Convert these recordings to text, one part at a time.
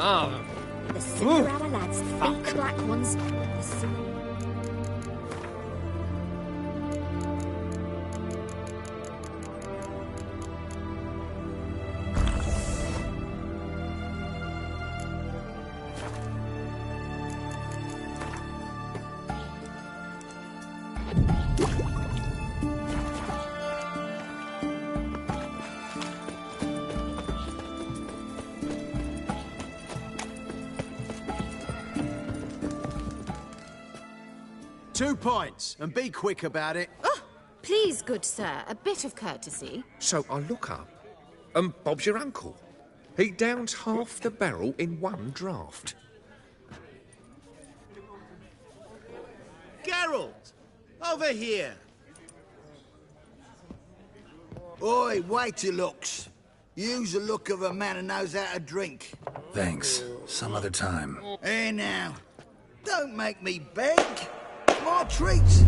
Oh. The Cinderella lads think the black ones. The 2 points, and be quick about it. Oh, please, good sir, a bit of courtesy. So I look up, and Bob's your uncle. He downs half the barrel in one draught. Geralt! Over here! Oi, wait your looks. Use the look of a man who knows how to drink. Thanks. Some other time. Here now. Don't make me beg. More treats.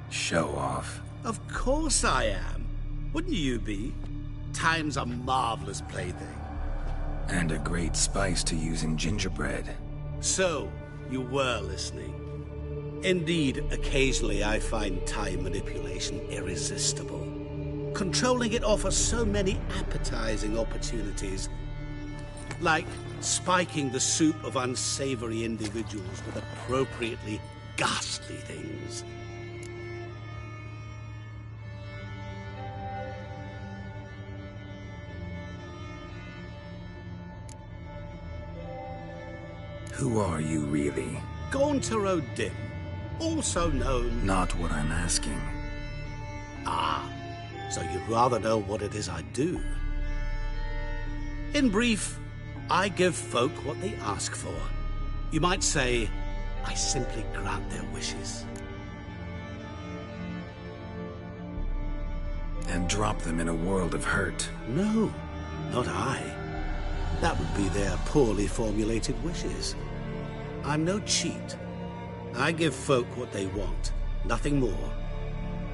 Show off. Of course I am. Wouldn't you be? Time's a marvelous plaything. And a great spice to use in gingerbread. So, you were listening. Indeed, occasionally I find time manipulation irresistible. Controlling it offers so many appetizing opportunities. Like spiking the soup of unsavory individuals with appropriately ghastly things. Who are you, really? Gaunter O'Dim, also known... Not what I'm asking. Ah, so you'd rather know what it is I do. In brief, I give folk what they ask for. You might say, I simply grant their wishes. And drop them in a world of hurt. No, not I. That would be their poorly formulated wishes. I'm no cheat. I give folk what they want, nothing more.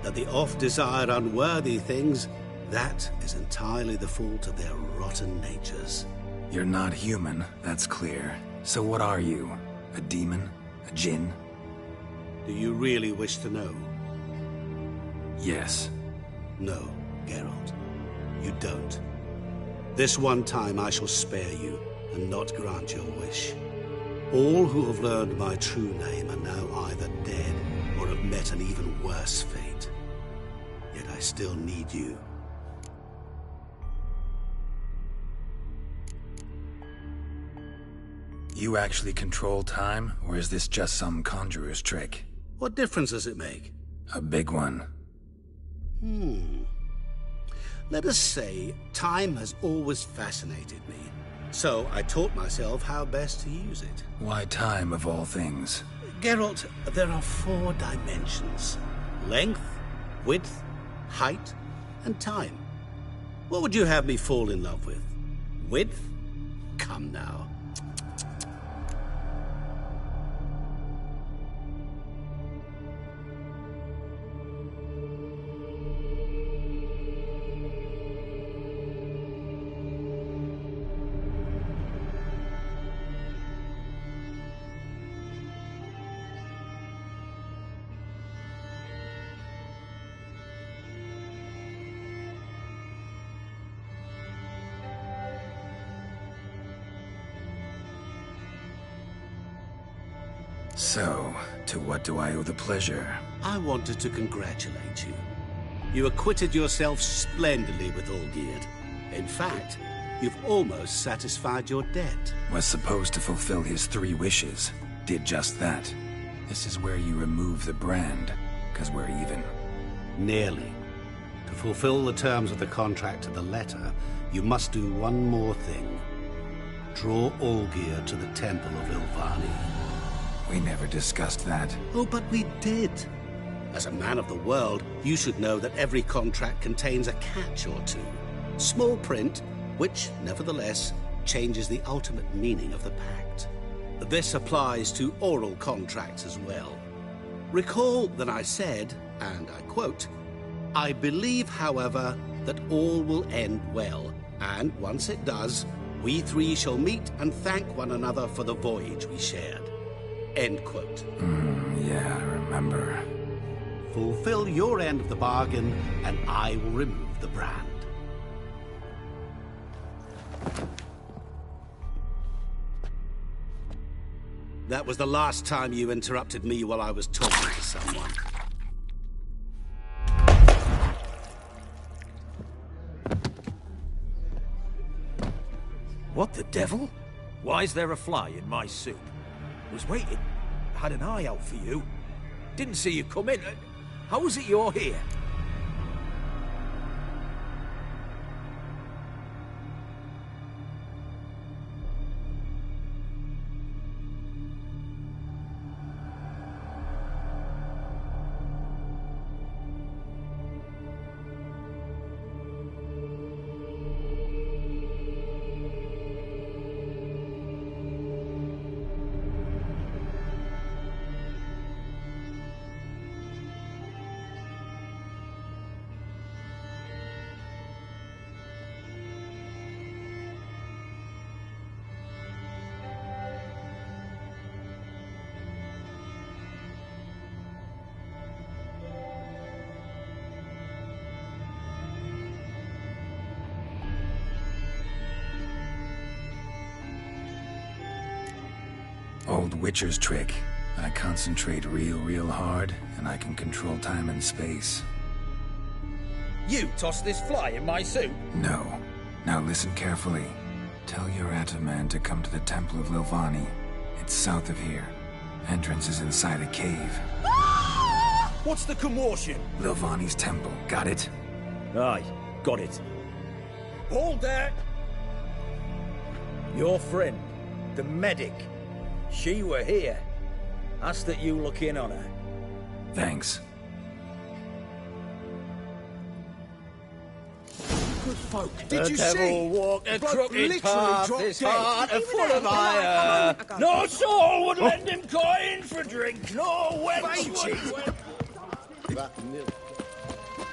That the oft-desired unworthy things, that is entirely the fault of their rotten natures. You're not human, that's clear. So what are you? A demon? A djinn? Do you really wish to know? Yes. No, Geralt. You don't. This one time I shall spare you, and not grant your wish. All who have learned my true name are now either dead, or have met an even worse fate. Yet I still need you. You actually control time, or is this just some conjurer's trick? What difference does it make? A big one. Let us say, time has always fascinated me. So I taught myself how best to use it. Why time, of all things? Geralt, there are 4 dimensions. Length, width, height, and time. What would you have me fall in love with? Width? Come now. So, to what do I owe the pleasure? I wanted to congratulate you. You acquitted yourself splendidly with Olgierd. In fact, you've almost satisfied your debt. Was supposed to fulfill his 3 wishes. Did just that. This is where you remove the brand, 'cause we're even. Nearly. To fulfill the terms of the contract to the letter, you must do one more thing. Draw Olgierd to the Temple of Ilvani. We never discussed that. Oh, but we did. As a man of the world, you should know that every contract contains a catch or two. Small print, which, nevertheless, changes the ultimate meaning of the pact. This applies to oral contracts as well. Recall that I said, and I quote, "I believe, however, that all will end well, and once it does, we three shall meet and thank one another for the voyage we shared." End quote. Yeah, I remember. Fulfill your end of the bargain, and I will remove the brand. That was the last time you interrupted me while I was talking to someone. What the devil? Why is there a fly in my soup? Was waiting. Had an eye out for you. Didn't see you come in. How is it you're here? Old Witcher's trick. I concentrate real hard, and I can control time and space. You tossed this fly in my soup? No. Now listen carefully. Tell your Ataman to come to the Temple of Lilvani. It's south of here. Entrance is inside a cave. What's the commotion? Lilvani's temple. Got it? Aye, got it. Hold there! Your friend, the medic. She were here. Ask that you look in on her. Thanks. Good folk, did you the see? devil walked a Bloke crooked literally path, dropped his dead. heart a full of ire. No soul would lend him coin for drink, no wench would...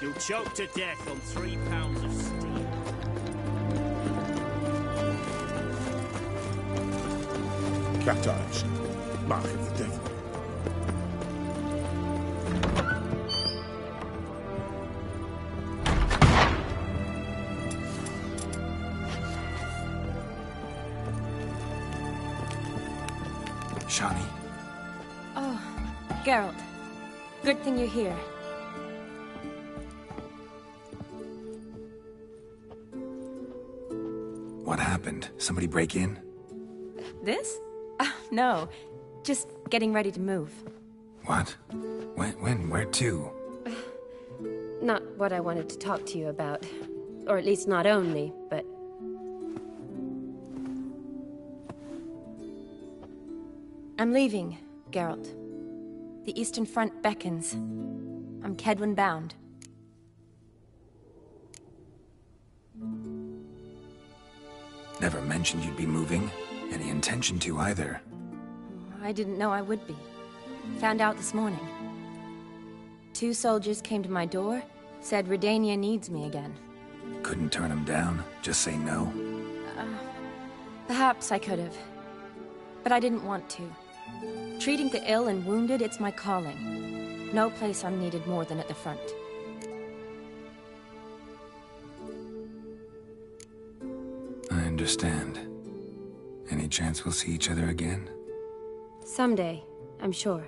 You'll choke to death on 3 pounds of steel. Cat eyes. Mark of the devil. Shani. Oh, Geralt. Good thing you're here. What happened? Somebody break in? This? No. Just getting ready to move. What? When? Where to? Not what I wanted to talk to you about. Or at least not only, but... I'm leaving, Geralt. The Eastern Front beckons. I'm Kedwen bound. Never mentioned you'd be moving. Any intention to either. I didn't know I would be. Found out this morning. 2 soldiers came to my door, said Redania needs me again. Couldn't turn him down? Just say no? Perhaps I could have. But I didn't want to. Treating the ill and wounded, it's my calling. No place I'm needed more than at the front. I understand. Any chance we'll see each other again? Someday, I'm sure.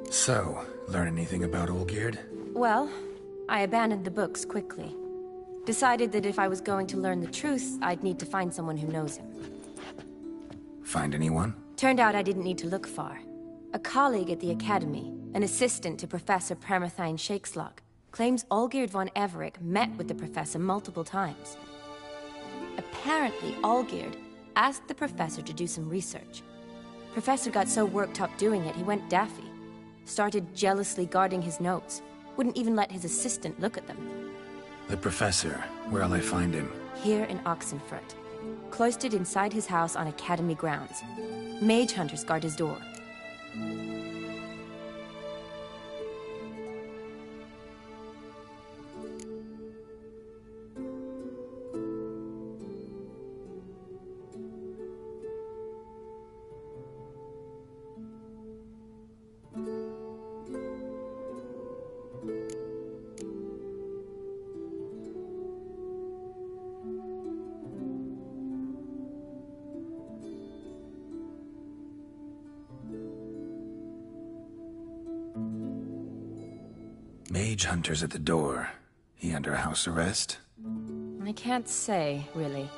So, learn anything about Olgierd? Well, I abandoned the books quickly. Decided that if I was going to learn the truth, I'd need to find someone who knows him. Find anyone? Turned out I didn't need to look far. A colleague at the Academy, an assistant to Professor Permathine Shakeslok, claims Olgierd von Everec met with the professor multiple times. Apparently, Olgierd asked the professor to do some research. Professor got so worked up doing it, he went daffy. Started jealously guarding his notes. Wouldn't even let his assistant look at them. The Professor, where'll I find him? Here in Oxenfurt. Cloistered inside his house on Academy grounds. Mage hunters guard his door. Mage hunters at the door. He under house arrest? I can't say, really.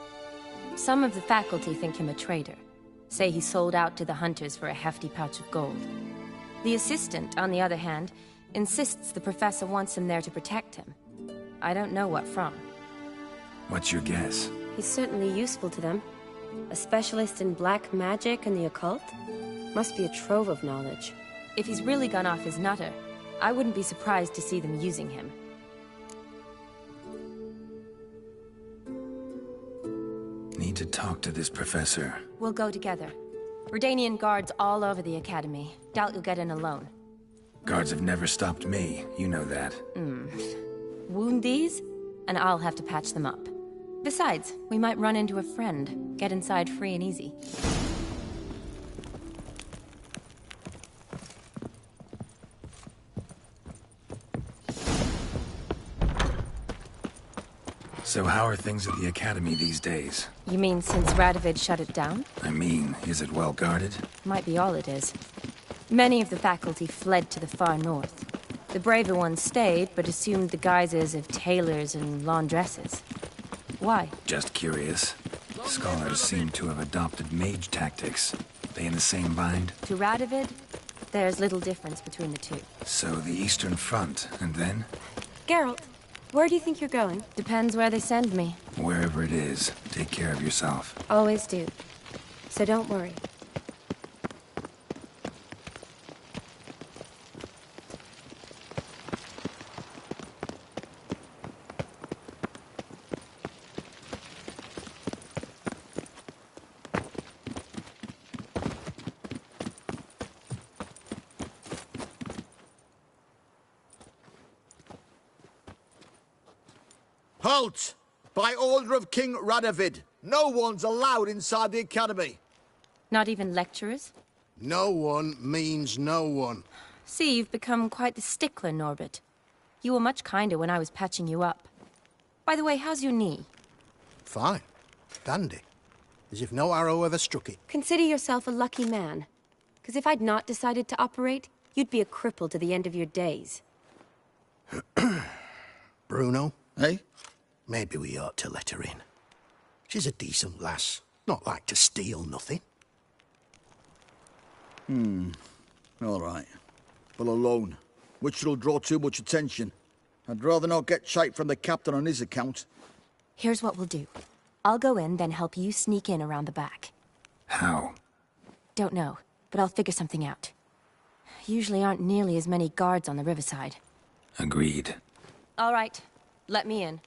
Some of the faculty think him a traitor. Say he sold out to the hunters for a hefty pouch of gold. The assistant, on the other hand, insists the professor wants him there to protect him. I don't know what from. What's your guess? He's certainly useful to them. A specialist in black magic and the occult? Must be a trove of knowledge. If he's really gone off his nutter, I wouldn't be surprised to see them using him. Need to talk to this professor. We'll go together. Redanian guards all over the Academy. Doubt you'll get in alone. Guards have never stopped me, you know that. Wound these, and I'll have to patch them up. Besides, we might run into a friend. Get inside free and easy. So how are things at the Academy these days? You mean since Radovid shut it down? I mean, is it well guarded? Might be all it is. Many of the faculty fled to the far north. The braver ones stayed, but assumed the guises of tailors and laundresses. Why? Just curious. Scholars seem to have adopted mage tactics. They in the same bind? To Radovid, there's little difference between the two. So the Eastern Front, and then? Geralt, where do you think you're going? Depends where they send me. Wherever it is, take care of yourself. Always do. So don't worry. Halt! By order of King Radovid, no one's allowed inside the Academy. Not even lecturers? No one means no one. See, you've become quite the stickler, Norbert. You were much kinder when I was patching you up. By the way, how's your knee? Fine. Dandy. As if no arrow ever struck it. Consider yourself a lucky man. Because if I'd not decided to operate, you'd be a cripple to the end of your days. Bruno? Eh? Maybe we ought to let her in. She's a decent lass. Not like to steal nothing. All right. But alone, which will draw too much attention. I'd rather not get shite from the captain on his account. Here's what we'll do. I'll go in, then help you sneak in around the back. How? Don't know, but I'll figure something out. Usually aren't nearly as many guards on the riverside. Agreed. All right. Let me in.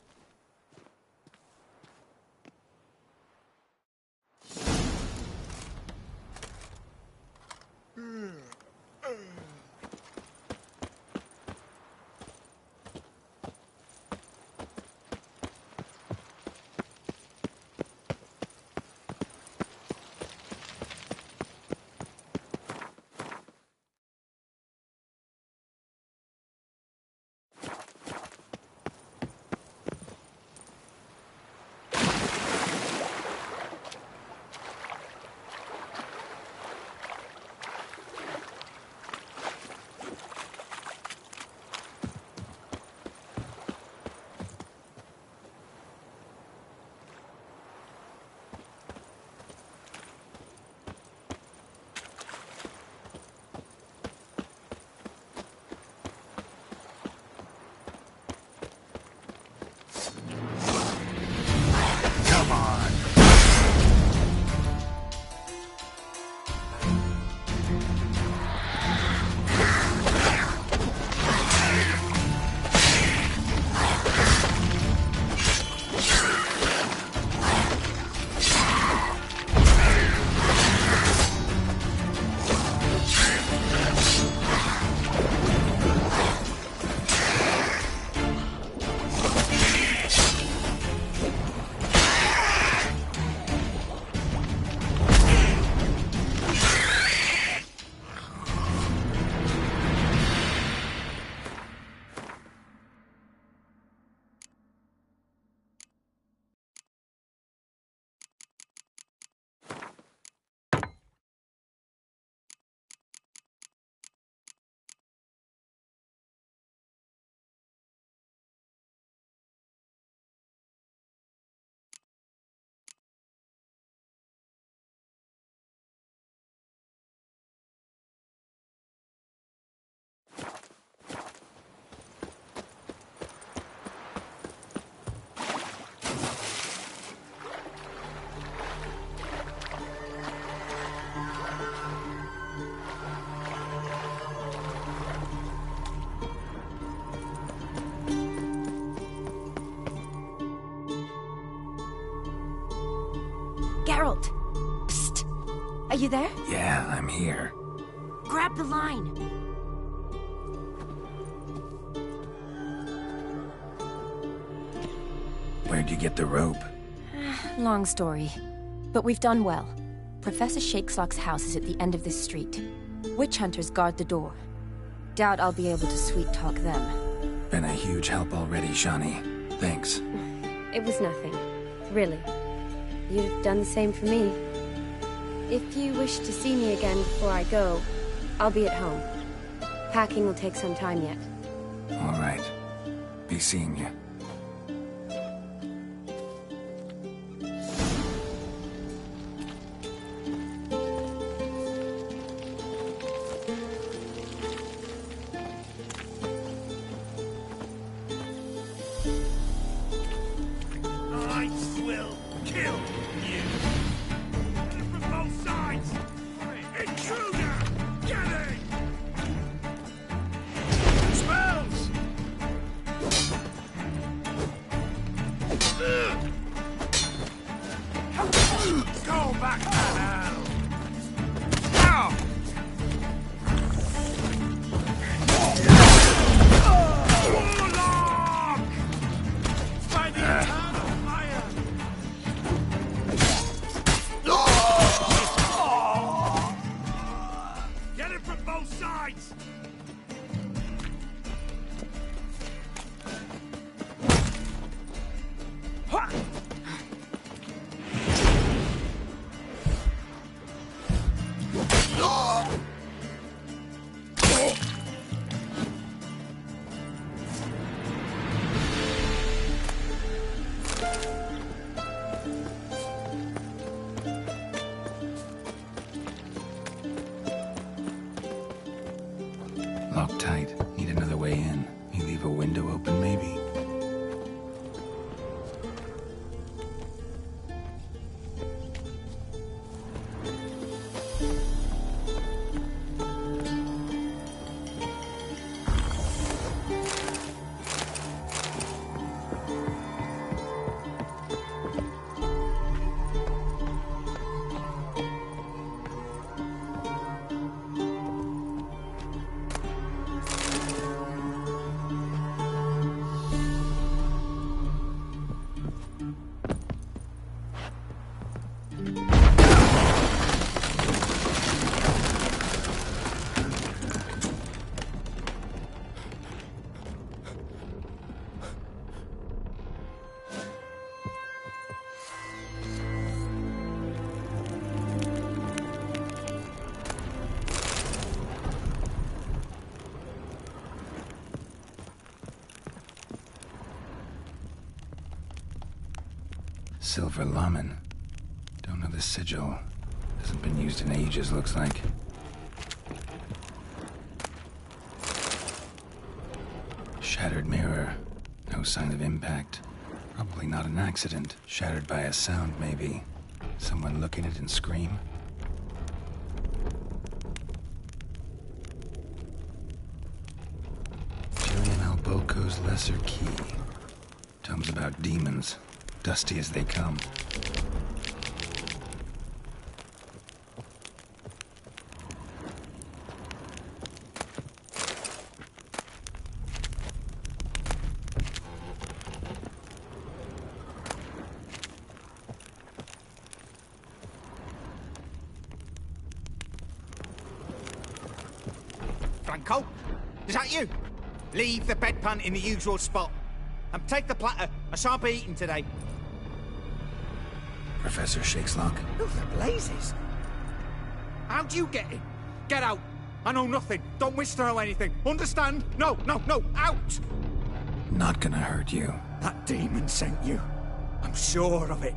you there? Yeah, I'm here. Grab the line. Where'd you get the rope? Long story. But we've done well. Professor Shakeslock's house is at the end of this street. Witch hunters guard the door. Doubt I'll be able to sweet-talk them. Been a huge help already, Shani. Thanks. It was nothing. Really. You'd have done the same for me. If you wish to see me again before I go, I'll be at home. Packing will take some time yet. All right. Be seeing you. Locked tight. Need another way in. You leave a window open, maybe? Silver Laman. Don't know the sigil. Hasn't been used in ages, looks like. Shattered mirror. No sign of impact. Probably not an accident. Shattered by a sound, maybe. Someone look at it and scream. Julian Alboco's Lesser Key. Tomes about demons. Dusty as they come. Franco? Is that you? Leave the bedpan in the usual spot. And take the platter. I shan't be eating today. Professor Shakeslock. Who the blazes? How'd you get in? Get out. I know nothing. Don't wish to know anything. Understand? No, no, no. Out! Not gonna hurt you. That demon sent you. I'm sure of it.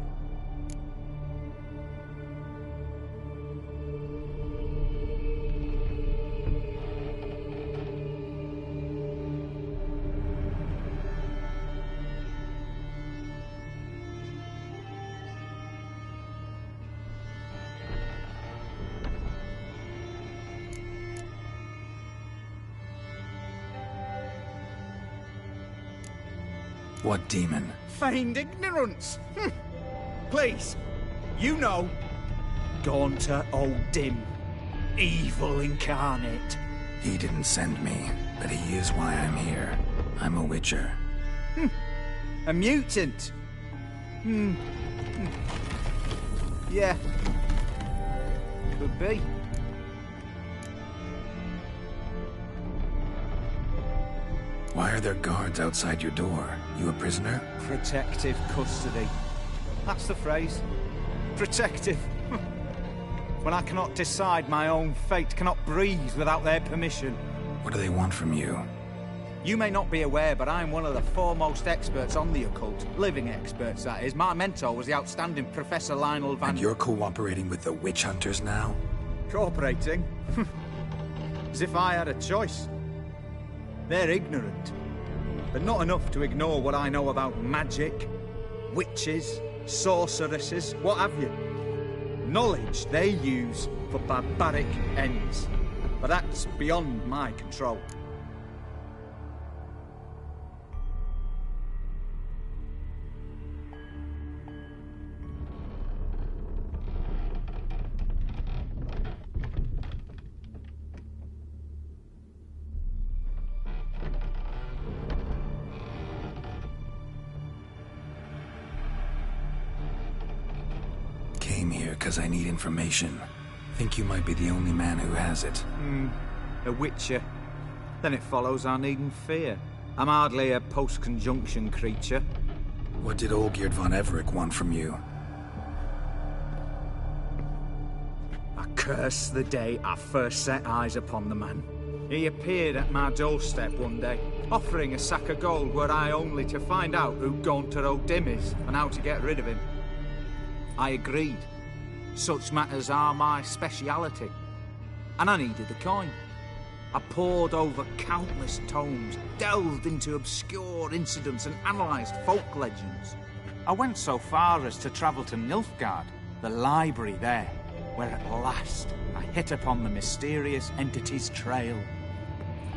What demon? Feigned ignorance. Please. You know. Gaunter O'Dim. Evil incarnate. He didn't send me, but he is why I'm here. I'm a Witcher. A mutant? Yeah. Could be. Why are there guards outside your door? You a prisoner? Protective custody. That's the phrase. Protective. When I cannot decide my own fate, cannot breathe without their permission. What do they want from you? You may not be aware, but I'm one of the foremost experts on the occult. Living experts, that is. My mentor was the outstanding Professor Lionel Van... And you're cooperating with the witch hunters now? Cooperating? As if I had a choice. They're ignorant, but not enough to ignore what I know about magic, witches, sorceresses, what have you. Knowledge they use for barbaric ends, but that's beyond my control. Because I need information. Think you might be the only man who has it. A Witcher. Then it follows I needn't fear. I'm hardly a post-conjunction creature. What did Olgierd von Everec want from you? I curse the day I first set eyes upon the man. He appeared at my doorstep one day, offering a sack of gold were I only to find out who Gaunter O'Dim is and how to get rid of him. I agreed. Such matters are my speciality. And I needed the coin. I pored over countless tomes, delved into obscure incidents and analysed folk legends. I went so far as to travel to Nilfgaard, the library there, where at last I hit upon the mysterious entity's trail.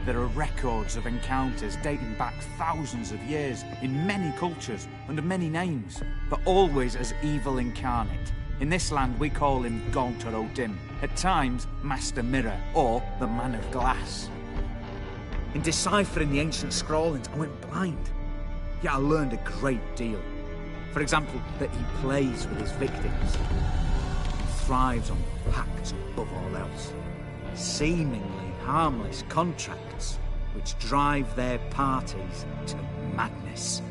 There are records of encounters dating back thousands of years in many cultures under many names, but always as evil incarnate. In this land, we call him Gaunter O'Dim, at times Master Mirror, or the Man of Glass. In deciphering the ancient scrawlings, I went blind, yet I learned a great deal. For example, that he plays with his victims. He thrives on pacts above all else. Seemingly harmless contracts, which drive their parties to madness.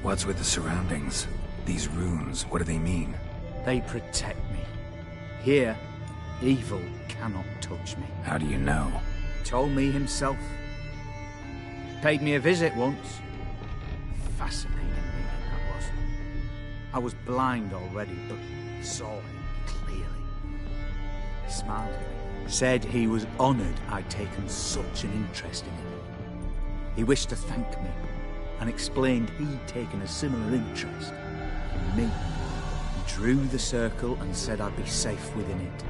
What's with the surroundings? These runes, what do they mean? They protect me. Here, evil cannot touch me. How do you know? Told me himself. Paid me a visit once. Fascinating meeting that was. I was blind already, but saw him clearly. He smiled at me. Said he was honoured I'd taken such an interest in him. He wished to thank me and explained he'd taken a similar interest in me. He drew the circle and said I'd be safe within it.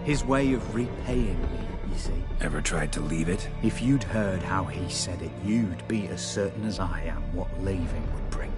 His way of repaying me, you see. Ever tried to leave it? If you'd heard how he said it, you'd be as certain as I am what leaving would bring.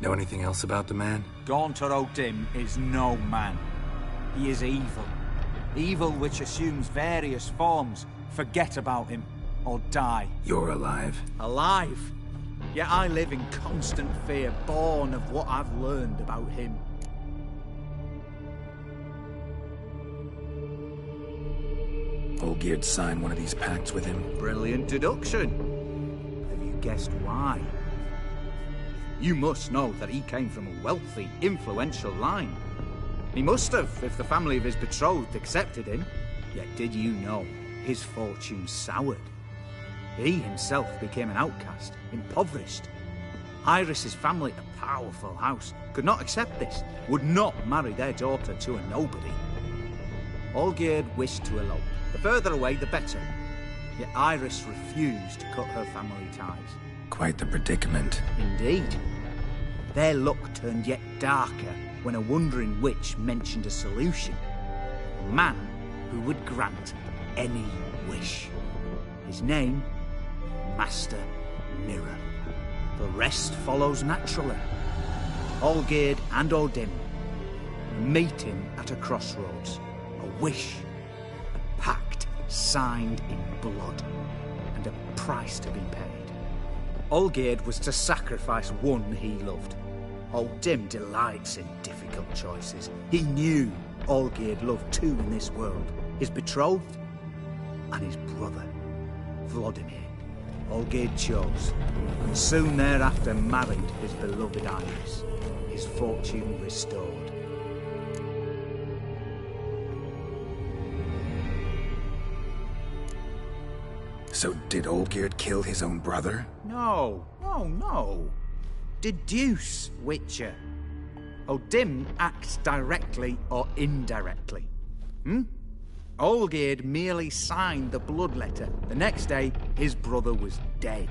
Know anything else about the man? Gaunter O'Dim is no man. He is evil. Evil which assumes various forms. Forget about him, or die. You're alive. Alive? Yet I live in constant fear, born of what I've learned about him. Olgierd signed one of these pacts with him. Brilliant deduction. Have you guessed why? You must know that he came from a wealthy, influential line. He must have, if the family of his betrothed accepted him. Yet did you know his fortune soured? He himself became an outcast, impoverished. Iris's family, a powerful house, could not accept this, would not marry their daughter to a nobody. Olgierd wished to elope. The further away, the better. Yet Iris refused to cut her family ties. Quite the predicament. Indeed. Their luck turned yet darker when a wandering witch mentioned a solution. A man who would grant any wish. His name, Master Mirror. The rest follows naturally. Olgierd and O'Dim meeting at a crossroads. A wish, a pact signed in blood, and a price to be paid. Olgierd was to sacrifice one he loved. O'Dim delights in difficult choices. He knew Olgierd loved two in this world, his betrothed and his brother, Vladimir. Olgierd chose, and soon thereafter married his beloved Iris, his fortune restored. So did Olgierd kill his own brother? No. Deduce, Witcher. O'Dim acts directly or indirectly. Olgierd merely signed the blood letter. The next day, his brother was dead.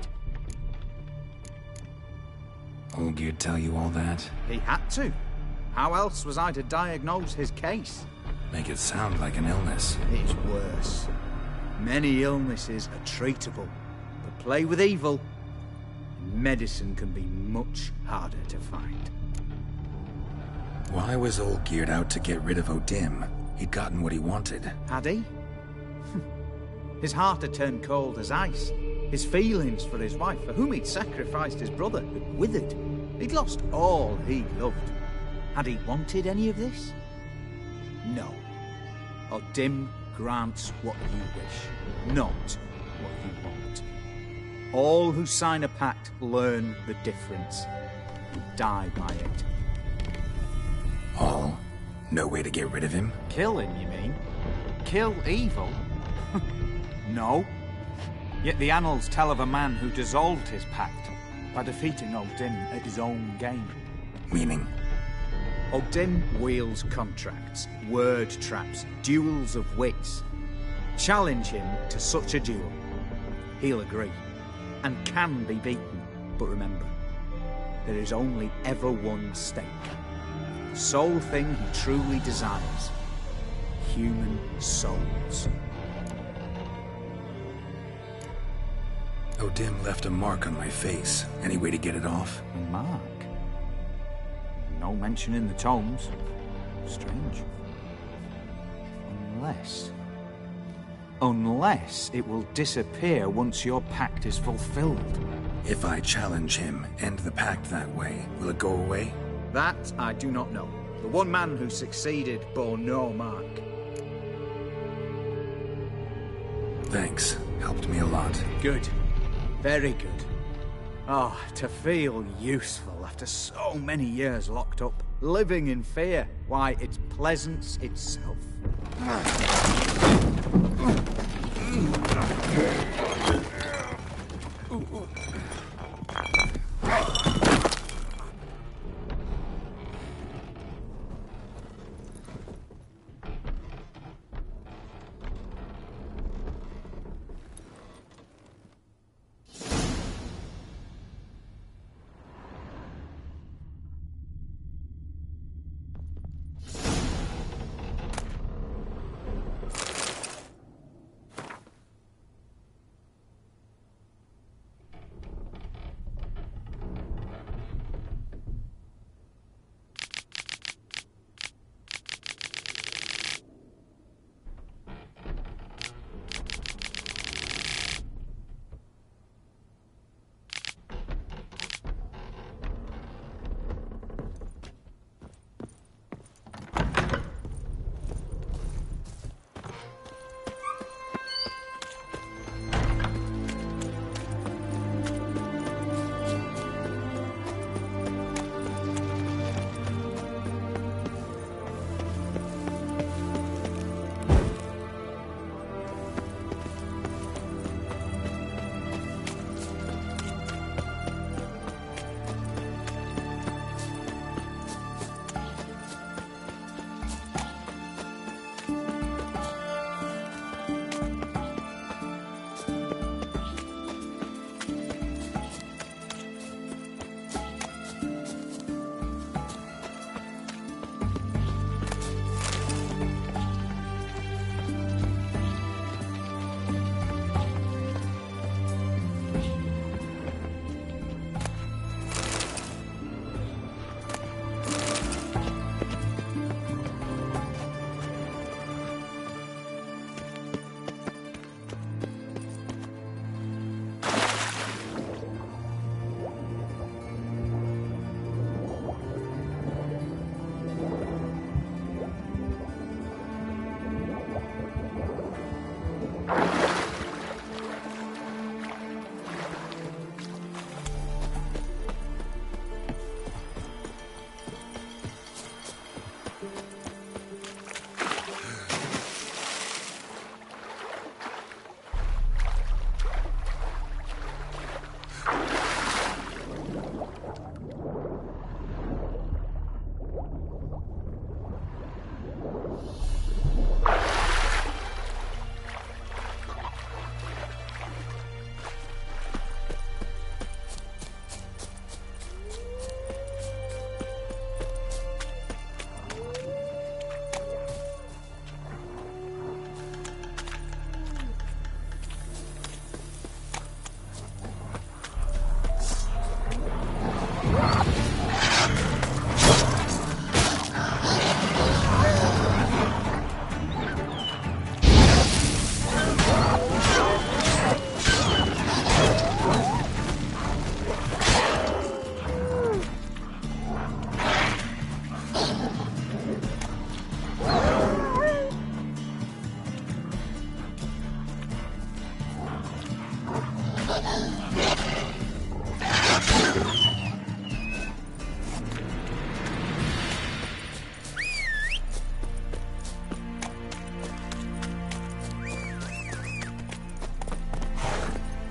Olgierd tell you all that? He had to. How else was I to diagnose his case? Make it sound like an illness. It's worse. Many illnesses are treatable, but play with evil, and medicine can be much harder to find. Why was Olgierd out to get rid of O'Dim? He'd gotten what he wanted. Had he? His heart had turned cold as ice. His feelings for his wife, for whom he'd sacrificed his brother, had withered. He'd lost all he loved. Had he wanted any of this? No. O'Dim grants what you wish, not what you want. All who sign a pact learn the difference and die by it. All? No way to get rid of him? Kill him, you mean? Kill evil? No. Yet the annals tell of a man who dissolved his pact by defeating O'Dim at his own game. Meaning? O'Dim wields contracts, word traps, duels of wits. Challenge him to such a duel. He'll agree, and can be beaten. But remember, there is only ever one stake. The sole thing he truly desires. Human souls. O'Dim left a mark on my face. Any way to get it off? A mark? No mention in the tomes. Strange. Unless... Unless it will disappear once your pact is fulfilled. If I challenge him, end the pact that way, will it go away? That I do not know. The one man who succeeded bore no mark. Thanks. Helped me a lot. Good. Very good. Oh, to feel useful after so many years locked up, living in fear. Why, it's pleasance itself.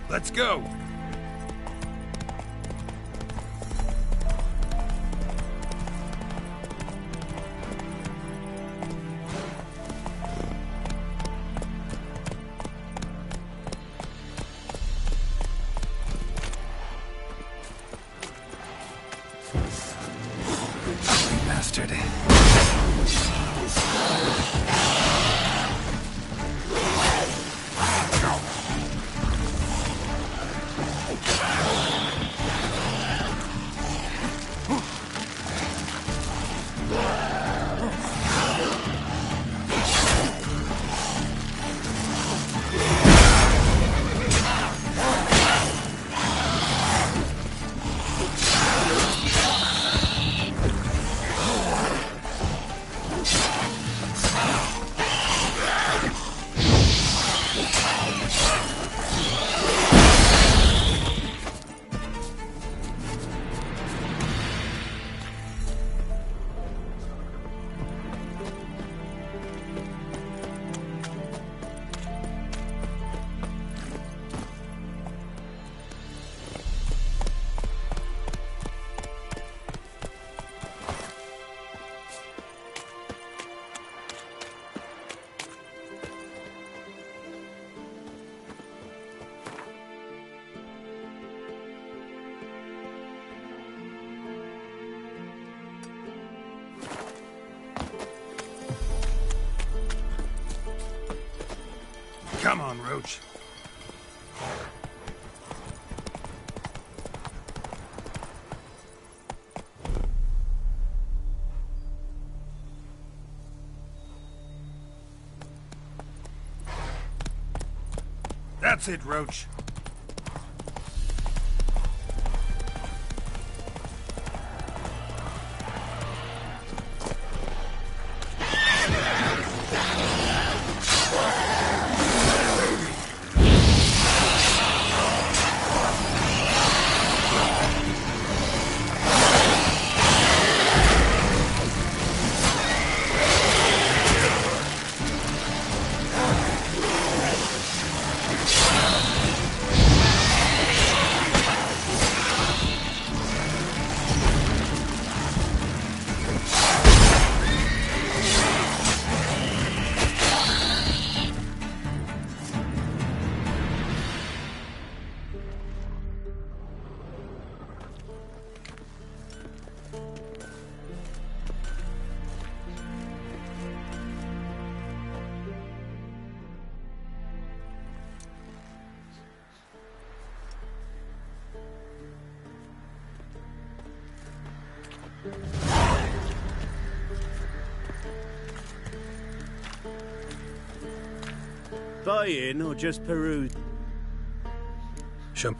Let's go! Bastard. Come on, Roach. That's it, Roach. Buy in or just peruse? Sure.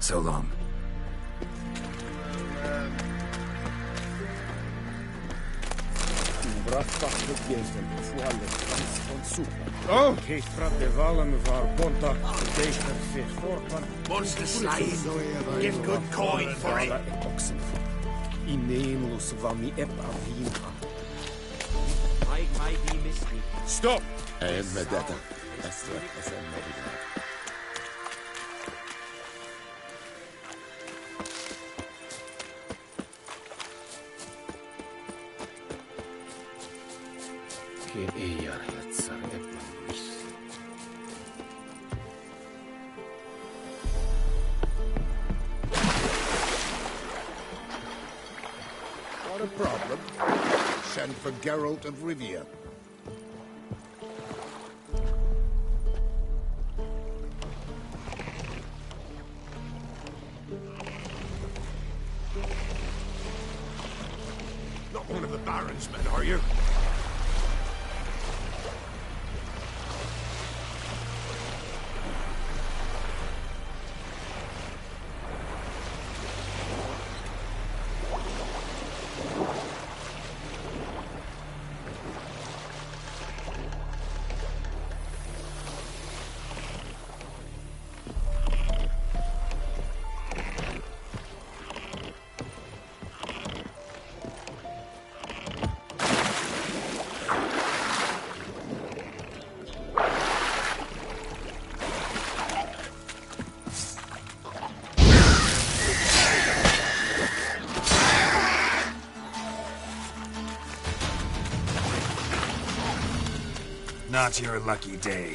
So long. Oh! Monster slaying. Give good coin for it. Stop! Not a problem. Send for Geralt of Rivia. Not one of the Baron's men, are you? Not your lucky day.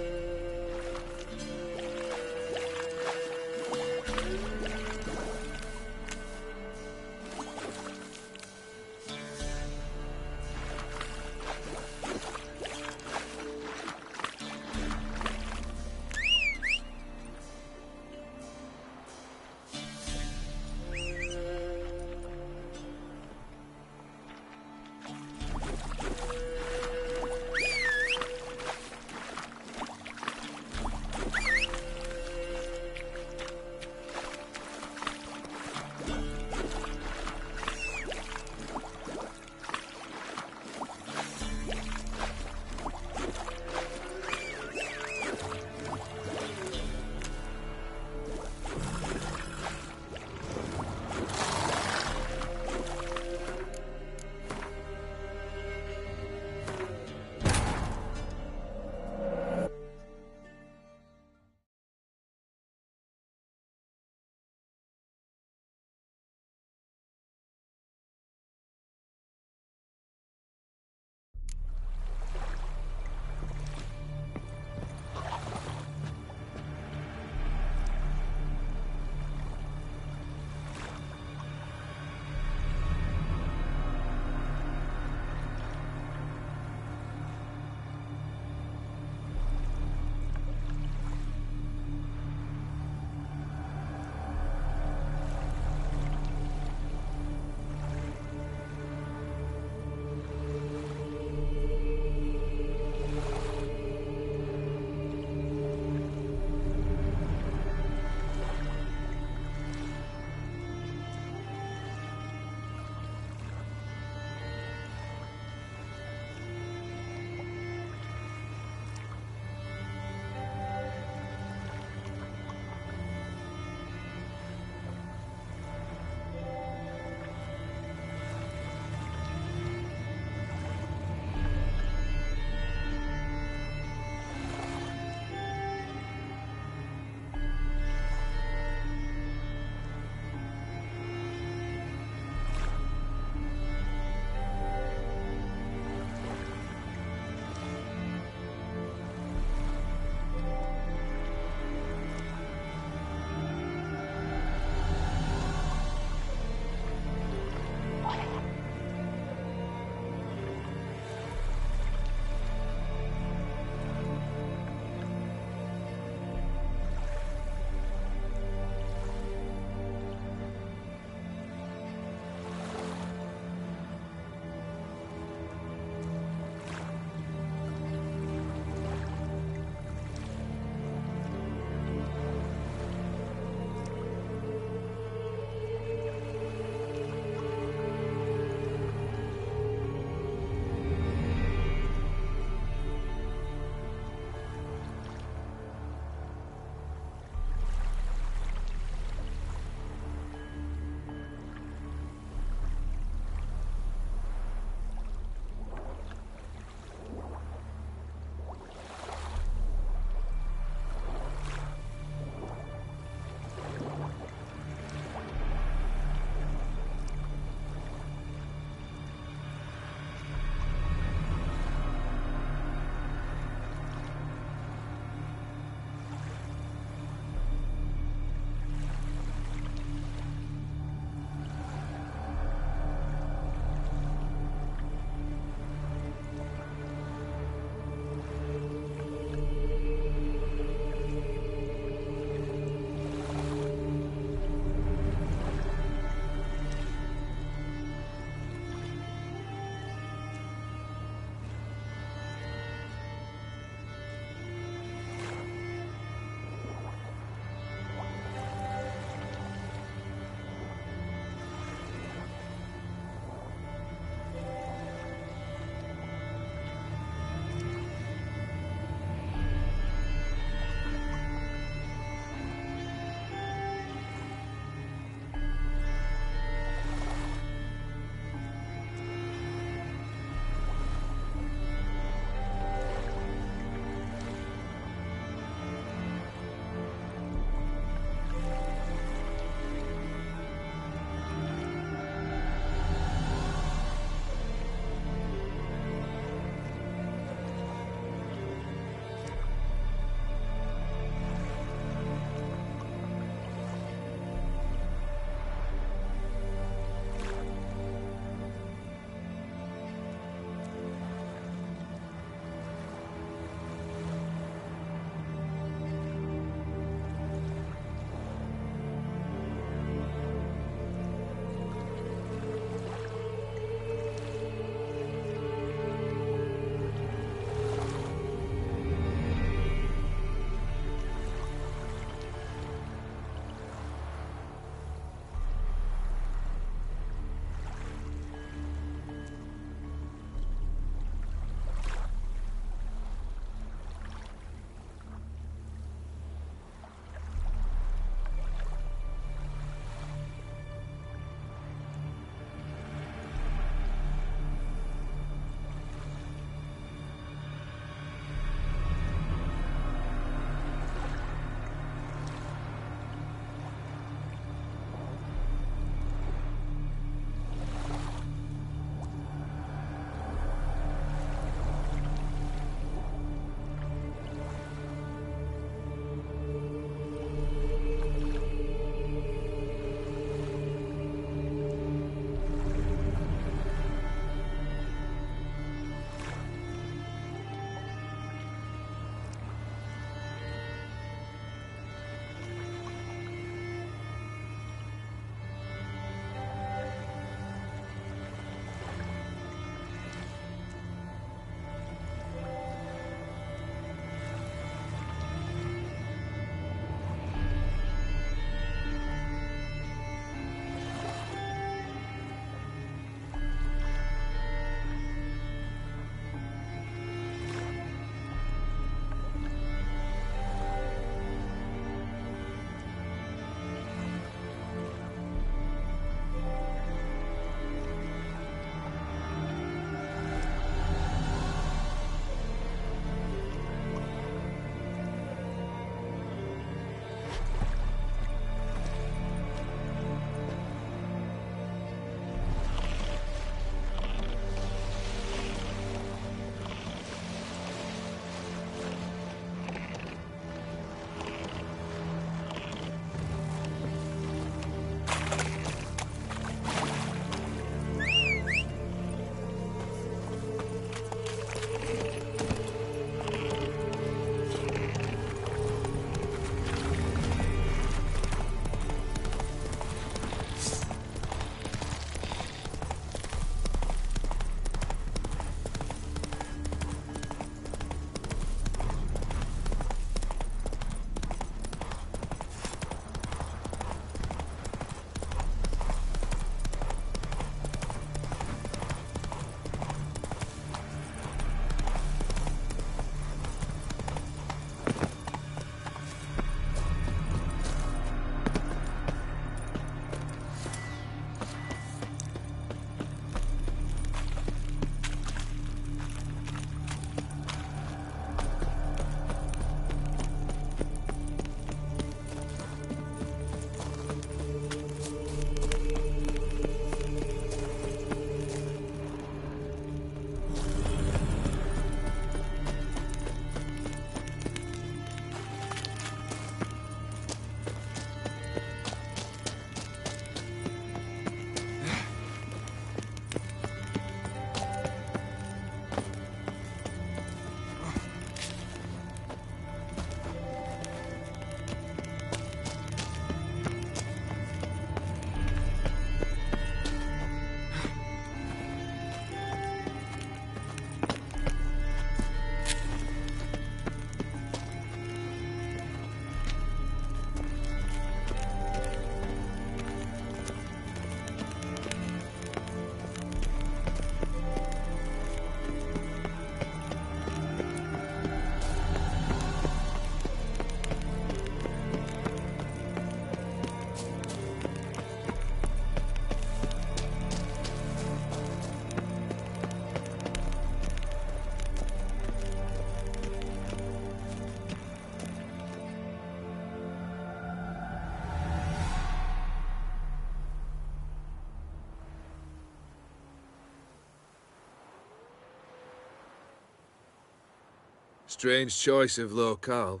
Strange choice of locale.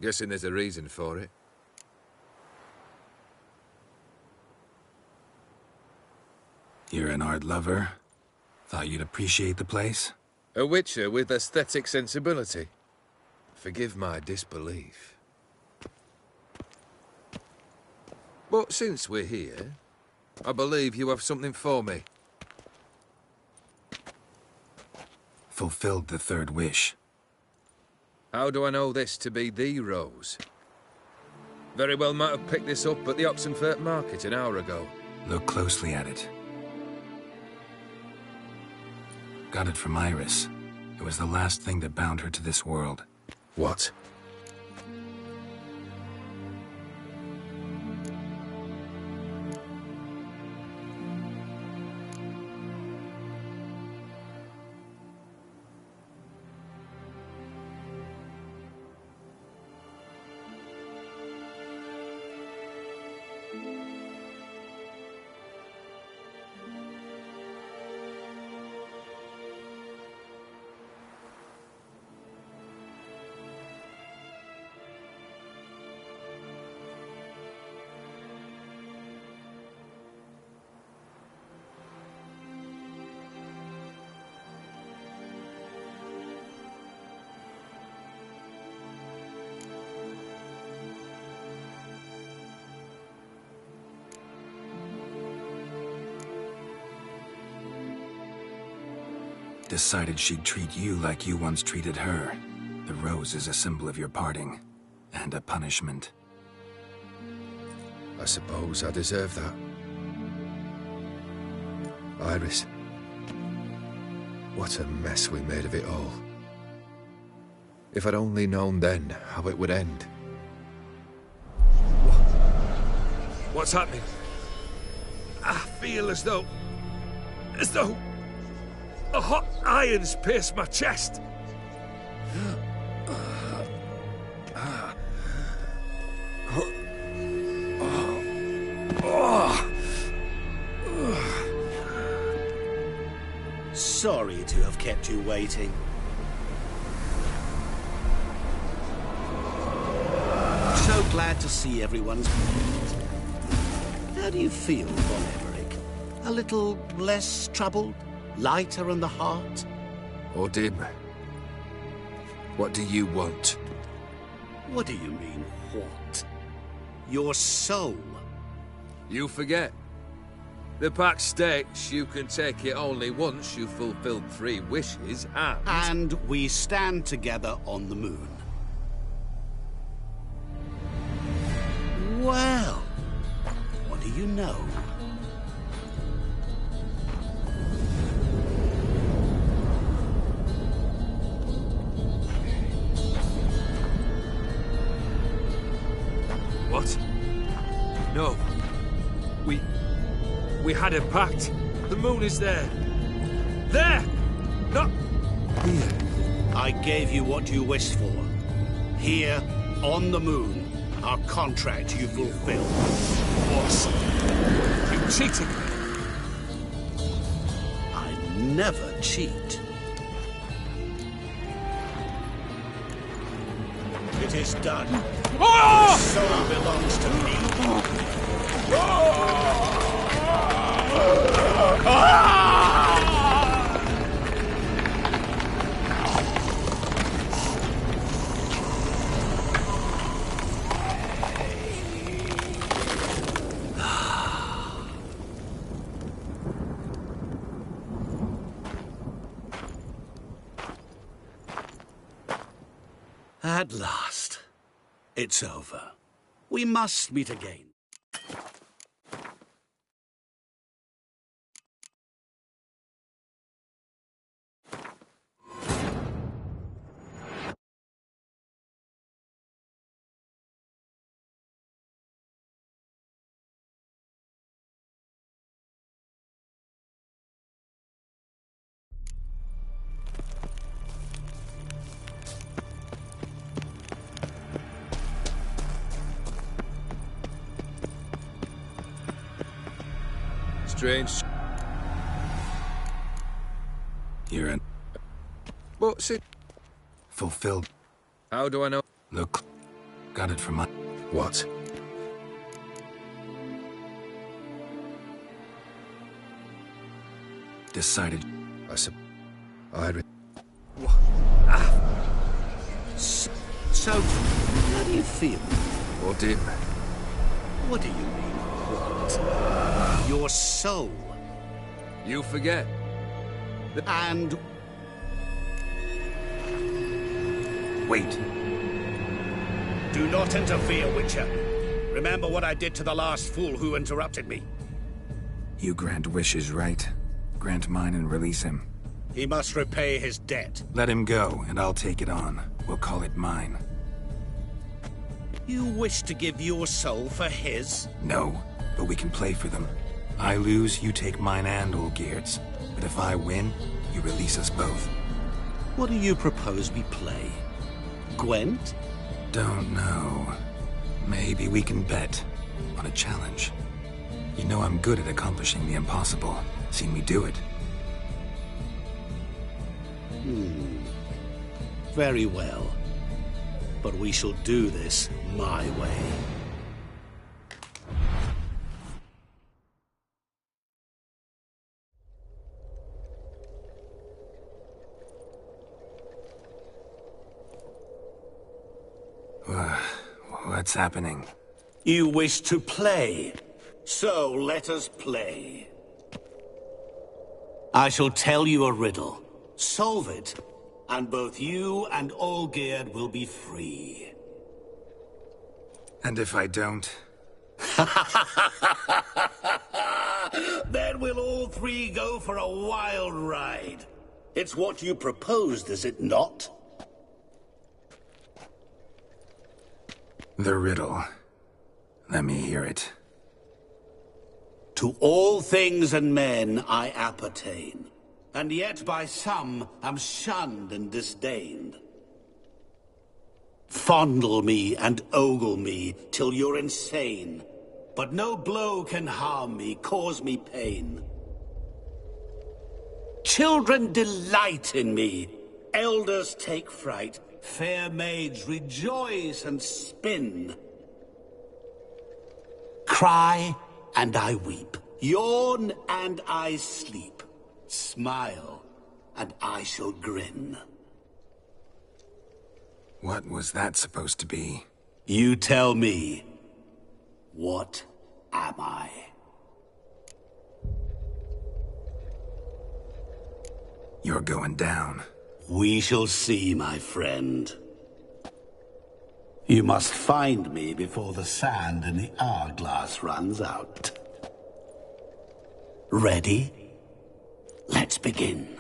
Guessing there's a reason for it. You're an art lover? Thought you'd appreciate the place? A witcher with aesthetic sensibility. Forgive my disbelief. But since we're here, I believe you have something for me. Fulfilled the third wish. How do I know this to be the rose? Very well might have picked this up at the Oxenfurt market an hour ago. Look closely at it. Got it from Iris. It was the last thing that bound her to this world. What? Decided she'd treat you like you once treated her. The rose is a symbol of your parting, and a punishment. I suppose I deserve that. Iris. What a mess we made of it all. If I'd only known then how it would end. What's happening? I feel as though a hot iron's pierced my chest. Sorry to have kept you waiting. So glad to see everyone's... How do you feel, Von Everett? A little less troubled? Lighter in the heart? Or dim? What do you want? What do you mean, what? Your soul. You forget. The pact states you can take it only once you've fulfilled 3 wishes, And we stand together on the moon. Well, what do you know? What? No. We had a pact. The moon is there. There! Not here. I gave you what you wished for. Here, on the moon, our contract you fulfilled. What? You cheated me. I never cheat. It is done. Oh! The soul belongs to me. At last. It's over. We must meet again. Strange. You're in. What's it? Fulfilled. How do I know? Look, got it from my... What? Decided. So, how do you feel? What do you... What do you mean, what? Your soul. You forget. And... Wait. Do not interfere, Witcher. Remember what I did to the last fool who interrupted me. You grant wishes, right? Grant mine and release him. He must repay his debt. Let him go, and I'll take it on. We'll call it mine. You wish to give your soul for his? No, but we can play for them. I lose, you take mine and Olgierd's. But if I win, you release us both. What do you propose we play? Gwent? Don't know. Maybe we can bet on a challenge. You know I'm good at accomplishing the impossible. Seen me do it. Very well. But we shall do this my way. What's happening? You wish to play, so let us play. I shall tell you a riddle. Solve it, and both you and Olgierd will be free. And if I don't? Then we'll all three go for a wild ride. It's what you proposed, is it not? The riddle. Let me hear it. To all things and men I appertain, and yet by some am shunned and disdained. Fondle me and ogle me till you're insane, but no blow can harm me, cause me pain. Children delight in me, elders take fright, fair maids rejoice and spin. Cry and I weep, yawn and I sleep, smile and I shall grin. What was that supposed to be? You tell me, what am I? You're going down. We shall see, my friend. You must find me before the sand in the hourglass runs out. Ready? Let's begin.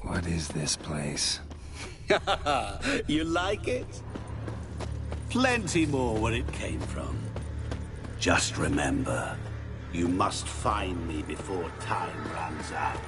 What is this place? You like it? Plenty more where it came from. Just remember, you must find me before time runs out.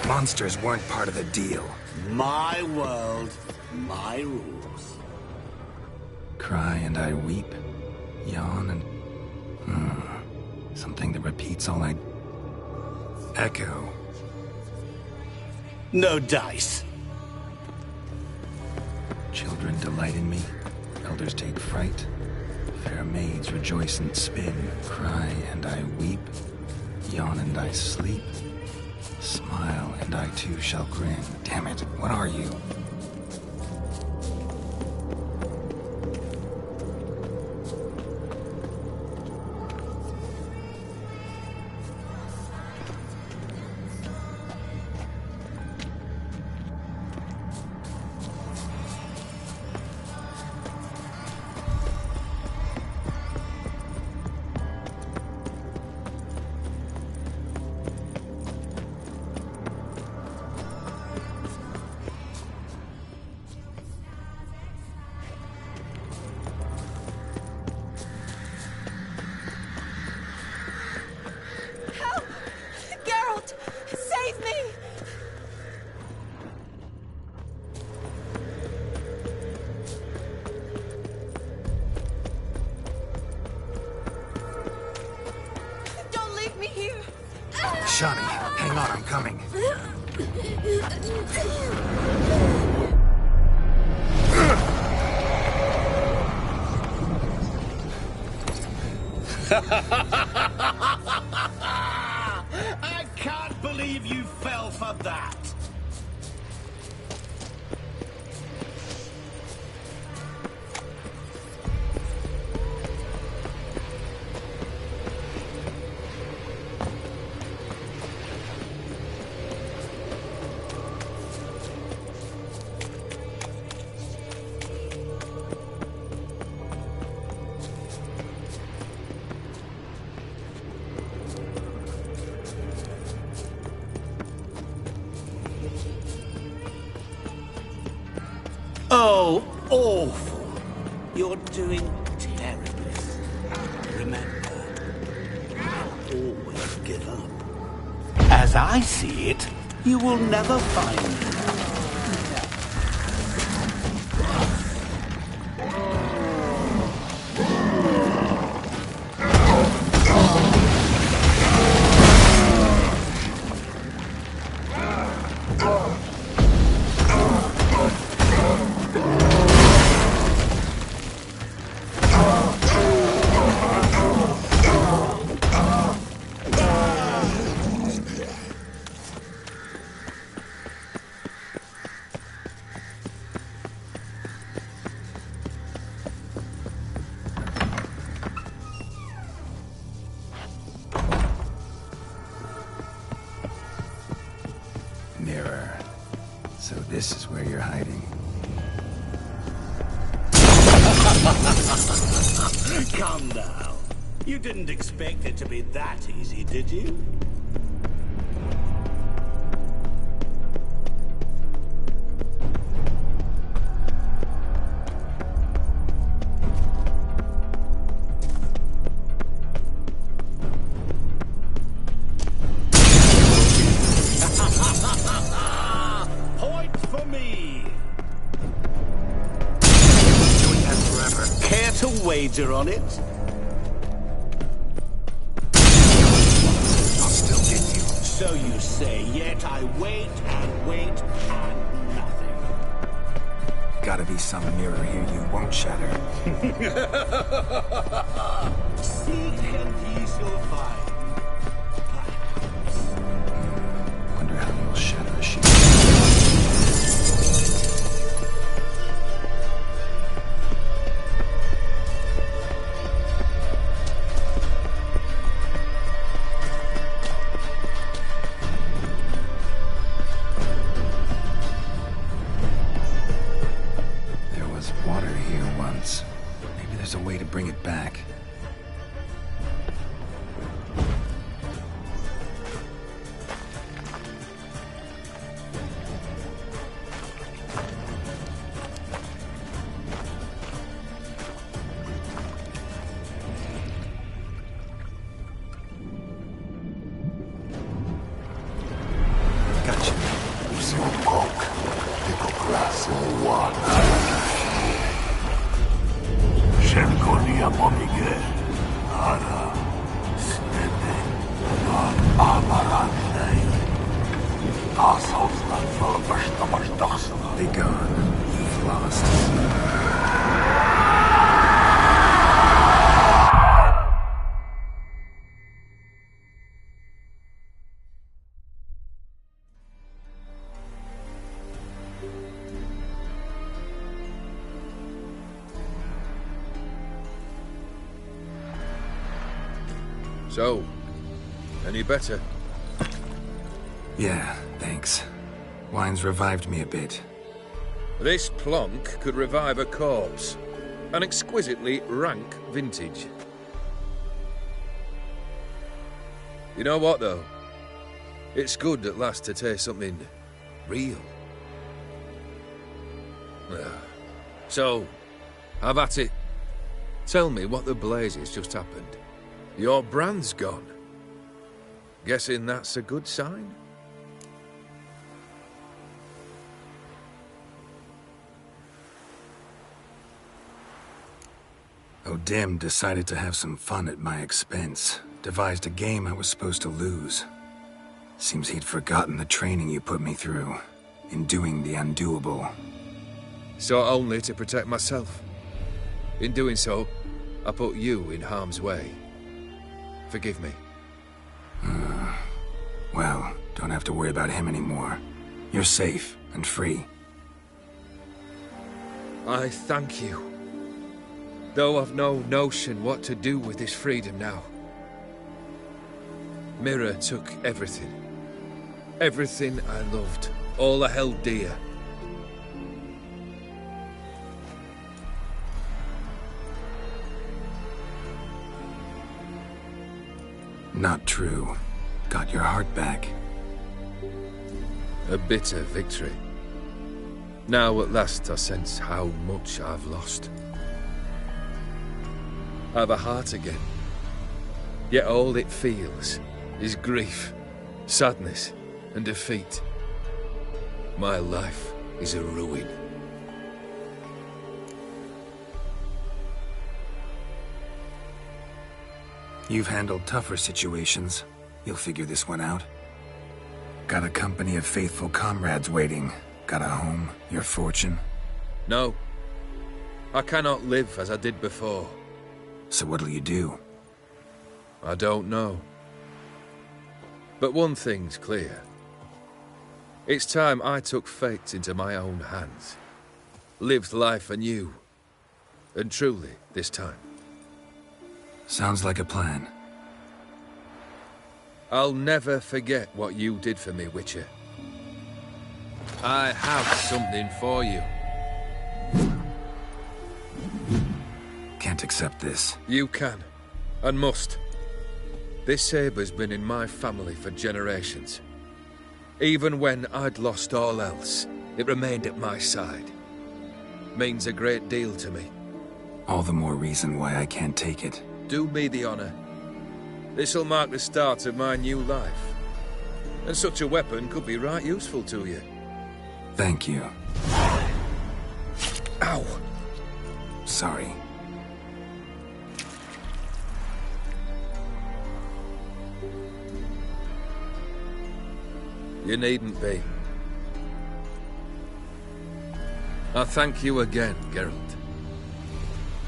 Monsters weren't part of the deal. My world, my rules. Cry and I weep. Yawn and... Something that repeats all I... Echo. No dice. Children delight in me. Elders take fright. Fair maids rejoice and spin. Cry and I weep. Yawn and I sleep. Smile, and I too shall grin. Damn it, what are you? Shani, hang on, I'm coming. I can't believe you fell for that. Oh, awful. You're doing terribly. Remember, always give up. As I see it, you will never find me. Mirror. So this is where you're hiding. Come now. You didn't expect it to be that easy, did you? Point for me. Doing that forever. Care to wager on it? I'll still get you. So you say, yet I wait and wait and nothing. Gotta be some mirror here you won't shatter. Seek and ye shall find. Wonder how you'll shatter a sheet. There was water here once. Maybe there's a way to bring it back. Gotcha. Shenkonia Momige, Ara, Snede, Amarandai, Assholsland for Bashtamastasana. Be gone. You've lost. So, any better? Yeah, thanks. Wine's revived me a bit. This plonk could revive a corpse. An exquisitely rank vintage. You know what, though? It's good at last to taste something real. So, have at it. Tell me what the blazes just happened. Your brand's gone. Guessing that's a good sign? O'Dim decided to have some fun at my expense. Devised a game I was supposed to lose. Seems he'd forgotten the training you put me through in doing the undoable. So only to protect myself. In doing so, I put you in harm's way. Forgive me. Well, don't have to worry about him anymore. You're safe and free. I thank you. Though I've no notion what to do with this freedom now. Mira took everything. Everything I loved. All I held dear. Not true. Got your heart back. A bitter victory. Now at last I sense how much I've lost. I've a heart again. Yet all it feels is grief, sadness, and defeat. My life is a ruin. You've handled tougher situations. You'll figure this one out. Got a company of faithful comrades waiting. Got a home, your fortune. No. I cannot live as I did before. So what'll you do? I don't know. But one thing's clear. It's time I took fate into my own hands. Lived life anew. And truly, this time. Sounds like a plan. I'll never forget what you did for me, Witcher. I have something for you. Can't accept this. You can, and must. This sabre's been in my family for generations. Even when I'd lost all else, it remained at my side. Means a great deal to me. All the more reason why I can't take it. Do me the honor. This'll mark the start of my new life. And such a weapon could be right useful to you. Thank you. Ow! Sorry. You needn't be. I thank you again, Geralt.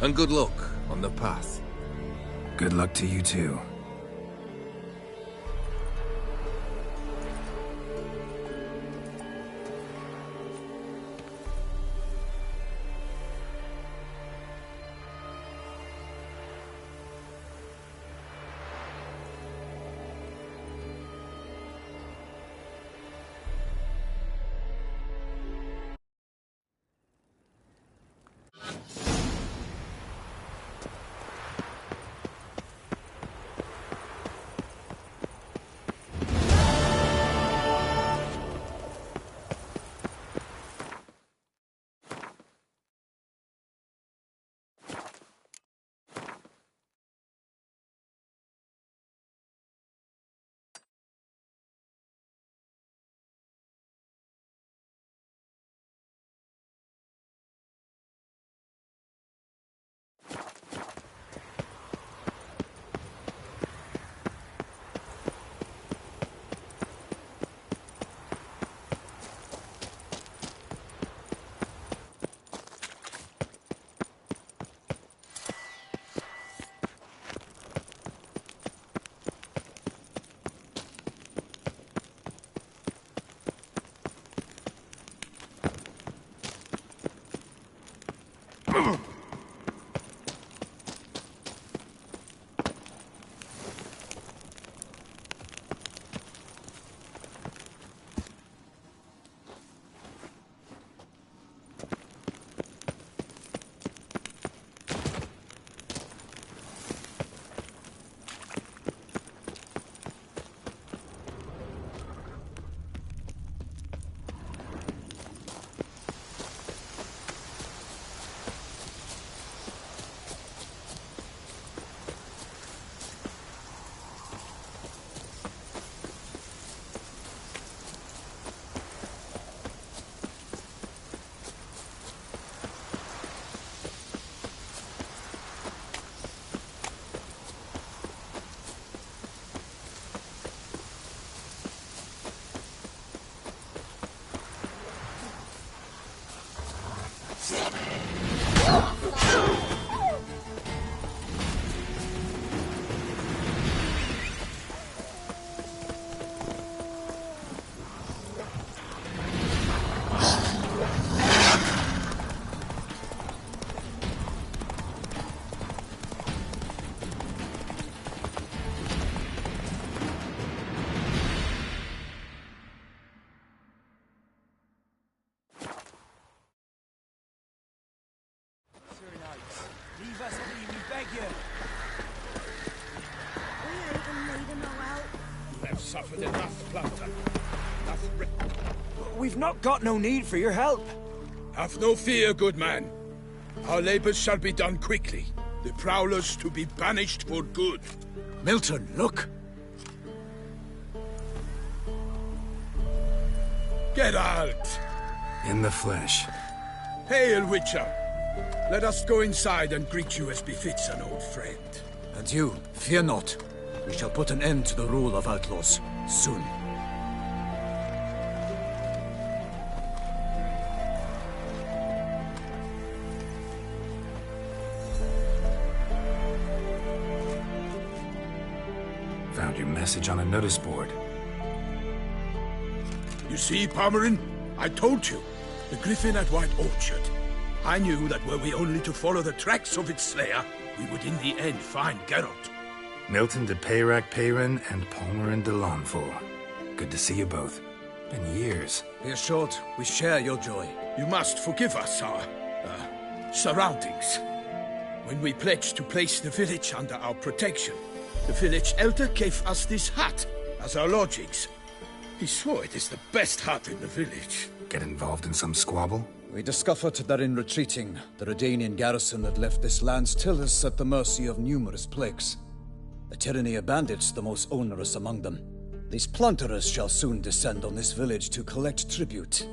And good luck on the path. Good luck to you too. have suffered enough plunder. We've not got no need for your help. Have no fear, good man. Our labors shall be done quickly. The prowlers to be banished for good. Milton, look! Geralt! In the flesh. Hail, Witcher! Let us go inside and greet you as befits an old friend. And you, fear not. We shall put an end to the rule of outlaws, soon. Found your message on a notice board. You see, Palmerin? I told you. The Griffin at White Orchard. I knew that were we only to follow the tracks of its slayer, we would in the end find Geralt. Milton de Peyrac Peyran and Palmerin de Launfal. Good to see you both. Been years. Be assured, we share your joy. You must forgive us our, surroundings. When we pledged to place the village under our protection, the village elder gave us this hut as our lodgings. He swore it is the best hut in the village. Get involved in some squabble? We discovered that in retreating, the Redanian garrison had left this land still is at the mercy of numerous plagues. A tyranny of bandits, the most onerous among them. These plunderers shall soon descend on this village to collect tribute.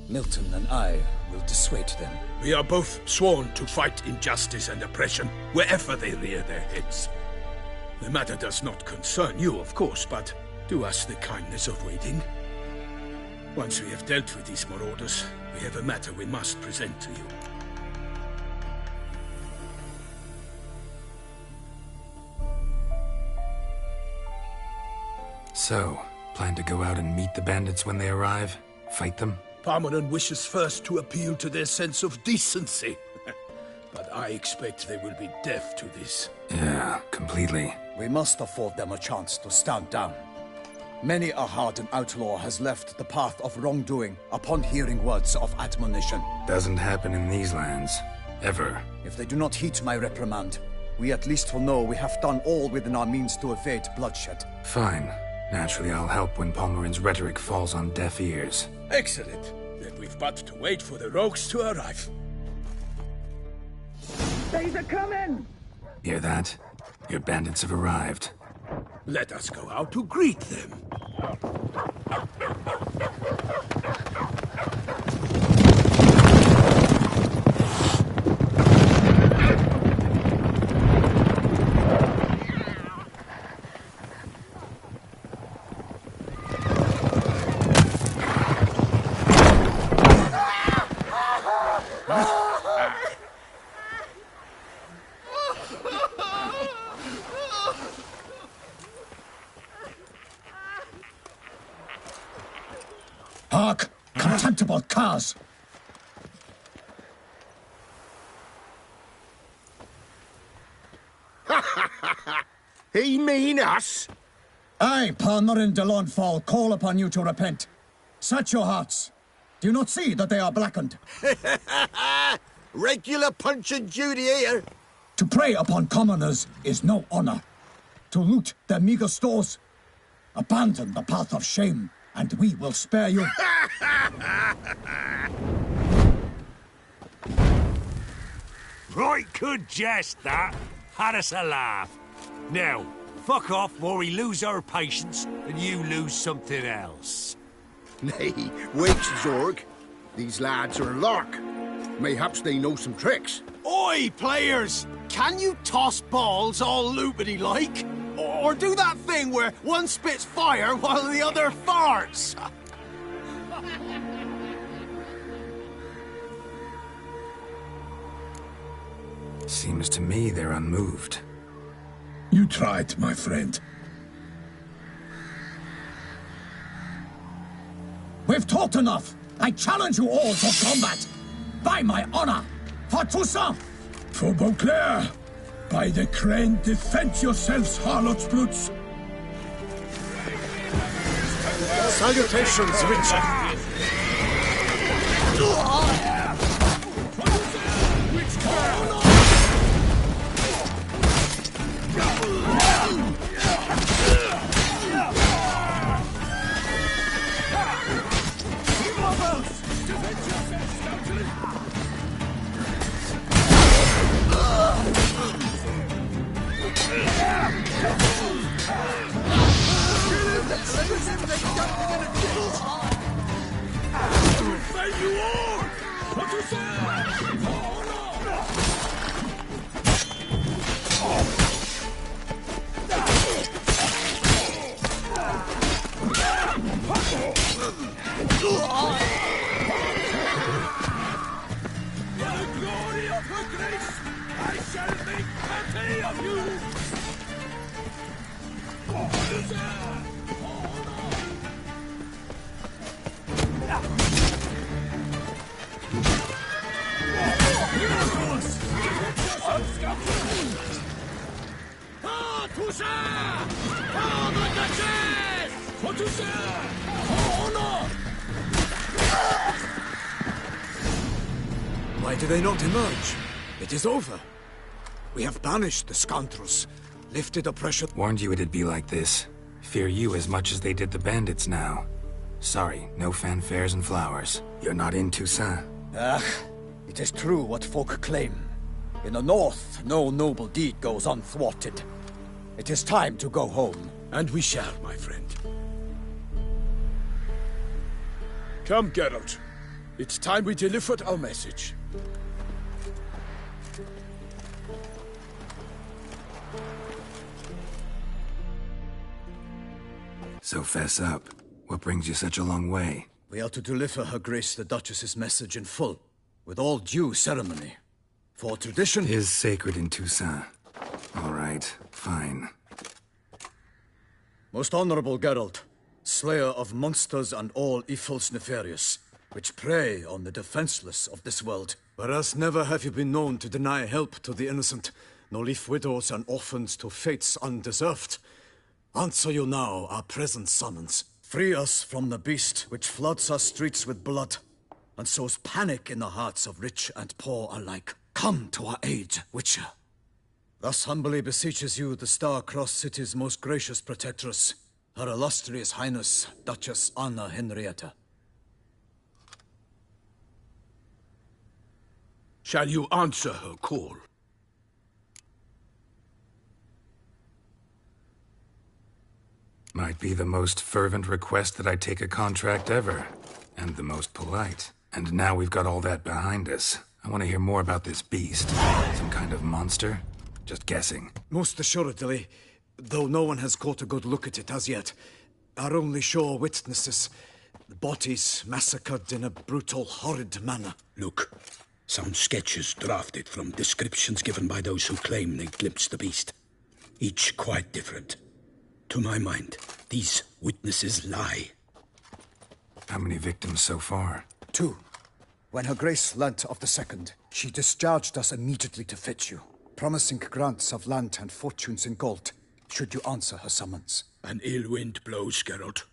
Milton and I will dissuade them. We are both sworn to fight injustice and oppression wherever they rear their heads. The matter does not concern you, of course, but do us the kindness of waiting. Once we have dealt with these marauders, we have a matter we must present to you. So, plan to go out and meet the bandits when they arrive? Fight them? Palmerin wishes first to appeal to their sense of decency. But I expect they will be deaf to this. Yeah, completely. We must afford them a chance to stand down. Many a hardened outlaw has left the path of wrongdoing upon hearing words of admonition. Doesn't happen in these lands. Ever. If they do not heed my reprimand, we at least will know we have done all within our means to evade bloodshed. Fine. Naturally, I'll help when Palmerin's rhetoric falls on deaf ears. Excellent. Then we've but to wait for the rogues to arrive. They're coming! Hear that? Your bandits have arrived. Let us go out to greet them. Hark! Contemptible curs! He mean us? I, Palmerin de Launfal, call upon you to repent. Set your hearts. Do you not see that they are blackened? Regular Punch and Judy here. To prey upon commoners is no honor. To loot their meager stores, abandon the path of shame, and we will spare you. Right good jest, that. Had us a laugh. Now, fuck off or we lose our patience and you lose something else. Nay, wait, Zorg. These lads are lark. Mayhaps they know some tricks. Oi, players! Can you toss balls all loopity-like? Or do that thing where one spits fire while the other farts? Seems to me they're unmoved. You tried, my friend. We've talked enough. I challenge you all to combat. By my honor. For Toussaint. For Beauclair. By the crane, defend yourselves, harlots brutes. Salutations, Richard. Why do they not emerge? It is over. We have banished the scoundrels, lifted oppression. Warned you it'd be like this. Fear you as much as they did the bandits now. Sorry, no fanfares and flowers. You're not in Toussaint. Ah, it is true what folk claim. In the north, no noble deed goes unthwarted. It is time to go home. And we shall, my friend. Come, Geralt. It's time we delivered our message. So fess up. What brings you such a long way? We are to deliver Her Grace the Duchess's message in full, with all due ceremony. For tradition is sacred in Toussaint. All right, fine. Most honorable Geralt, slayer of monsters and all evils nefarious, which prey on the defenseless of this world. Whereas never have you been known to deny help to the innocent, nor leave widows and orphans to fates undeserved. Answer you now our present summons. Free us from the beast which floods our streets with blood, and sows panic in the hearts of rich and poor alike. Come to our aid, Witcher. Thus humbly beseeches you the Star-Crossed City's most gracious protectress, Her Illustrious Highness, Duchess Anna Henrietta. Shall you answer her call? Might be the most fervent request that I take a contract ever. And the most polite. And now we've got all that behind us. I want to hear more about this beast. Some kind of monster? Just guessing. Most assuredly, though no one has caught a good look at it as yet. Our only sure witnesses. The bodies massacred in a brutal, horrid manner. Look. Some sketches drafted from descriptions given by those who claim they glimpsed the beast. Each quite different. To my mind, these witnesses lie. How many victims so far? 2. When Her Grace learnt of the second, she discharged us immediately to fetch you, promising grants of land and fortunes in gold, should you answer her summons. An ill wind blows, Geralt.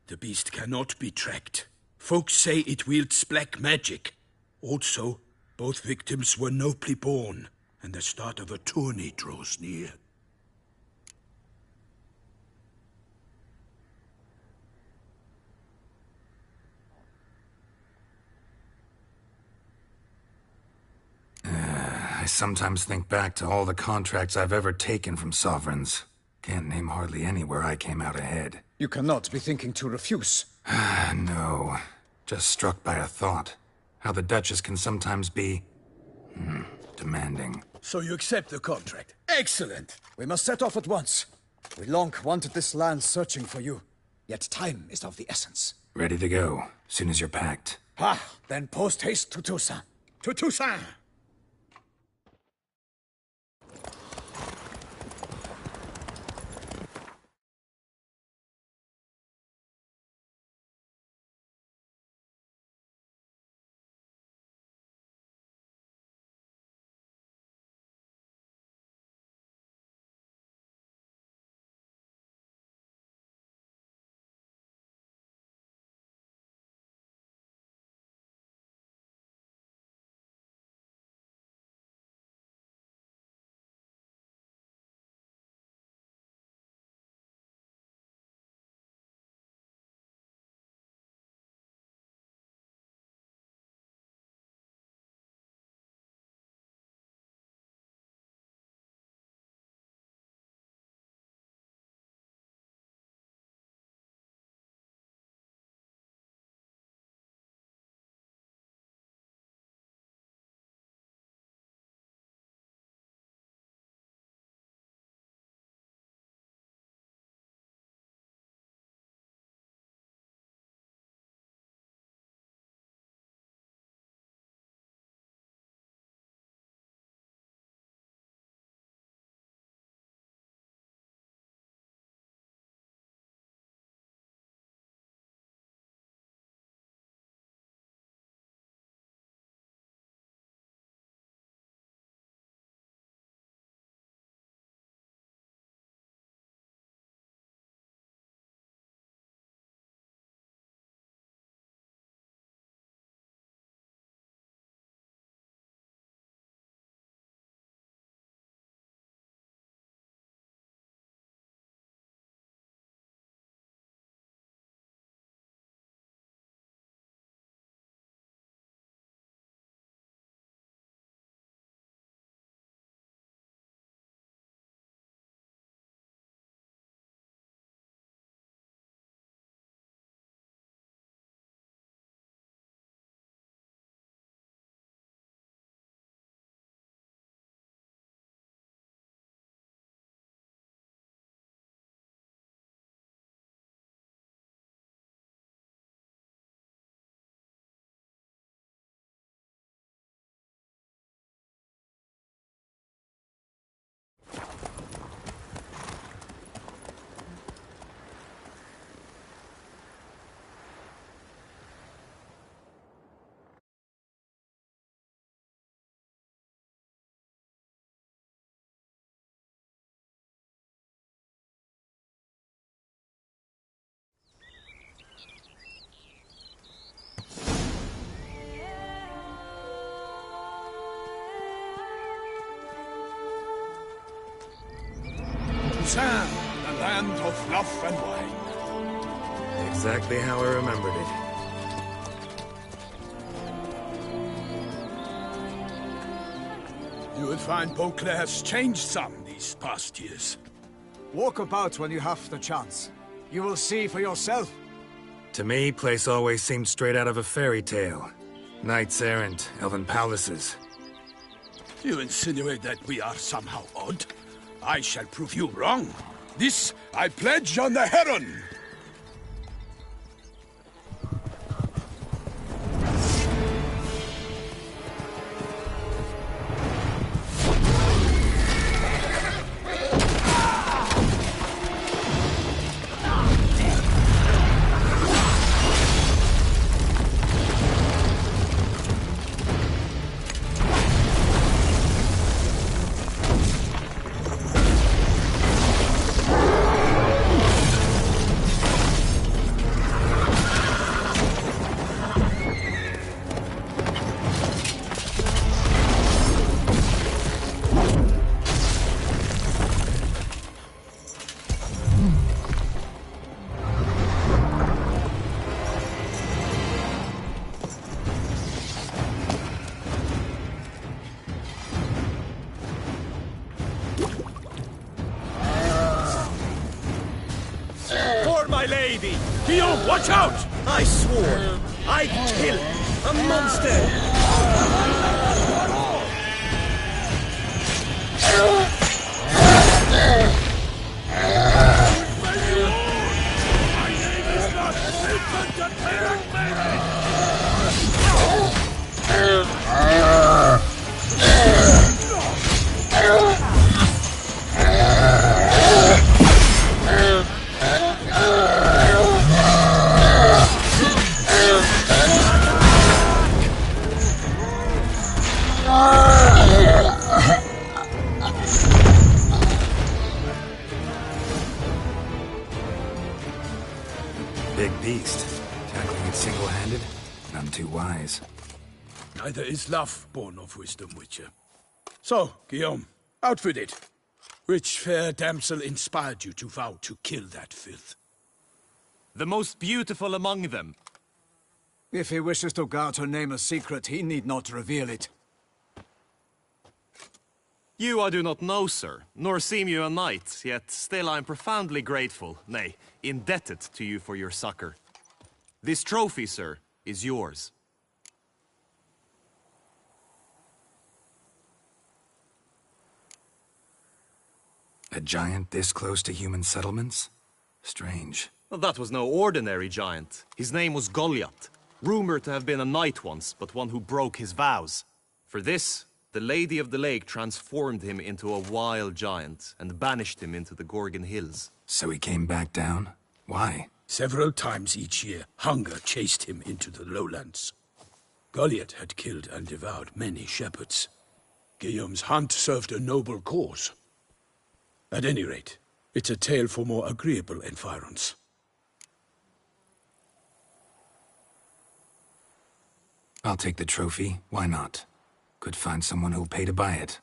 The beast cannot be tracked. Folks say it wields black magic. Also, both victims were nobly born, and the start of a tourney draws near. I sometimes think back to all the contracts I've ever taken from sovereigns. Can't name hardly any where I came out ahead. You cannot be thinking to refuse. No. Just struck by a thought. How the Duchess can sometimes be... demanding. So you accept the contract? Excellent! We must set off at once. We long wanted this land searching for you. Yet time is of the essence. Ready to go, soon as you're packed. Then post haste to Toussaint. To Toussaint! Toussaint, the land of love and wine. Exactly how I remembered it. You will find Beauclair's changed some these past years. Walk about when you have the chance. You will see for yourself. To me, place always seemed straight out of a fairy tale. Knights errant, elven palaces. You insinuate that we are somehow odd? I shall prove you wrong. This I pledge on the Heron. Guillaume, watch out! I swore I'd kill a monster! Big beast. Tackling it single-handed? None too wise. Neither is love born of wisdom, Witcher. So, Guillaume, out with it. Which fair damsel inspired you to vow to kill that filth? The most beautiful among them. If he wishes to guard her name a secret, he need not reveal it. You I do not know, sir, nor seem you a knight, yet still I am profoundly grateful, nay, indebted to you for your succor. This trophy, sir, is yours. A giant this close to human settlements? Strange. Well, that was no ordinary giant. His name was Goliath, rumored to have been a knight once, but one who broke his vows. For this, the Lady of the Lake transformed him into a wild giant and banished him into the Gorgon Hills. So he came back down? Why? Several times each year, hunger chased him into the lowlands. Goliath had killed and devoured many shepherds. Guillaume's hunt served a noble cause. At any rate, it's a tale for more agreeable environs. I'll take the trophy. Why not? Could find someone who'll pay to buy it.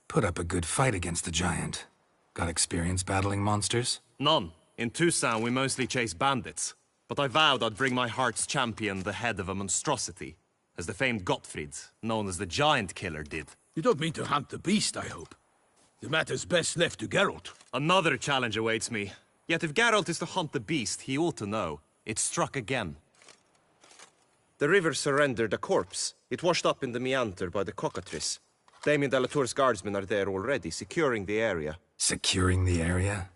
Put up a good fight against the giant. Got experience battling monsters? None. In Toussaint, we mostly chase bandits. But I vowed I'd bring my heart's champion the head of a monstrosity, as the famed Gottfried, known as the Giant Killer, did. You don't mean to hunt the beast, I hope. The matter's best left to Geralt. Another challenge awaits me. Yet if Geralt is to hunt the beast, he ought to know. It struck again. The river surrendered a corpse. It washed up in the meander by the cockatrice. Damien de la Tour's guardsmen are there already, securing the area. Securing the area?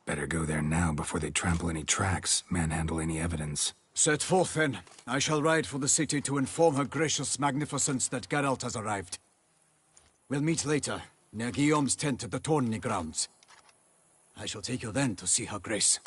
Better go there now before they trample any tracks, manhandle any evidence. Set forth, then. I shall ride for the city to inform her gracious magnificence that Geralt has arrived. We'll meet later, near Guillaume's tent at the tourney grounds. I shall take you then to see her grace.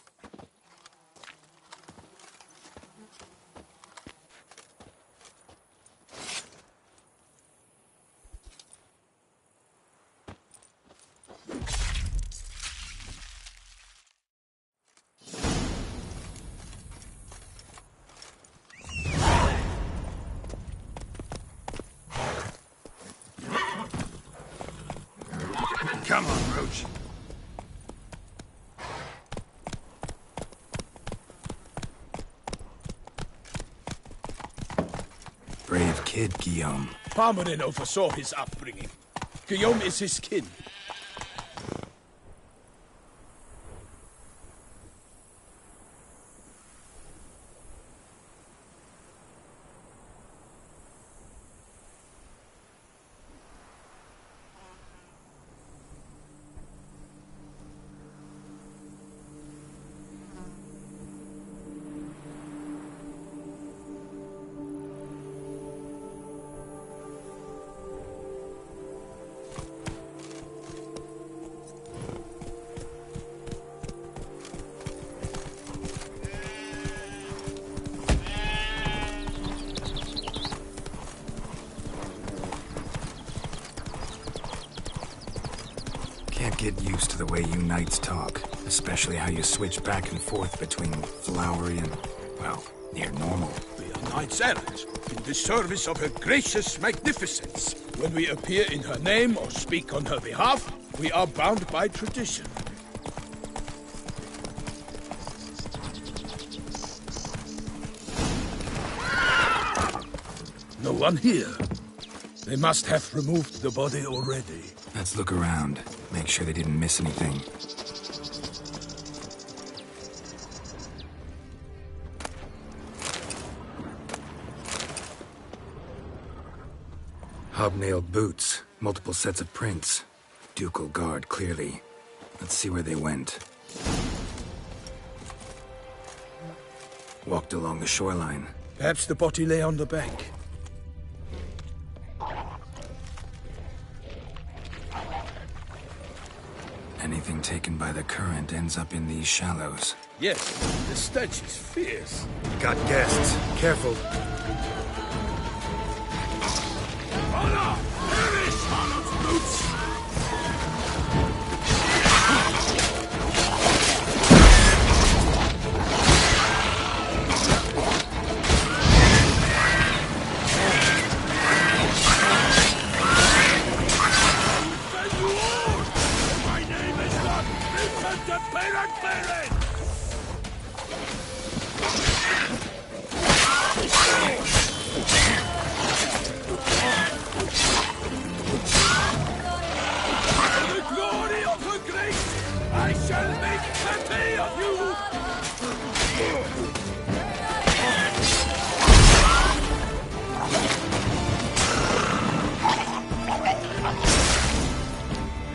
Come on, Roach. Brave kid, Guillaume. Parmanin oversaw his upbringing. Guillaume is his kin. Can't get used to the way you knights talk, especially how you switch back and forth between flowery and, well, near normal. We are knights errant, in the service of her gracious magnificence. When we appear in her name or speak on her behalf, we are bound by tradition. No one here. They must have removed the body already. Let's look around. Make sure they didn't miss anything. Hobnailed boots, multiple sets of prints. Ducal guard, clearly. Let's see where they went. Walked along the shoreline. Perhaps the body lay on the bank. Anything taken by the current ends up in these shallows. Yes, the stench is fierce. Got guests. Careful. Anna! Perish, Charlotte's boots!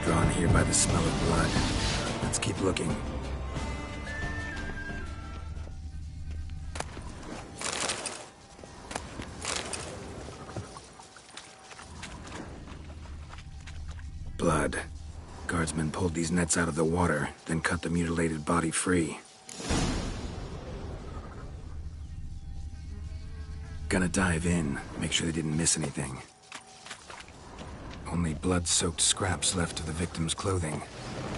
Drawn here by the smell of blood. Let's keep looking. Blood. Guardsmen pulled these nets out of the water, then cut the mutilated body free. Gonna dive in, make sure they didn't miss anything. Only blood-soaked scraps left of the victim's clothing.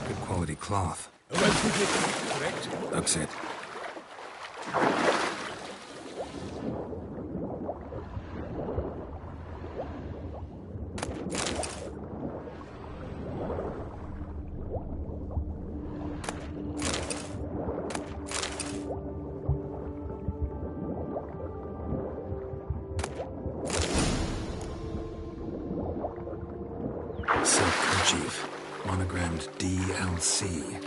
Good quality cloth. Correct? Looks it. Silk kerchief, monogrammed DLC.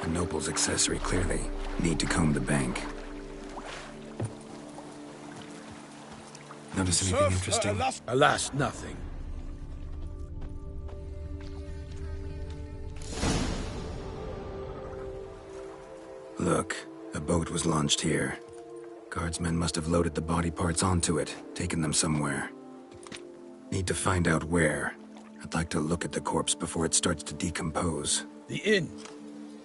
A noble's accessory, clearly. Need to comb the bank. Notice anything interesting? Alas, nothing. Look, a boat was launched here. Guardsmen must have loaded the body parts onto it, taken them somewhere. Need to find out where. I'd like to look at the corpse before it starts to decompose. The inn.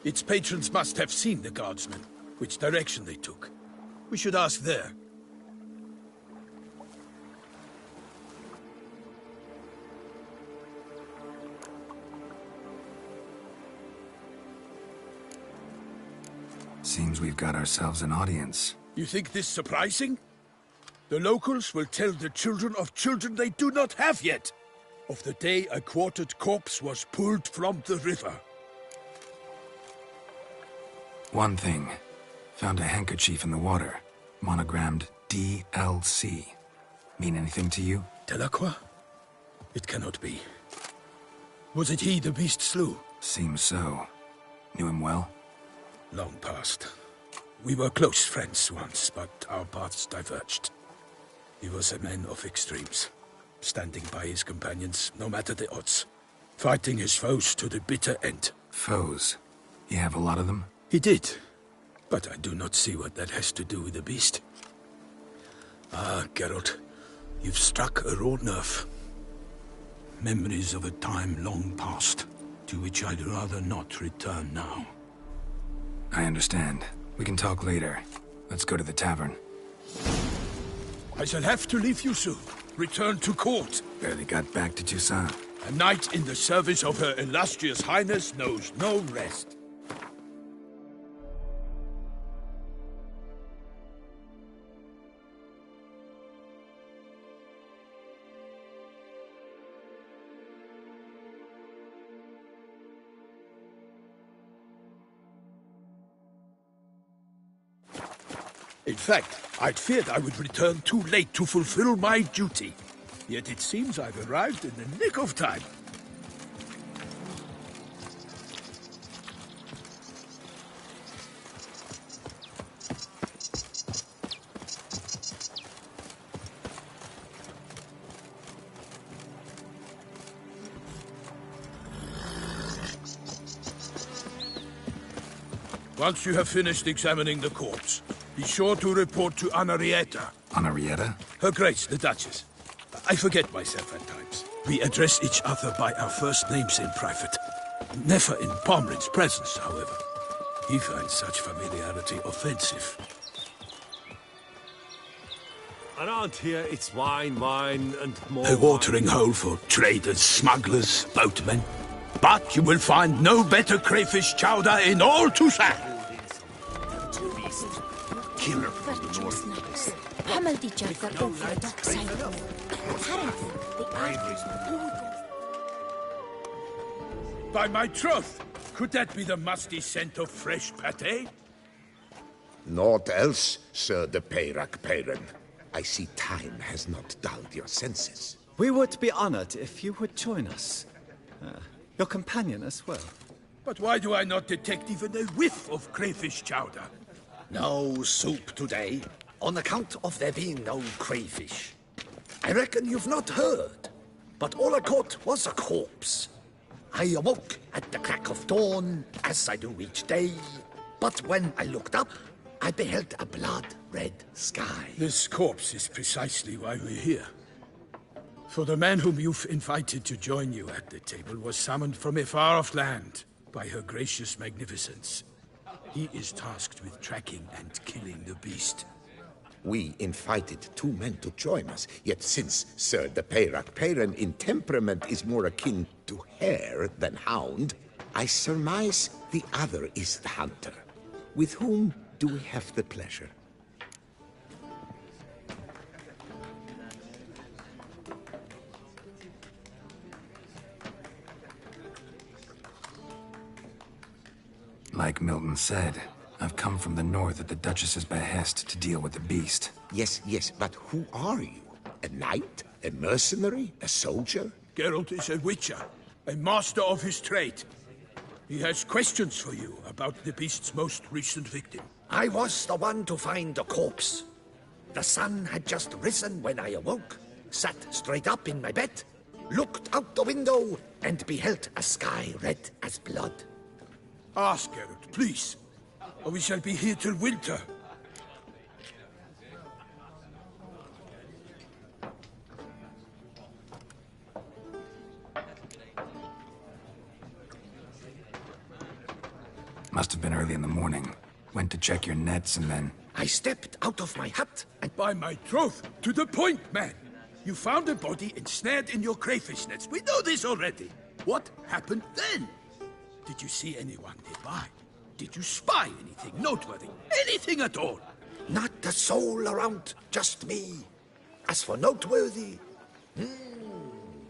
Its patrons must have seen the guardsmen, which direction they took. We should ask there. Seems we've got ourselves an audience. You think this surprising? The locals will tell the children of children they do not have yet, of the day a quartered corpse was pulled from the river. One thing. Found a handkerchief in the water. Monogrammed DLC. mean anything to you? Delacroix? It cannot be. Was it he the beast slew? Seems so. Knew him well? Long past. We were close friends once, but our paths diverged. He was a man of extremes, standing by his companions no matter the odds, fighting his foes to the bitter end. Foes? You have a lot of them? He did, but I do not see what that has to do with the beast. Ah, Geralt, you've struck a raw nerve. Memories of a time long past, to which I'd rather not return now. I understand. We can talk later. Let's go to the tavern. I shall have to leave you soon. Return to court. Barely got back to Toussaint. A knight in the service of Her Illustrious Highness knows no rest. In fact, I'd feared I would return too late to fulfill my duty. Yet it seems I've arrived in the nick of time. Once you have finished examining the corpse, be sure to report to Anarietta. Anarietta? Her Grace, the Duchess. I forget myself at times. We address each other by our first names in private. Never in Pomrin's presence, however. He finds such familiarity offensive. Around here, it's wine, and more. A watering hole for traders, smugglers, boatmen. But you will find no better crayfish chowder in all Toussaint. Killer from the north. By my troth, could that be the musty scent of fresh pâté? Naught else, Sir de Peyrac Peyren. I see time has not dulled your senses. We would be honored if you would join us. Your companion as well. But why do I not detect even a whiff of crayfish chowder? No soup today, on account of there being no crayfish. I reckon you've not heard, but all I caught was a corpse. I awoke at the crack of dawn, as I do each day, but when I looked up, I beheld a blood-red sky. This corpse is precisely why we're here. For the man whom you've invited to join you at the table was summoned from a far-off land by her gracious magnificence. He is tasked with tracking and killing the beast. We invited two men to join us, yet since Sir de Peyrac Peyren in temperament is more akin to hare than hound, I surmise the other is the hunter. With whom do we have the pleasure? Like Milton said, I've come from the north at the Duchess's behest to deal with the beast. Yes, but who are you? A knight? A mercenary? A soldier? Geralt is a witcher, a master of his trade. He has questions for you about the beast's most recent victim. I was the one to find the corpse. The sun had just risen when I awoke, sat straight up in my bed, looked out the window, and beheld a sky red as blood. Ask, Geralt, please, or we shall be here till winter. Must have been early in the morning. Went to check your nets and then... I stepped out of my hut and... By my troth, to the point, man! You found a body ensnared in your crayfish nets. We know this already. What happened then? Did you see anyone nearby? Did you spy anything noteworthy? Anything at all? Not a soul around, just me. As for noteworthy...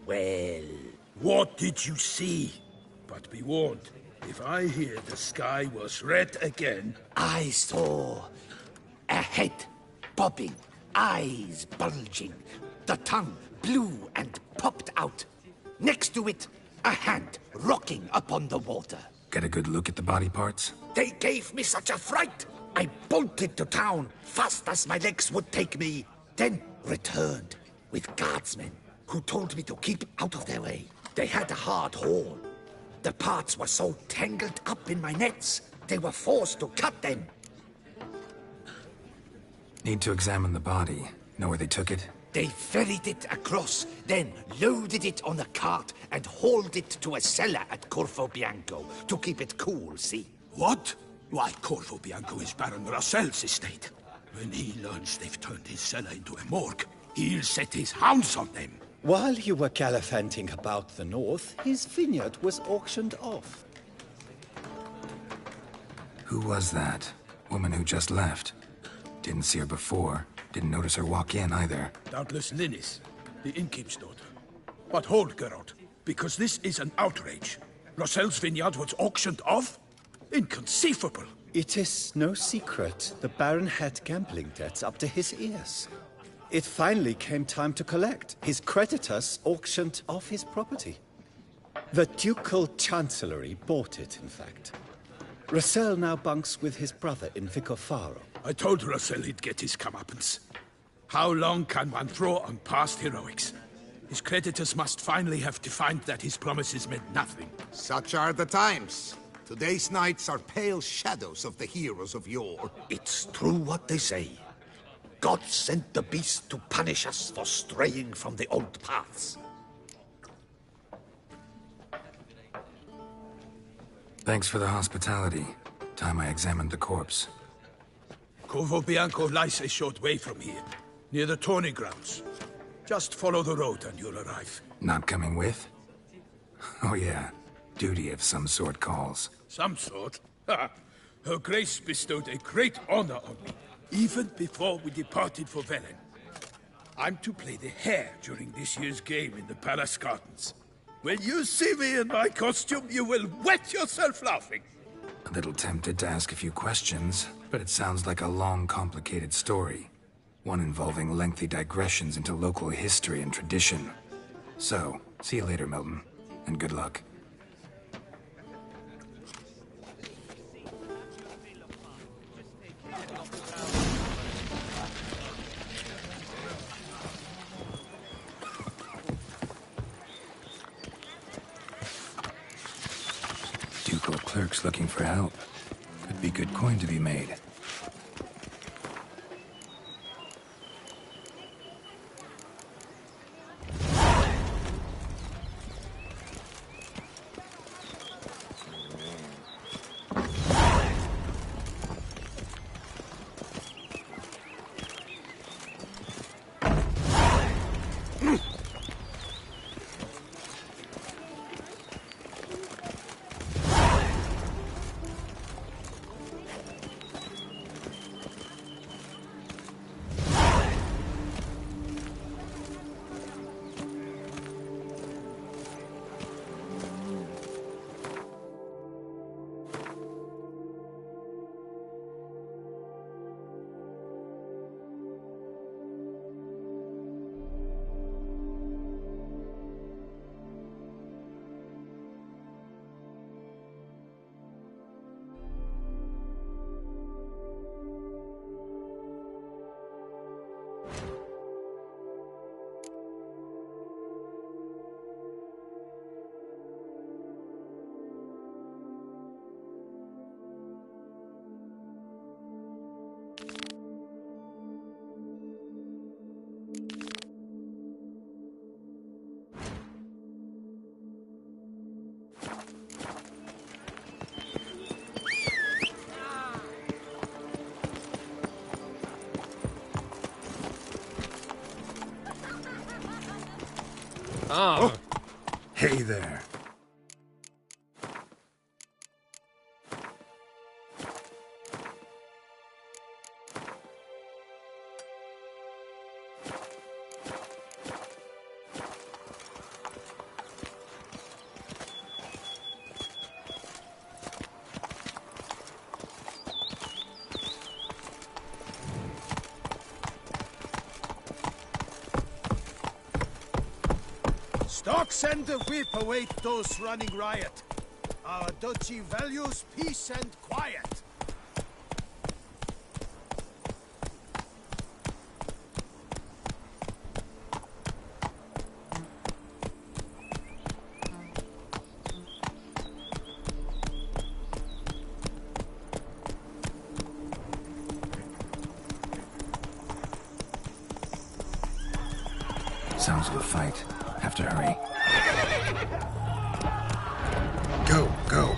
well... What did you see? But be warned, if I hear the sky was red again... I saw a head bobbing, eyes bulging, The tongue blew and popped out. Next to it, a hand rocking upon the water. Get a good look at the body parts? They gave me such a fright. I bolted to town fast as my legs would take me, then returned with guardsmen who told me to keep out of their way. They had a hard haul. The parts were so tangled up in my nets, they were forced to cut them. Need to examine the body. Know where they took it? They ferried it across, then loaded it on a cart and hauled it to a cellar at Corvo Bianco to keep it cool, see? What? Why, Corvo Bianco is Baron Rossel's estate. When he learns they've turned his cellar into a morgue, he'll set his hounds on them. While you were gallivanting about the north, his vineyard was auctioned off. Who was that? Woman who just left. Didn't see her before. Didn't notice her walk in either. Doubtless Linnis, the innkeep's daughter. But hold, Geralt, because this is an outrage. Rossel's vineyard was auctioned off? Inconceivable. It is no secret the Baron had gambling debts up to his ears. It finally came time to collect. His creditors auctioned off his property. The Ducal Chancellery bought it, in fact. Rossel now bunks with his brother in Vicofaro. I told Rossel he'd get his comeuppance. How long can one throw on past heroics? His creditors must finally have defined that his promises meant nothing. Such are the times. Today's knights are pale shadows of the heroes of yore. It's true what they say. God sent the beast to punish us for straying from the old paths. Thanks for the hospitality. Time I examined the corpse. Corvo Bianco lies a short way from here, near the tourney grounds. Just follow the road and you'll arrive. Not coming with? Oh yeah, duty of some sort calls. Some sort? Ha! Her Grace bestowed a great honor on me, even before we departed for Velen. I'm to play the hare during this year's game in the palace gardens. When you see me in my costume, you will wet yourself laughing. A little tempted to ask a few questions, but it sounds like a long, complicated story. One involving lengthy digressions into local history and tradition. So, see you later, Milton, and good luck. Ducal clerks looking for help. Could be good coin to be made. Oh. Hey there. Stocks and the whip await those running riot. Our duchy values peace and quiet. Sounds of a fight. Have to hurry. Go, go.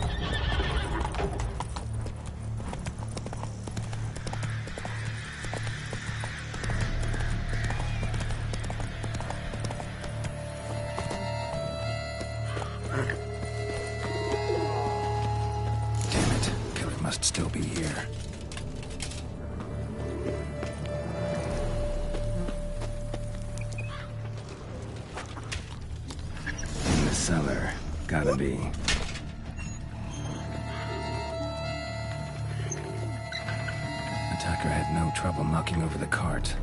Damn it. Killer must still be here. Cellar. Gotta be. Attacker had no trouble knocking over the cart.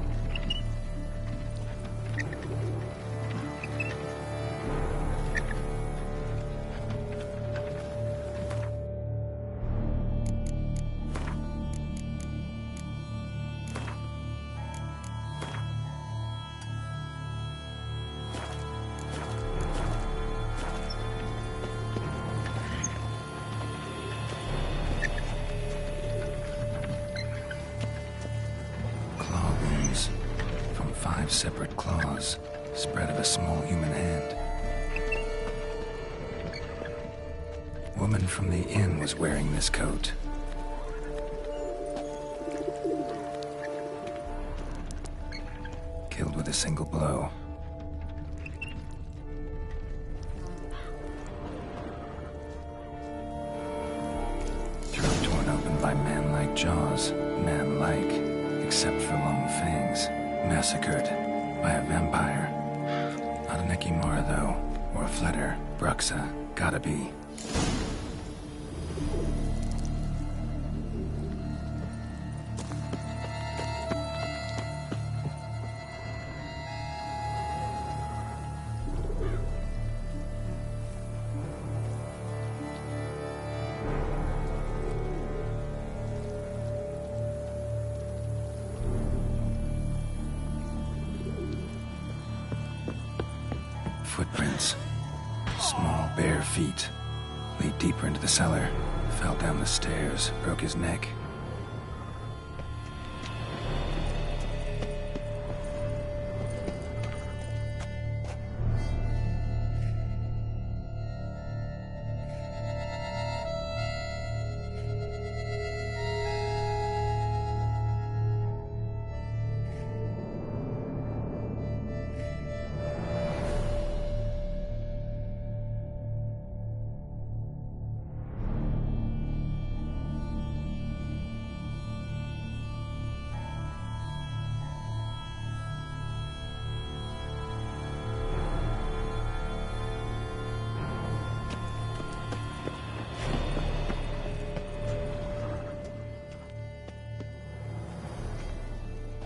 From 5 separate claws, spread of a small human hand. Woman from the inn was wearing this coat. Killed with a single blow. Throat torn open by man-like jaws, man-like. Except for long fangs. Massacred by a vampire. Not an Ekimara, though, or a Fletter. Bruxa. Gotta be. Footprints. Small, bare feet. Lead deeper into the cellar. Fell down the stairs. Broke his neck.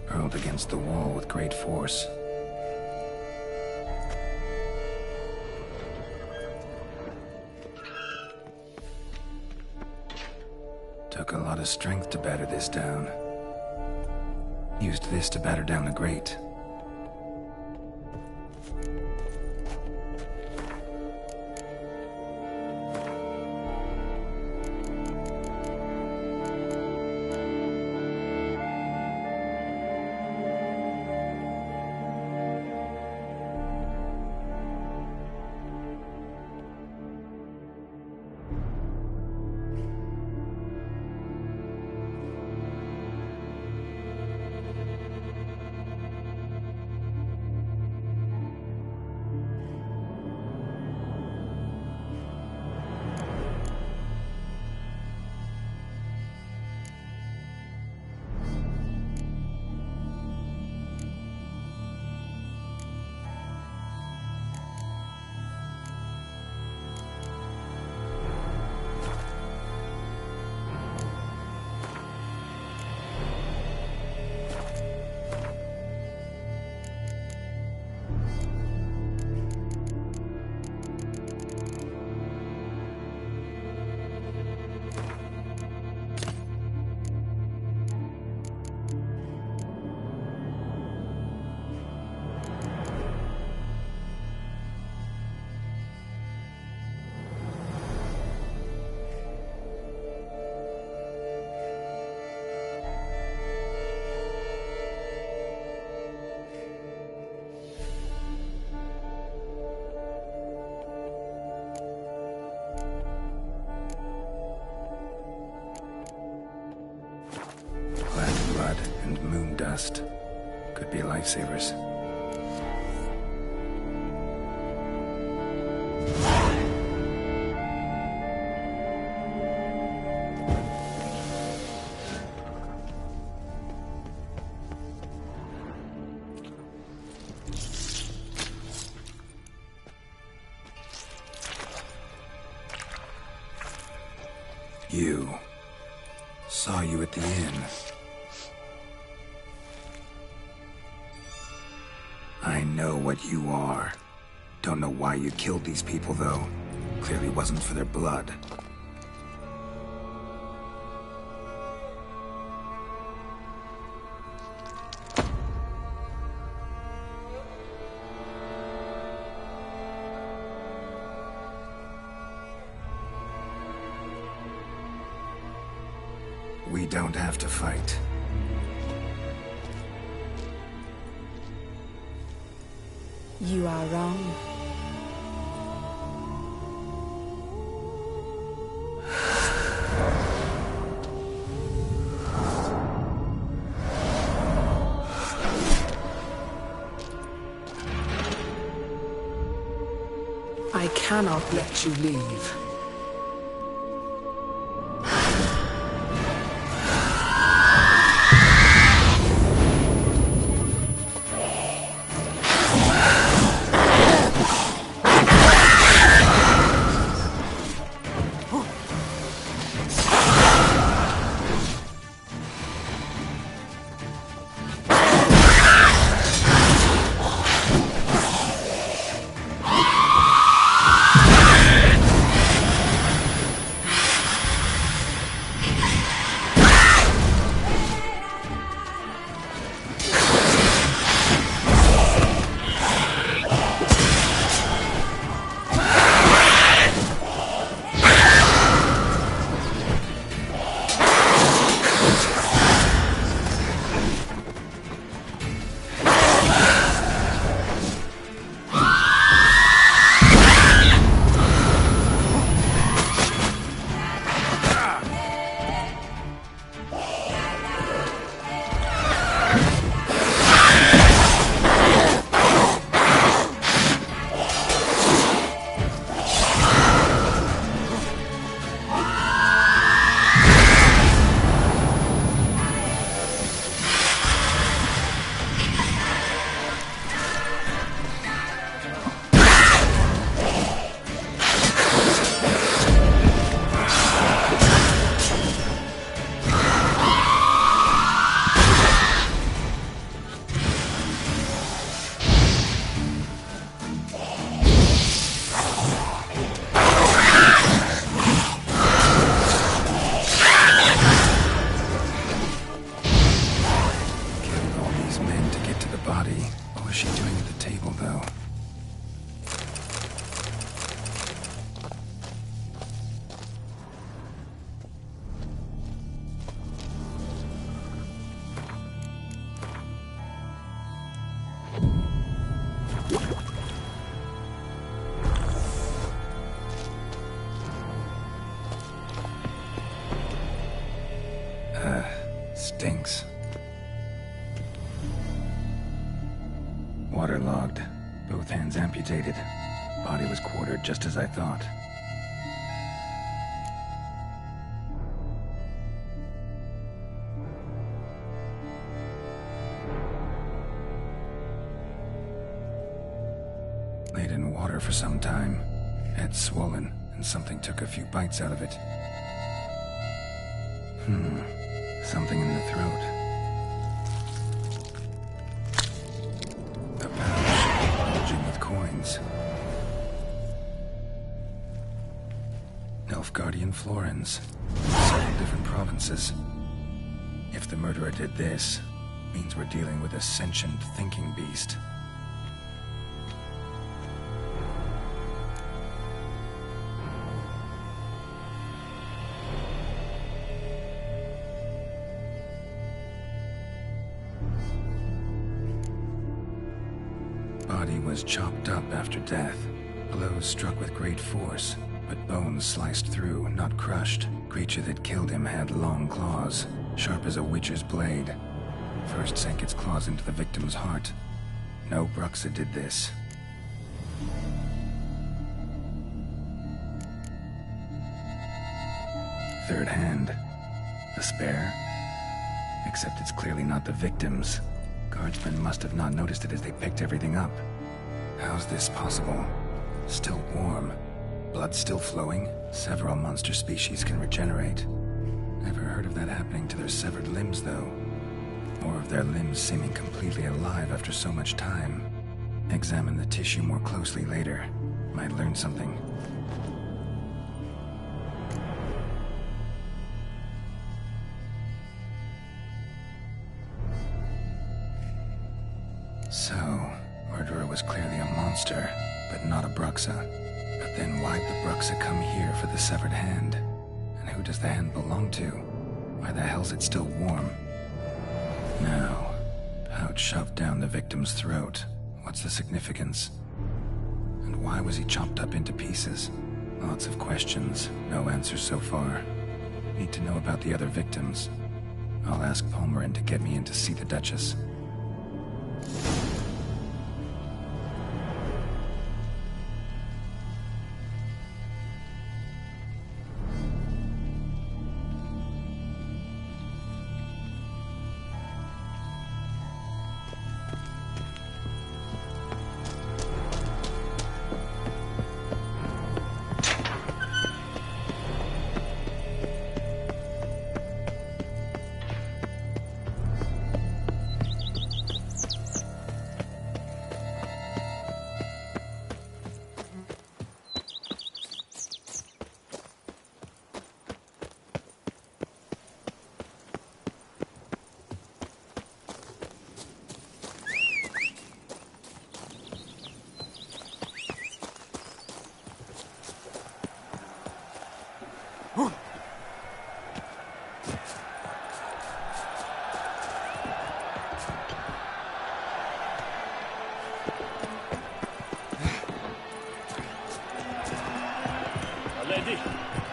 Hurled against the wall with great force. Took a lot of strength to batter this down. Used this to batter down the grate. and moon dust. Could be lifesavers. You. Saw you at the inn. I know what you are. Don't know why you killed these people, though. Clearly wasn't for their blood. We don't have to fight. You are wrong. I cannot let you leave. Stinks. Waterlogged. Both hands amputated. Body was quartered just as I thought. Laid in water for some time. Head swollen, and something took a few bites out of it. Something in the throat. A pouch bulging with coins. Nilfgaardian florins. Several different provinces. If the murderer did this, means we're dealing with a sentient thinking beast. Body was chopped up after death. Blows struck with great force, but bones sliced through, not crushed. Creature that killed him had long claws, sharp as a witcher's blade. first sank its claws into the victim's heart. No Bruxa did this. Third hand. A spare? Except it's clearly not the victim's. Guardsmen must have not noticed it as they picked everything up. How's this possible? Still warm. Blood still flowing? Several monster species can regenerate. Never heard of that happening to their severed limbs, though. Or of their limbs seeming completely alive after so much time. Examine the tissue more closely later. Might learn something. So, Murderer was clearly a monster, but not a Bruxa. But then why'd the Bruxa come here for the severed hand? And who does the hand belong to? Why the hell's it still warm? Now, pouch shoved down the victim's throat. What's the significance? And why was he chopped up into pieces? Lots of questions, no answers so far. Need to know about the other victims. I'll ask Palmerin to get me in to see the Duchess.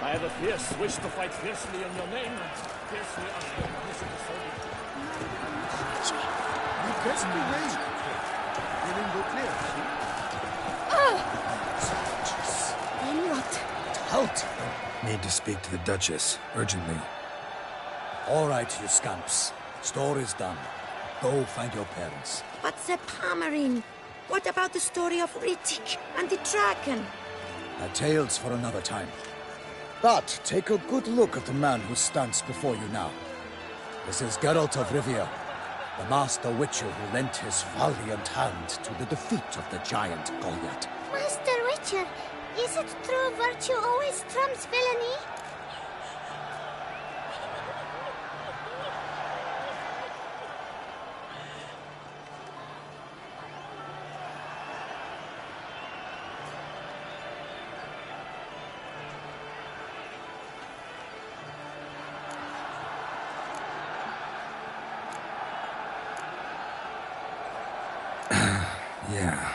I have a fierce wish to fight fiercely in your name, and fiercely ask your permission to serve you. You best be ready. Feeling go clear, Then what? Halt! Need to speak to the Duchess, urgently. All right, you scamps. Store is done. Go find your parents. But the Palmerin, what about the story of Riddick and the dragon? A tale's for another time. But take a good look at the man who stands before you now. This is Geralt of Rivia, the master witcher who lent his valiant hand to the defeat of the giant Goliath. Master Witcher, is it true virtue always trumps villainy? Yeah.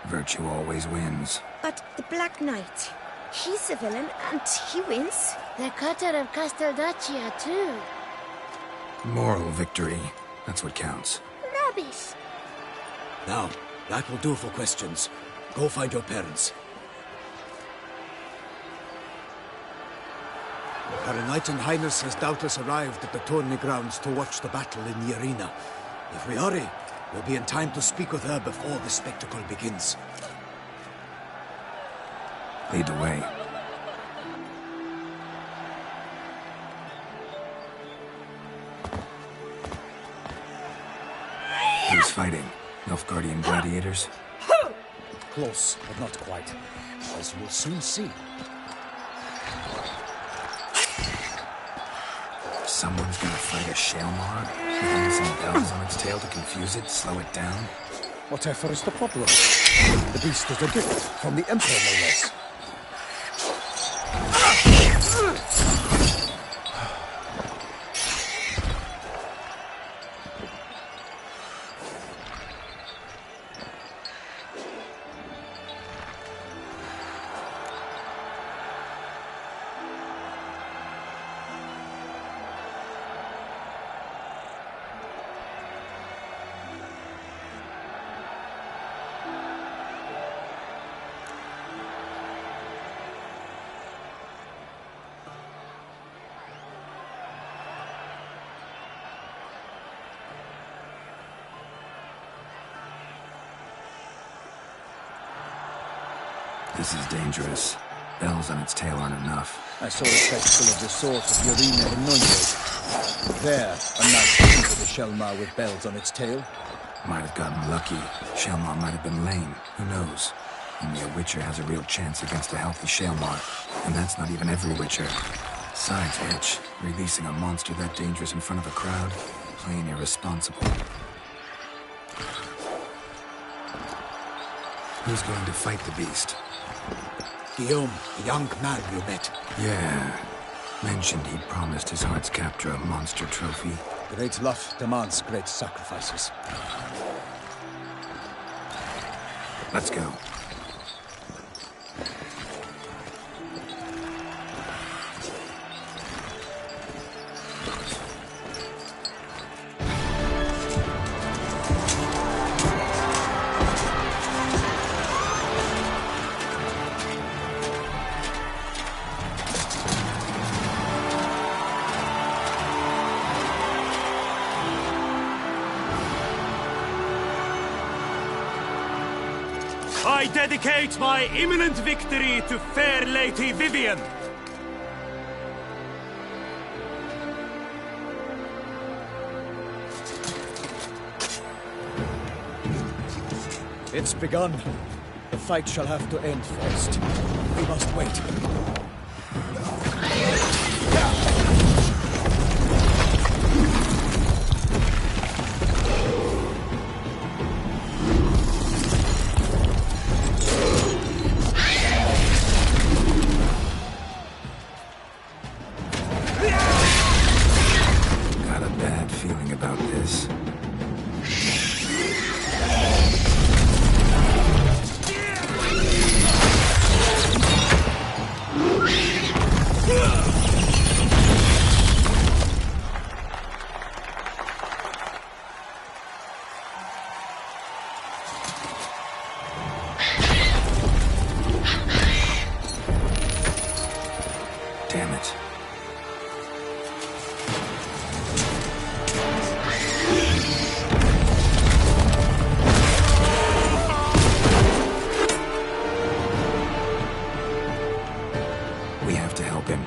Virtue always wins. But the Black Knight, he's a villain and he wins. The cutter of Casteldaccia, too. Moral victory. That's what counts. Rubbish. Now, that will do for questions. Go find your parents. Her Knight Highness has doubtless arrived at the tourney grounds to watch the battle in the arena. If we hurry, we'll be in time to speak with her before the spectacle begins. Lead the way. Who's fighting? Nilfgaardian gladiators? Close, but not quite. As you will soon see. Someone's gonna fight a Shaelmaar? With some bells on its tail to confuse it, slow it down? Whatever is the problem? The beast is a gift from the Emperor, no less. This is dangerous. Bells on its tail aren't enough. I saw a spectacle of the sort of Urina in Nunez. There, a nice piece of the Shelmar with bells on its tail. Might have gotten lucky. Shelmar might have been lame. Who knows? Only a Witcher has a real chance against a healthy Shelmar. And that's not even every Witcher. Besides which, releasing a monster that dangerous in front of a crowd, plain irresponsible. Who's going to fight the beast? Guillaume, the young man you met. Yeah. Mentioned he'd promised his heart's captor a monster trophy. Great love demands great sacrifices. Let's go. I dedicate my imminent victory to fair Lady Vivian. It's begun. The fight shall have to end first. We must wait. Got a bad feeling about this. Damn it. We have to help him.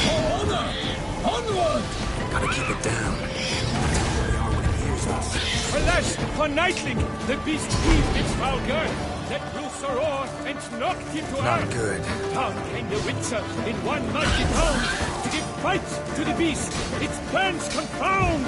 Honor! Onward! Gotta keep it down. Alas, for Nightling, the beast heaved its foul girth, let loose a roar, and knocked him to Not earth. good. Down came the Witcher in one mighty pound to give fight to the beast, its plans confound.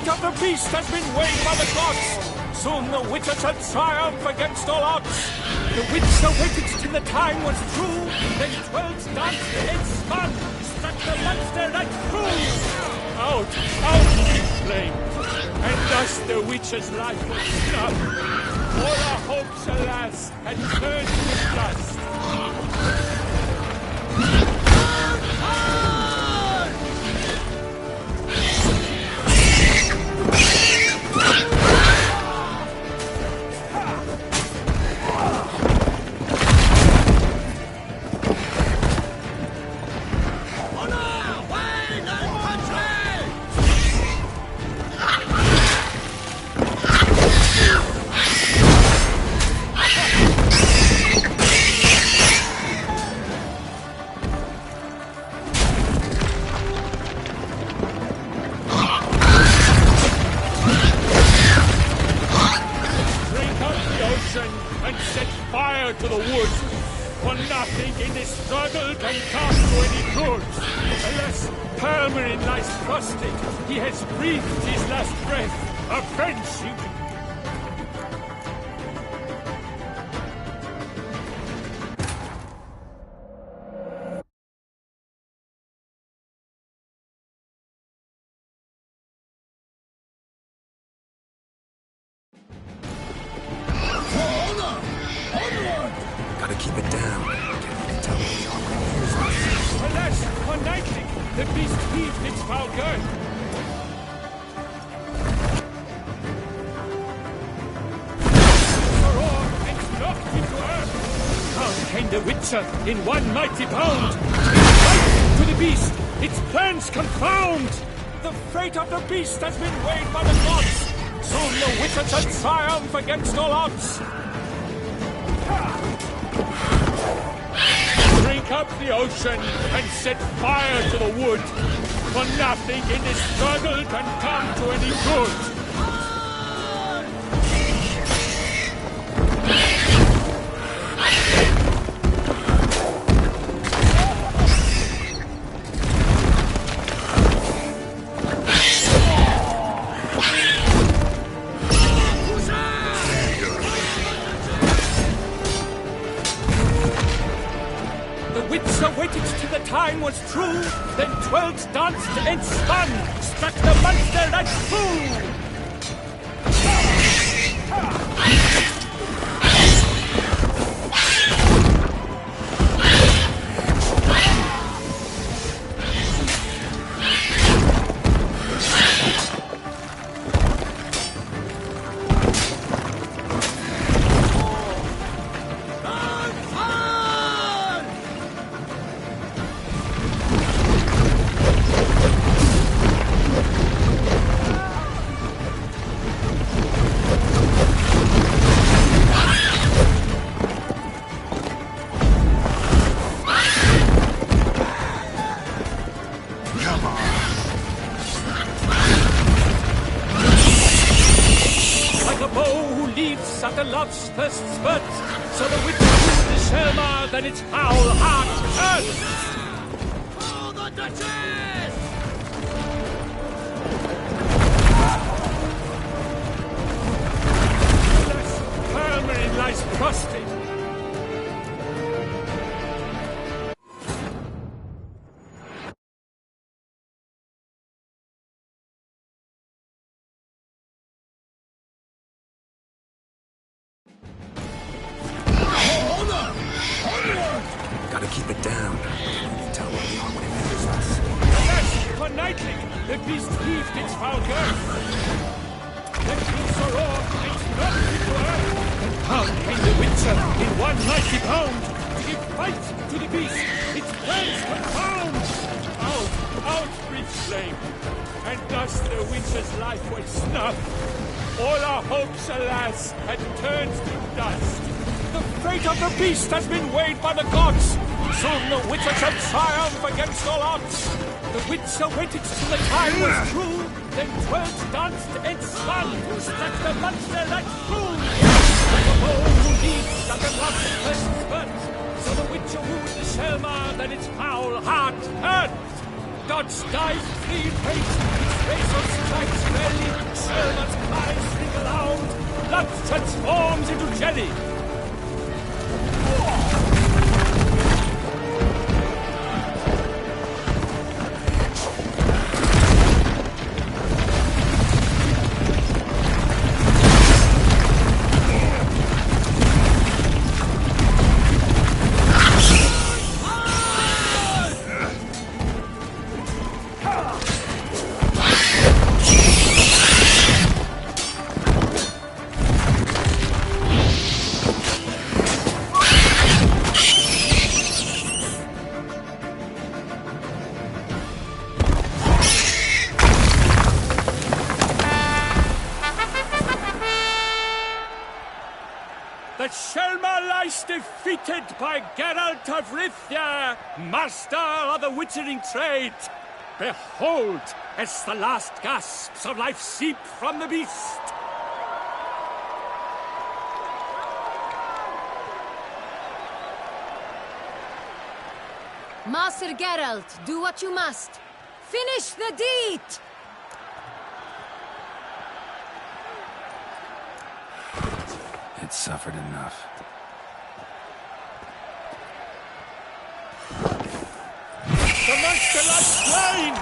fate of the beast has been weighed by the gods. Soon the Witcher shall triumph against all odds. The wits awaited till the time was true. Then 12's dance head spun, struck the monster right through. Out it flamed, and thus the Witcher's life was snubbed. All our hopes, alas, had turned to dust. to the wood. For nothing in this struggle can come to any good. Alas, Permarin lies prostrate. He has breathed his last breath. Avenge you! Gotta keep it down. Tell me Alas, for Nightling, the beast heaved its foul girth. For all and knocked into earth. Down came the Witcher in one mighty bound. Right to the beast, its plans confound. The fate of the beast has been weighed by the gods. Soon the Witcher shall triumph against all odds. Drink up the ocean and set fire to the wood, for nothing in this struggle can come to any good. Waited till the time was true, then twirled, danced, and spun, struck the monster like fool. At the love's first spurt, so the witch killed the Shelmar, then its foul heart hurt. For the Duchess! Alas, Permarin lies prostrate. Gotta keep it down. Tell where we are when it matters us. Alas, for Nightling, the beast heaved its foul girth. Then flew Sir Orc and knocked into earth. And down came the Witcher in one mighty bound to give fight to the beast. Its plans confound. Out breathed flame, and thus the Witcher's life was snuffed. All our hopes, alas, had turned to dust. The fate of the beast has been weighed by the gods. Soon the Witcher shall triumph against all odds. The Witcher waited till the time was true, then twirled, danced, and spun, struck the monster like fool. Like a bow who leaps at the love's first spurt, so the Witcher wooed the Shelmar, then its foul heart hurt. Gods dive, flee, fate, its razor strikes belly, Shelmar's cries ring aloud, blood transforms into jelly. The Shelmar lies defeated by Geralt of Rivia, master of the witchering trade. Behold, as the last gasps of life seep from the beast. Master Geralt, do what you must. Finish the deed! It suffered enough. The monster lies slain!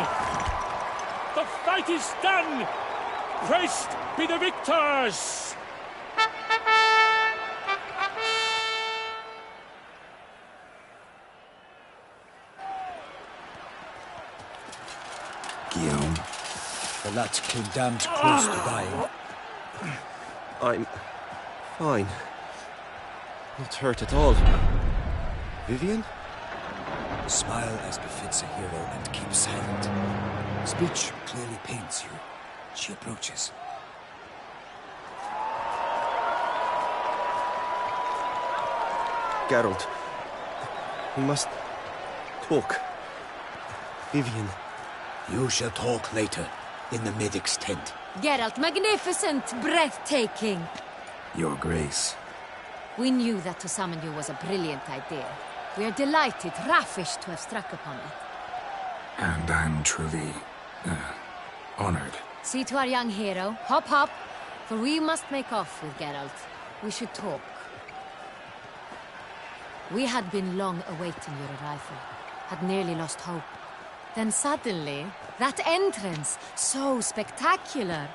The fight is done! Praised be the victors! Guillaume. The lad came damned close to dying. I'm fine. Not hurt at all. Vivian? Smile as befits a hero and keep silent. Speech clearly pains you. She approaches. Geralt, we must talk. Vivian. You shall talk later, in the medic's tent. Geralt, magnificent, breathtaking. Your Grace. We knew that to summon you was a brilliant idea. We are delighted, ravished to have struck upon it. And I'm truly, honored. See to our young hero. Hop, hop. For we must make off with Geralt. We should talk. We had been long awaiting your arrival. Had nearly lost hope. Then suddenly, that entrance, so spectacular.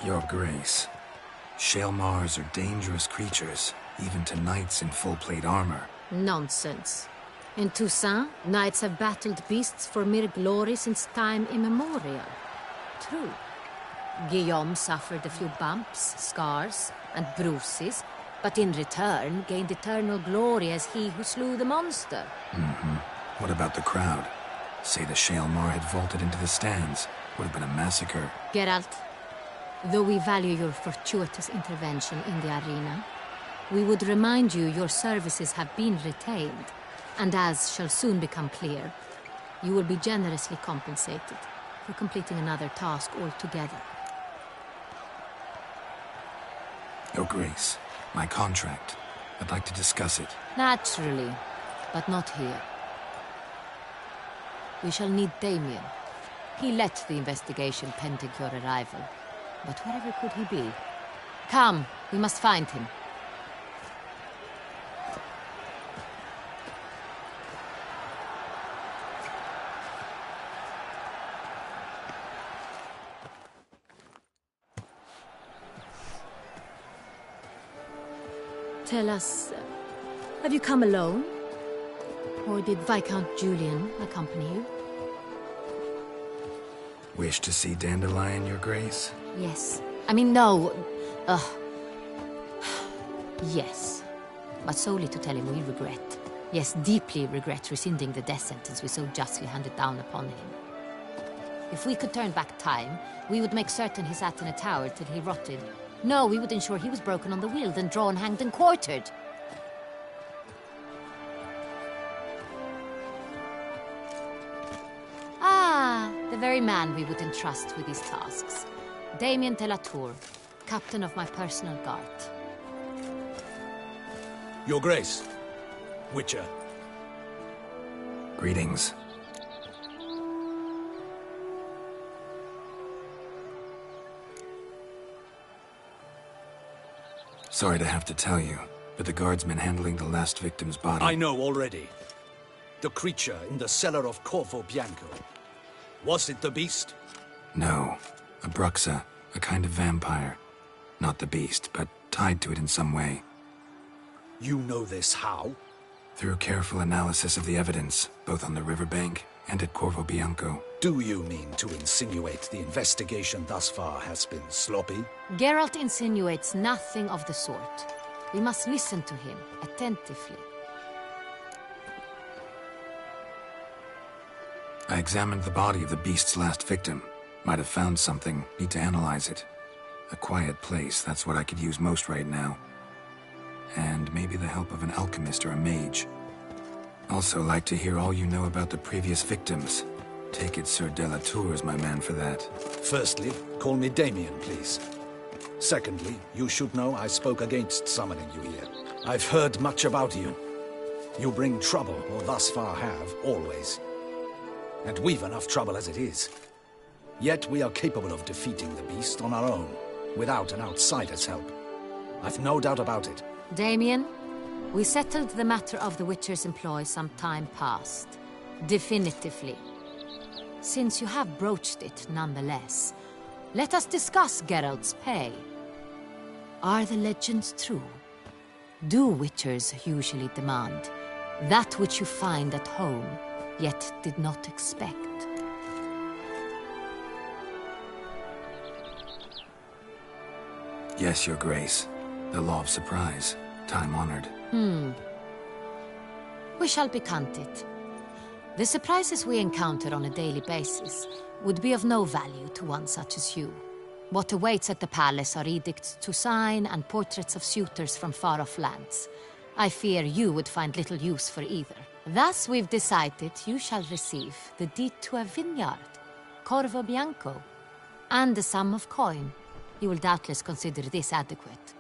Your Grace. Shaelmars are dangerous creatures, even to knights in full-plate armor. Nonsense. In Toussaint, knights have battled beasts for mere glory since time immemorial. True. Guillaume suffered a few bumps, scars, and bruises, but in return gained eternal glory as he who slew the monster. What about the crowd? Say the Shaelmar had vaulted into the stands. Would have been a massacre. Geralt, though we value your fortuitous intervention in the arena, we would remind you your services have been retained, and as shall soon become clear, you will be generously compensated for completing another task altogether. Your Grace, my contract. I'd like to discuss it. Naturally, but not here. We shall need Damien. He led the investigation pending your arrival. But wherever could he be? Come, we must find him. Tell us, have you come alone? Or did Viscount Julian accompany you? Wish to see Dandelion, Your Grace? Yes. I mean, no. Yes. But solely to tell him we regret. Yes, deeply regret rescinding the death sentence we so justly handed down upon him. If we could turn back time, we would make certain he sat in a tower till he rotted. No, we would ensure he was broken on the wheel, then drawn, hanged, and quartered. Ah, the very man we would entrust with these tasks. Damien de la Tour, captain of my personal guard. Your Grace, Witcher. Greetings. Sorry to have to tell you, but the guardsmen handling the last victim's body... I know already. The creature in the cellar of Corvo Bianco. Was it the beast? No. A Bruxa, a kind of vampire. Not the beast, but tied to it in some way. You know this how? Through careful analysis of the evidence, both on the riverbank and at Corvo Bianco. Do you mean to insinuate the investigation thus far has been sloppy? Geralt insinuates nothing of the sort. We must listen to him attentively. I examined the body of the beast's last victim. Might have found something. Need to analyze it. A quiet place, that's what I could use most right now. And maybe the help of an alchemist or a mage. Also like to hear all you know about the previous victims. Take it Sir Delatour is my man for that. Firstly, call me Damien, please. Secondly, you should know I spoke against summoning you here. I've heard much about you. You bring trouble, or thus far have, always. And we've enough trouble as it is. Yet we are capable of defeating the beast on our own, without an outsider's help. I've no doubt about it. Damien, we settled the matter of the Witcher's employ some time past. Definitively. Since you have broached it nonetheless, let us discuss Geralt's pay. Are the legends true? Do Witchers usually demand that which you find at home, yet did not expect? Yes, Your Grace. The law of surprise. Time-honored. We shall be content. The surprises we encounter on a daily basis would be of no value to one such as you. What awaits at the palace are edicts to sign and portraits of suitors from far-off lands. I fear you would find little use for either. Thus we've decided you shall receive the deed to a vineyard, Corvo Bianco, and a sum of coin. You will doubtless consider this adequate.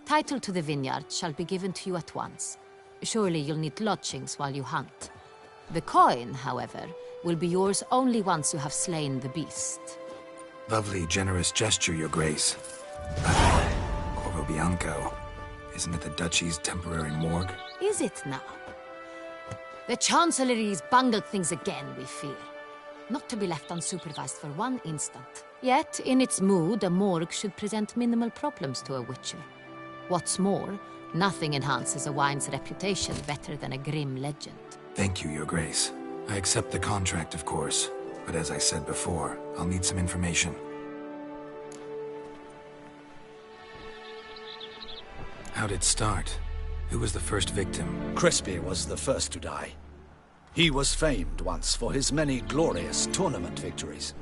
Title to the vineyard shall be given to you at once. Surely you'll need lodgings while you hunt. The coin, however, will be yours only once you have slain the beast. Lovely, generous gesture, Your Grace. Corvo Bianco. Isn't it the Duchy's temporary morgue? Is it now? The Chancellery's bungled things again, we fear. Not to be left unsupervised for one instant. Yet, in its mood, a morgue should present minimal problems to a Witcher. What's more, nothing enhances a wine's reputation better than a grim legend. Thank you, Your Grace. I accept the contract, of course. But as I said before, I'll need some information. How'd it start? Who was the first victim? Crespi was the first to die. He was famed once for his many glorious tournament victories.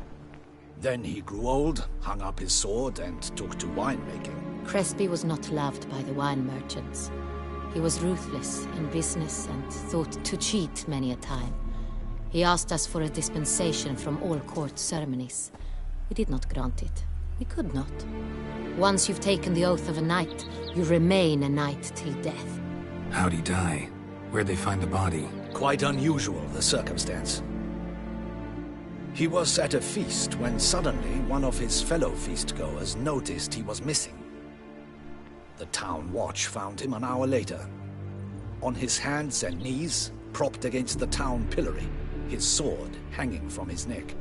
Then he grew old, hung up his sword, and took to winemaking. Crespi was not loved by the wine merchants. He was ruthless in business and thought to cheat many a time. He asked us for a dispensation from all court ceremonies. We did not grant it. We could not. Once you've taken the oath of a knight, you remain a knight till death. How'd he die? Where'd they find the body? Quite unusual, the circumstance. He was at a feast when suddenly one of his fellow feastgoers noticed he was missing. The town watch found him an hour later. On his hands and knees, propped against the town pillory, his sword hanging from his neck.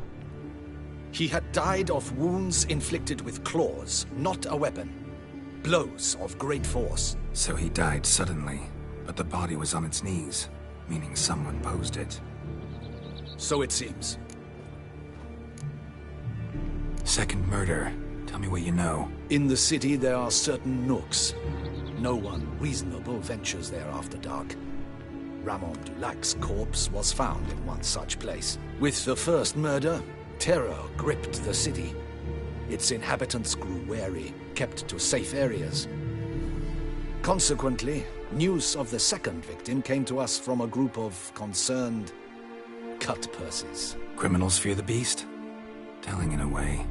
He had died of wounds inflicted with claws, not a weapon. Blows of great force. So he died suddenly, but the body was on its knees, meaning someone posed it. So it seems. Second murder. Tell me what you know. In the city there are certain nooks. No one reasonable ventures there after dark. Ramon Dulac's corpse was found in one such place. With the first murder, terror gripped the city. Its inhabitants grew wary, kept to safe areas. Consequently, news of the second victim came to us from a group of concerned cut-purses. Criminals fear the beast? Telling in a way.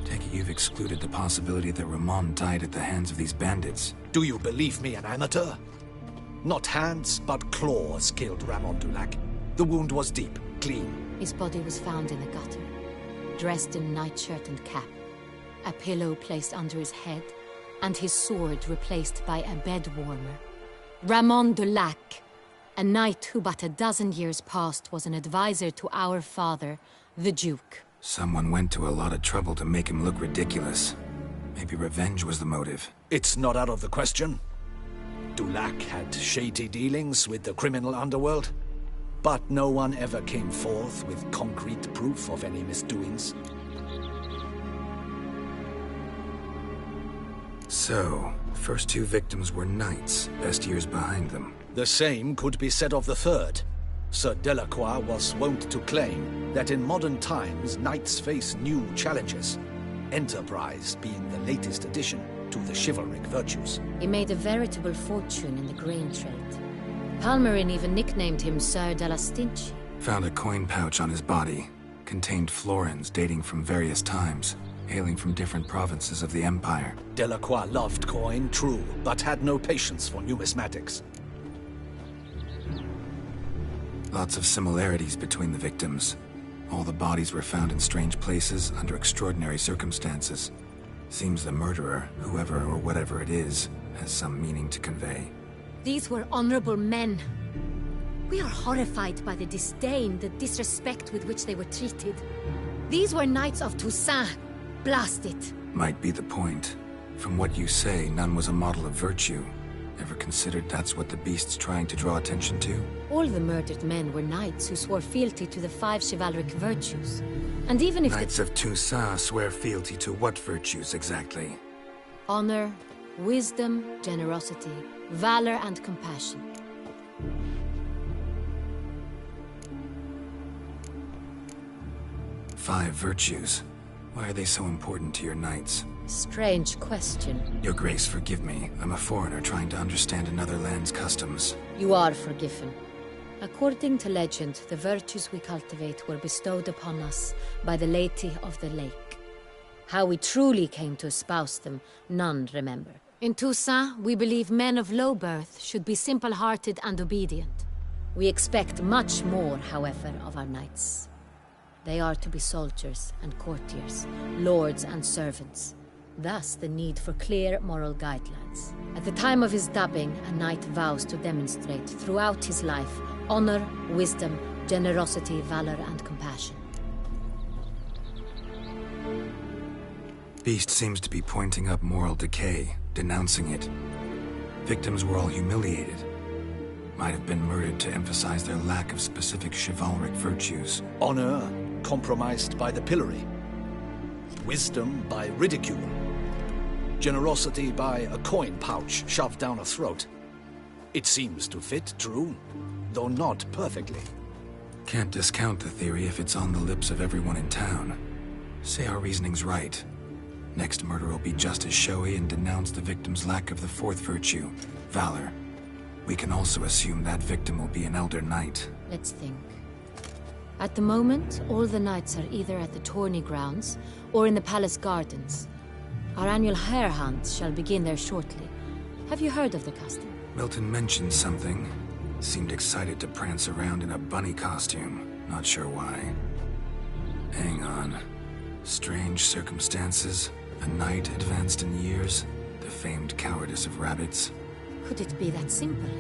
Take it you've excluded the possibility that Ramon died at the hands of these bandits. Do you believe me, an amateur? Not hands, but claws killed Ramon Dulac. The wound was deep, clean. His body was found in a gutter, dressed in nightshirt and cap, a pillow placed under his head, and his sword replaced by a bed warmer. Ramon Dulac, a knight who but a dozen years past was an advisor to our father, the Duke. Someone went to a lot of trouble to make him look ridiculous. Maybe revenge was the motive. It's not out of the question. Dulac had shady dealings with the criminal underworld, but no one ever came forth with concrete proof of any misdoings. So, first two victims were knights, best years behind them. The same could be said of the third. Sir Delacroix was wont to claim that in modern times knights face new challenges, enterprise being the latest addition to the chivalric virtues. He made a veritable fortune in the grain trade. Palmerin even nicknamed him Sir de la Stinchi. Found a coin pouch on his body. Contained florins dating from various times, hailing from different provinces of the Empire. Delacroix loved coin, true, but had no patience for numismatics. Lots of similarities between the victims. All the bodies were found in strange places under extraordinary circumstances. Seems the murderer, whoever or whatever it is, has some meaning to convey. These were honorable men. We are horrified by the disdain, the disrespect with which they were treated. These were knights of Toussaint. Blast it. Might be the point. From what you say, none was a model of virtue. Ever considered that's what the beast's trying to draw attention to? All the murdered men were knights who swore fealty to the 5 chivalric virtues. And even if Knights of Toussaint swear fealty to what virtues exactly? honor, wisdom, generosity, valor, and compassion. Five virtues. Why are they so important to your knights? Strange question. Your Grace, forgive me. I'm a foreigner trying to understand another land's customs. You are forgiven. According to legend, the virtues we cultivate were bestowed upon us by the Lady of the Lake. How we truly came to espouse them, none remember. In Toussaint, we believe men of low birth should be simple-hearted and obedient. We expect much more, however, of our knights. They are to be soldiers and courtiers, lords and servants. Thus, the need for clear moral guidelines. At the time of his dubbing, a knight vows to demonstrate throughout his life honor, wisdom, generosity, valor, and compassion. Beast seems to be pointing up moral decay, denouncing it. Victims were all humiliated. Might have been murdered to emphasize their lack of specific chivalric virtues. Honor compromised by the pillory. Wisdom by ridicule. Generosity by a coin pouch shoved down a throat. It seems to fit, true, though not perfectly. Can't discount the theory if it's on the lips of everyone in town. Say our reasoning's right. Next murder will be just as showy and denounce the victim's lack of the fourth virtue, valor. We can also assume that victim will be an elder knight. Let's think. At the moment, all the knights are either at the tourney grounds or in the palace gardens. Our annual hare hunt shall begin there shortly. Have you heard of the custom? Milton mentioned something. Seemed excited to prance around in a bunny costume. Not sure why. Hang on. Strange circumstances. A knight advanced in years. The famed cowardice of rabbits. Could it be that simple?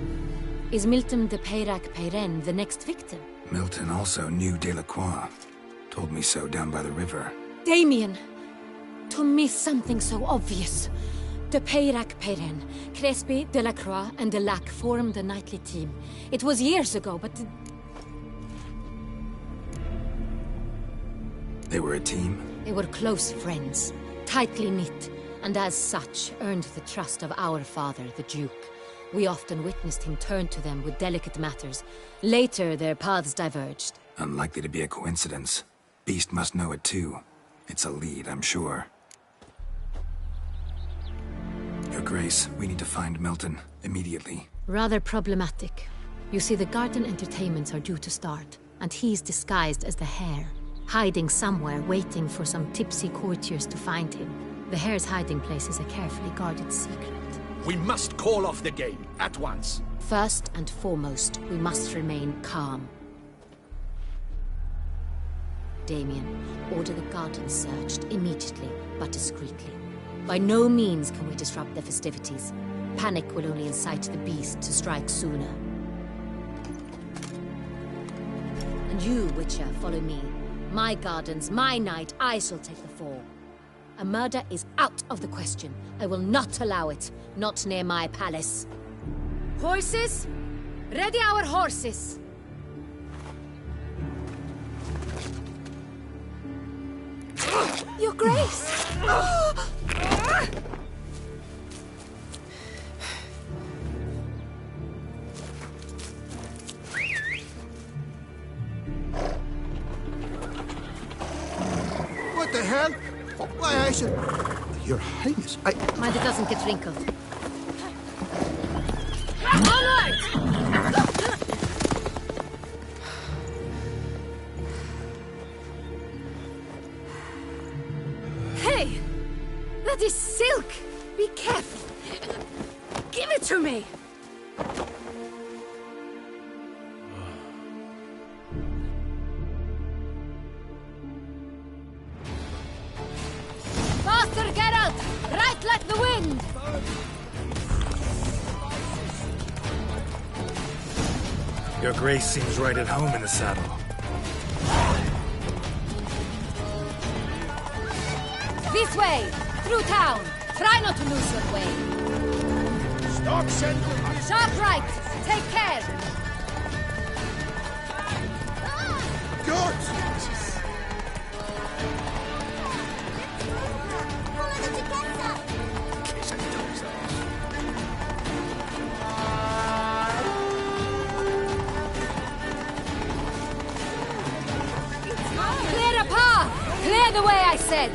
Is Milton de Peyrac-Peyren the next victim? Milton also knew Delacroix. Told me so down by the river. Damien! To miss something so obvious. De Peyrac-Peyren, Crespi, Delacroix, and Delac formed a knightly team. It was years ago, but... They were a team? They were close friends, tightly knit, and as such earned the trust of our father, the Duke. We often witnessed him turn to them with delicate matters. Later, their paths diverged. Unlikely to be a coincidence. Beast must know it too. It's a lead, I'm sure. Your Grace, we need to find Milton, immediately. Rather problematic. You see, the garden entertainments are due to start, and he's disguised as the hare, hiding somewhere, waiting for some tipsy courtiers to find him. The hare's hiding place is a carefully guarded secret. We must call off the game, at once. First and foremost, we must remain calm. Damien, order the garden searched immediately, but discreetly. By no means can we disrupt the festivities. Panic will only incite the beast to strike sooner. And you, Witcher, follow me. My gardens, my night, I shall take the fall. A murder is out of the question. I will not allow it. Not near my palace. Horses? Ready our horses! Your Grace! What the hell? Why, I should... Your Highness, Mind it doesn't get wrinkled. Onward! Your Grace seems right at home in the saddle. This way! Through town! Try not to lose your way. Stop sending... Sharp right! Take care! God! Clear a path! Clear the way, I said!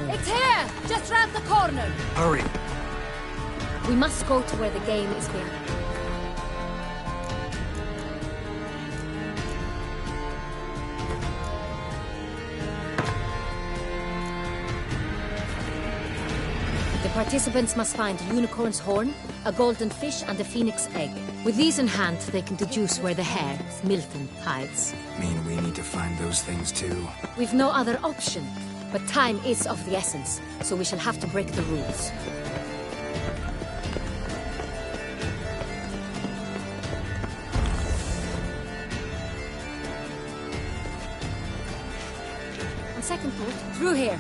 It's here! Just round the corner! Hurry! We must go to where the game is being. The participants must find a unicorn's horn, a golden fish, and a phoenix egg. With these in hand, they can deduce where the hare, Milton, hides. Mean we need to find those things too? We've no other option, but time is of the essence, so we shall have to break the rules. On second thought, through here.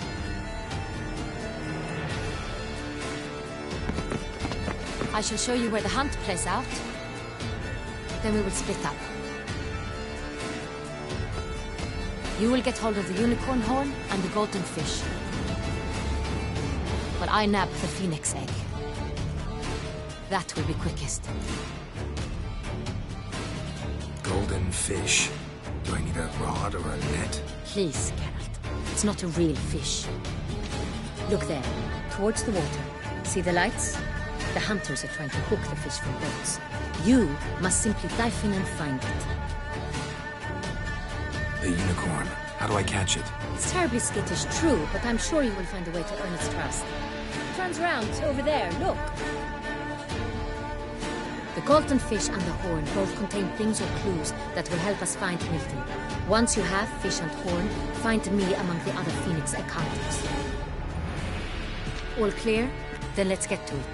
I shall show you where the hunt plays out. Then we will split up. You will get hold of the unicorn horn and the golden fish. But I nab the phoenix egg. That will be quickest. Golden fish. Do I need a rod or a net? Please, Geralt. It's not a real fish. Look there, towards the water. See the lights? The hunters are trying to hook the fish from boats. You must simply dive in and find it. The unicorn. How do I catch it? It's terribly skittish, true, but I'm sure you will find a way to earn its trust. It turns round, over there, look. The golden fish and the horn both contain things or clues that will help us find Milton. Once you have fish and horn, find me among the other Phoenix egg hunters. All clear? Then let's get to it.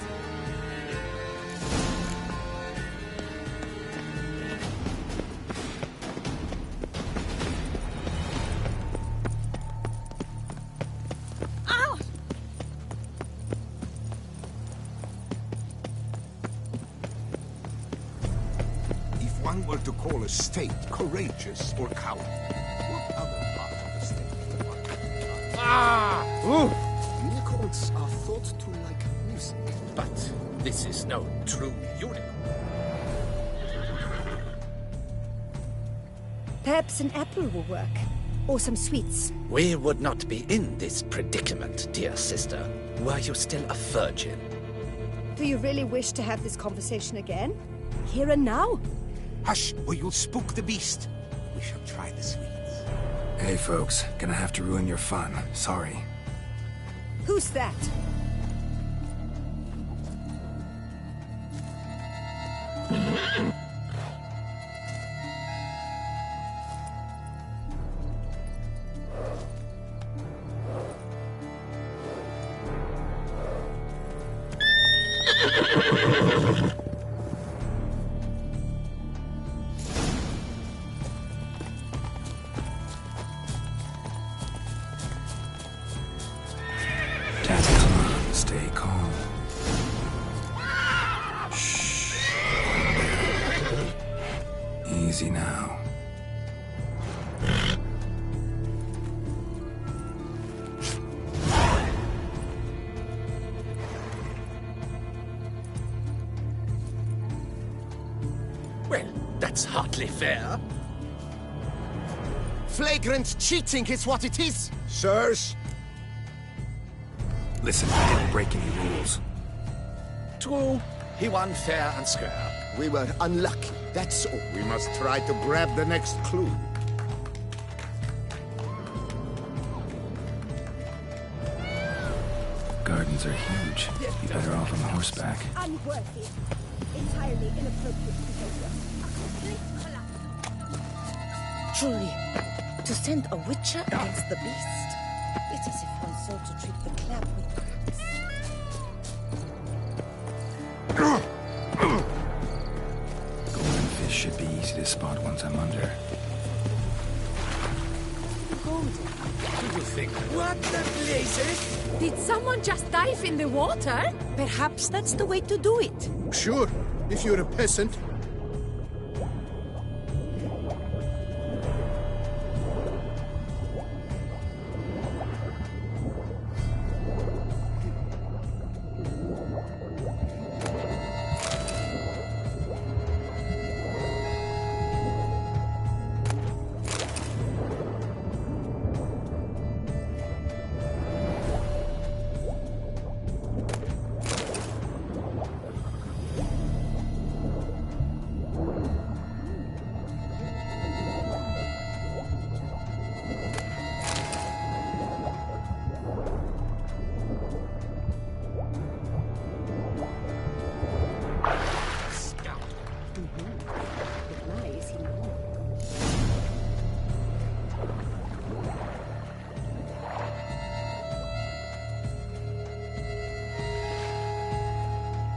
State courageous or coward? What other part of the state? Unicorns are thought to like music, but this is no true unicorn. Perhaps an apple will work, or some sweets. We would not be in this predicament, dear sister, were you still a virgin. Do you really wish to have this conversation again? Here and now? Hush, or you'll spook the beast. We shall try the sweets. Hey, folks. Gonna have to ruin your fun. Sorry. Who's that? Stay calm. Shh. Easy now. Well, that's hardly fair. Flagrant cheating is what it is! Sirs? Listen, I didn't break any rules. True, he won fair and square. We were unlucky, that's all. We must try to grab the next clue. Gardens are huge. Be better off on horseback. Unworthy. Entirely inappropriate behavior. Truly, To send a witcher against the beast? It's as if one sought to treat the clap with crabs. Golden fish should be easy to spot once I'm under. What the blazes? Did someone just dive in the water? Perhaps that's the way to do it. Sure, if you're a peasant.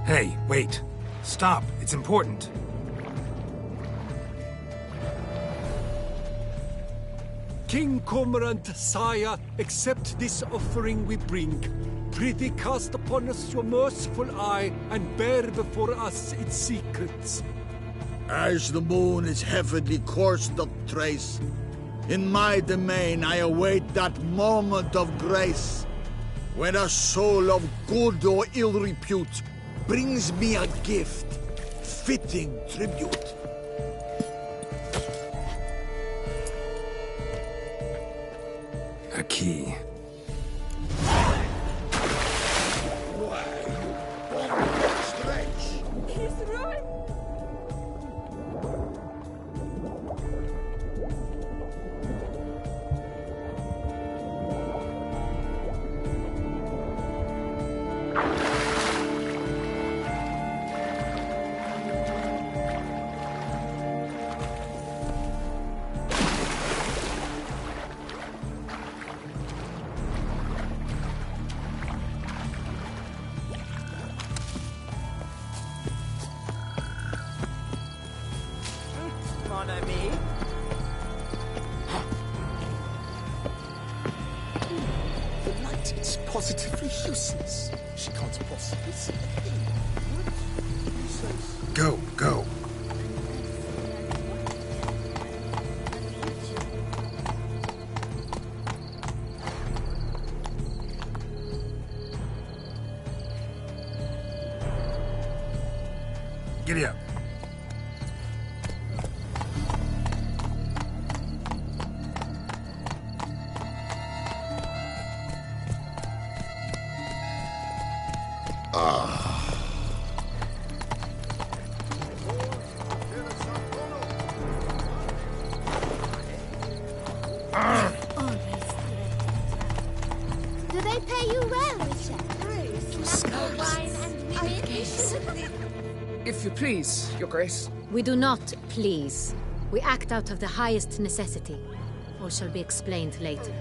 Hey, wait. Stop. It's important. King Cormorant, sire, accept this offering we bring. Prithee cast upon us your merciful eye, and bear before us its secrets. As the moon its heavenly course doth trace, in my domain I await that moment of grace, when a soul of good or ill repute brings me a gift, fitting tribute. A key. He's right. Mon ami. The light, it's positively useless. She can't possibly see a thing. Go, go. Giddy up. Do they pay you well, Richard? Wine and women? If you please, Your Grace. We do not please. We act out of the highest necessity. All shall be explained later.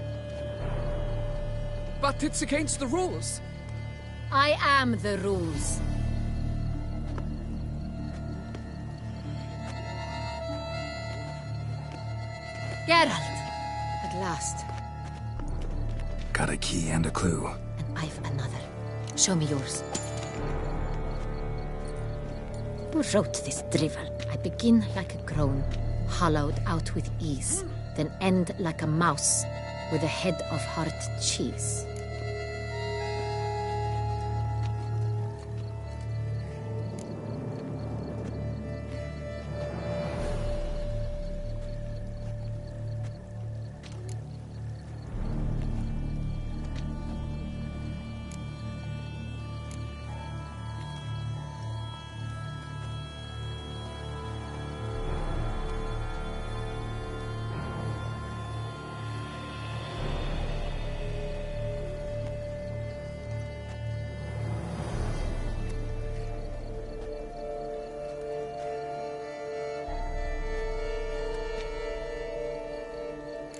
But it's against the rules. I am the rules. Geralt! At last. Got a key and a clue. And I've another. Show me yours. Who wrote this drivel? I begin like a groan, hollowed out with ease, then end like a mouse with a head of hard cheese.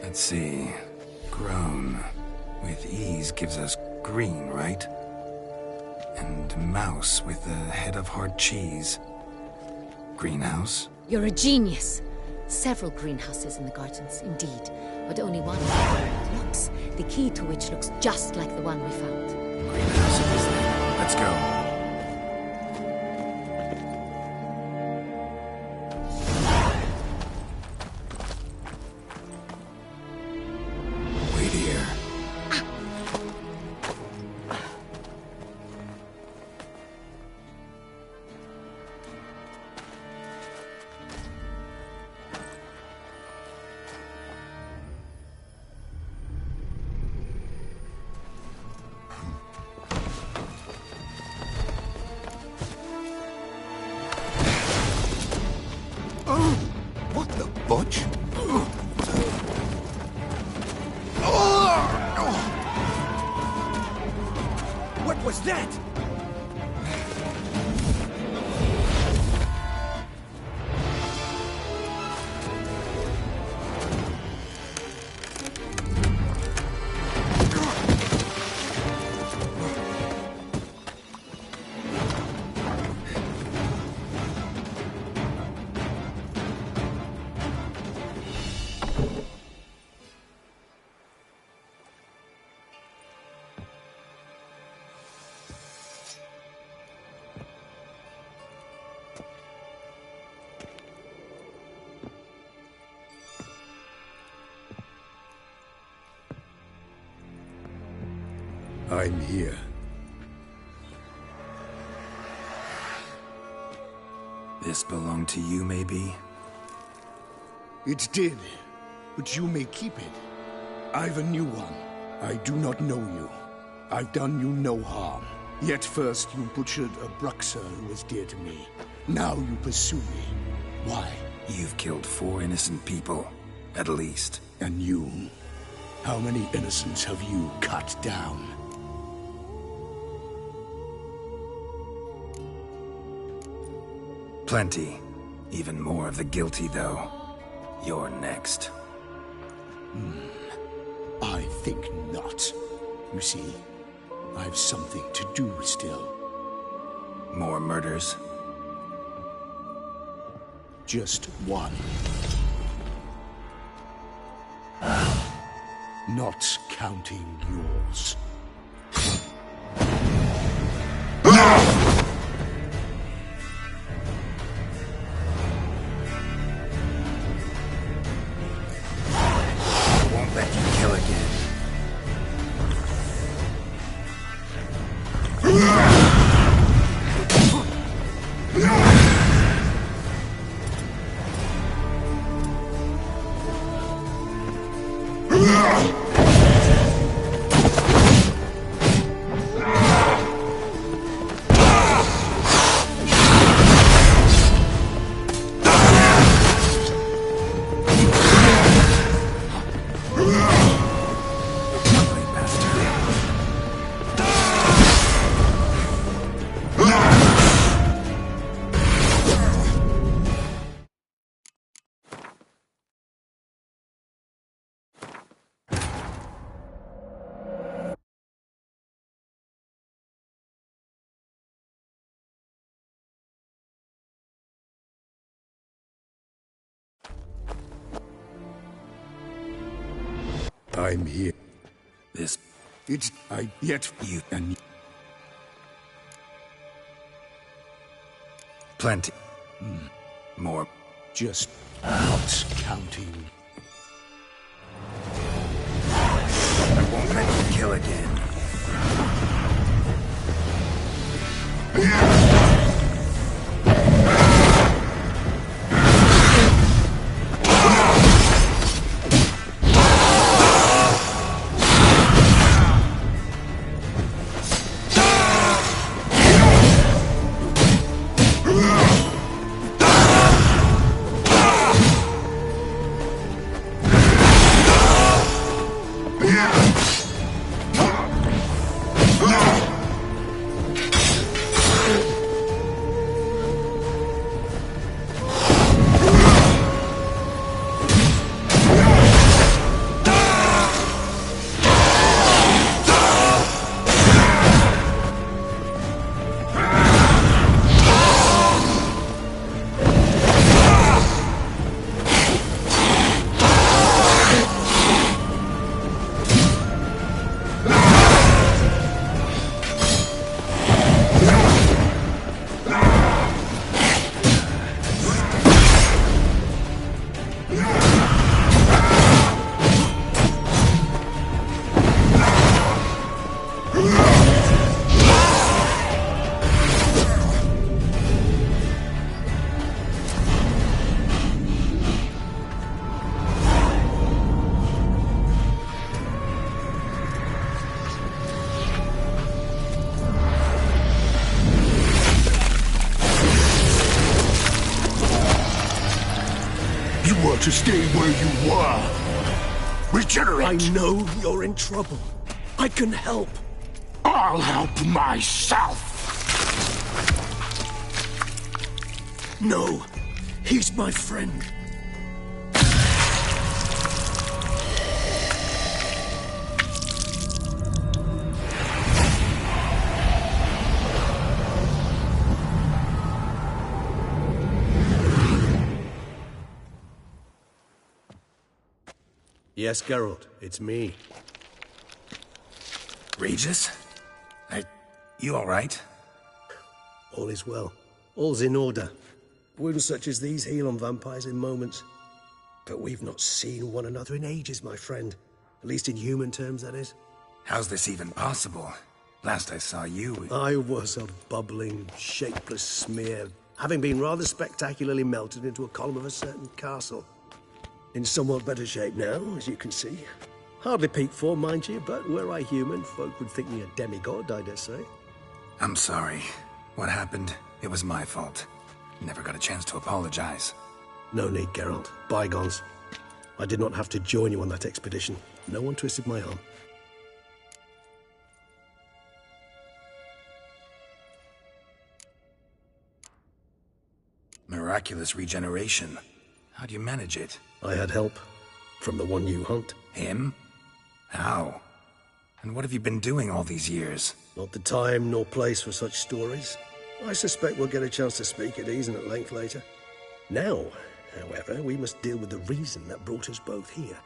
Let's see. Grown with ease gives us green, right? And mouse with the head of hard cheese. Greenhouse? You're a genius. Several greenhouses in the gardens, indeed, but only one looks, the key to which looks just like the one we found. Greenhouse it is then. Let's go. Wait here. What the butch? What was that? I'm here. This belonged to you, maybe? It did, but you may keep it. I've a new one. I do not know you. I've done you no harm. Yet first you butchered a Bruxer who was dear to me. Now you pursue me. Why? You've killed 4 innocent people, at least. And you? How many innocents have you cut down? Plenty. Even more of the guilty, though. You're next. I think not. You see, I've something to do still. More murders? Just one. Not counting yours. Won't let you kill again. I'm here. This... It's... Yet... You... And... Plenty. More. Just not counting. I won't let you kill again. were to stay where you were. Regenerate! I know you're in trouble. I can help. I'll help myself! No, he's my friend. Yes, Geralt, it's me. Regis? You all right? All is well. All's in order. Wounds such as these heal on vampires in moments. But we've not seen one another in ages, my friend. At least in human terms, that is. How's this even possible? Last I saw you... I was a bubbling, shapeless smear, having been rather spectacularly melted into a column of a certain castle. In somewhat better shape now, as you can see. Hardly peak form, mind you, but were I human, folk would think me a demigod, I dare say. I'm sorry. What happened, it was my fault. Never got a chance to apologize. No need, Geralt. Bygones. I did not have to join you on that expedition. No one twisted my arm. Miraculous regeneration. How do you manage it? I had help. From the one you hunt. Him? How? And what have you been doing all these years? Not the time nor place for such stories. I suspect we'll get a chance to speak at ease and at length later. Now, however, we must deal with the reason that brought us both here.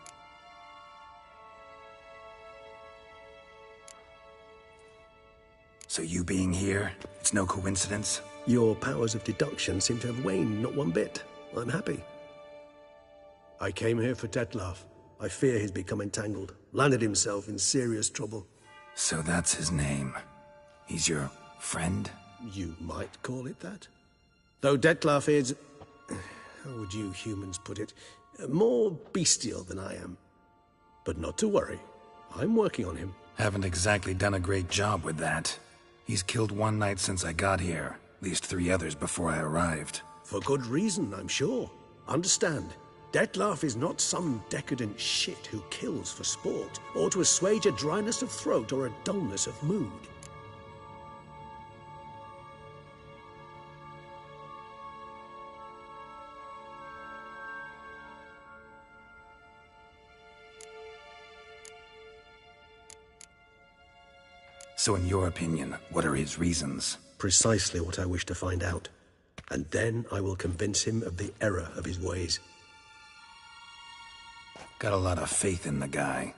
So you being here, it's no coincidence? Your powers of deduction seem to have waned not one bit. I'm happy. I came here for Dettlaff. I fear he's become entangled, landed himself in serious trouble. So that's his name. He's your friend? You might call it that. Though Dettlaff is... how would you humans put it? More bestial than I am. But not to worry. I'm working on him. Haven't exactly done a great job with that. He's killed one knight since I got here. At least 3 others before I arrived. For good reason, I'm sure. Understand, Dettlaff is not some decadent shit who kills for sport, or to assuage a dryness of throat or a dullness of mood. So in your opinion, what are his reasons? Precisely what I wish to find out. And then I will convince him of the error of his ways. Got a lot of faith in the guy.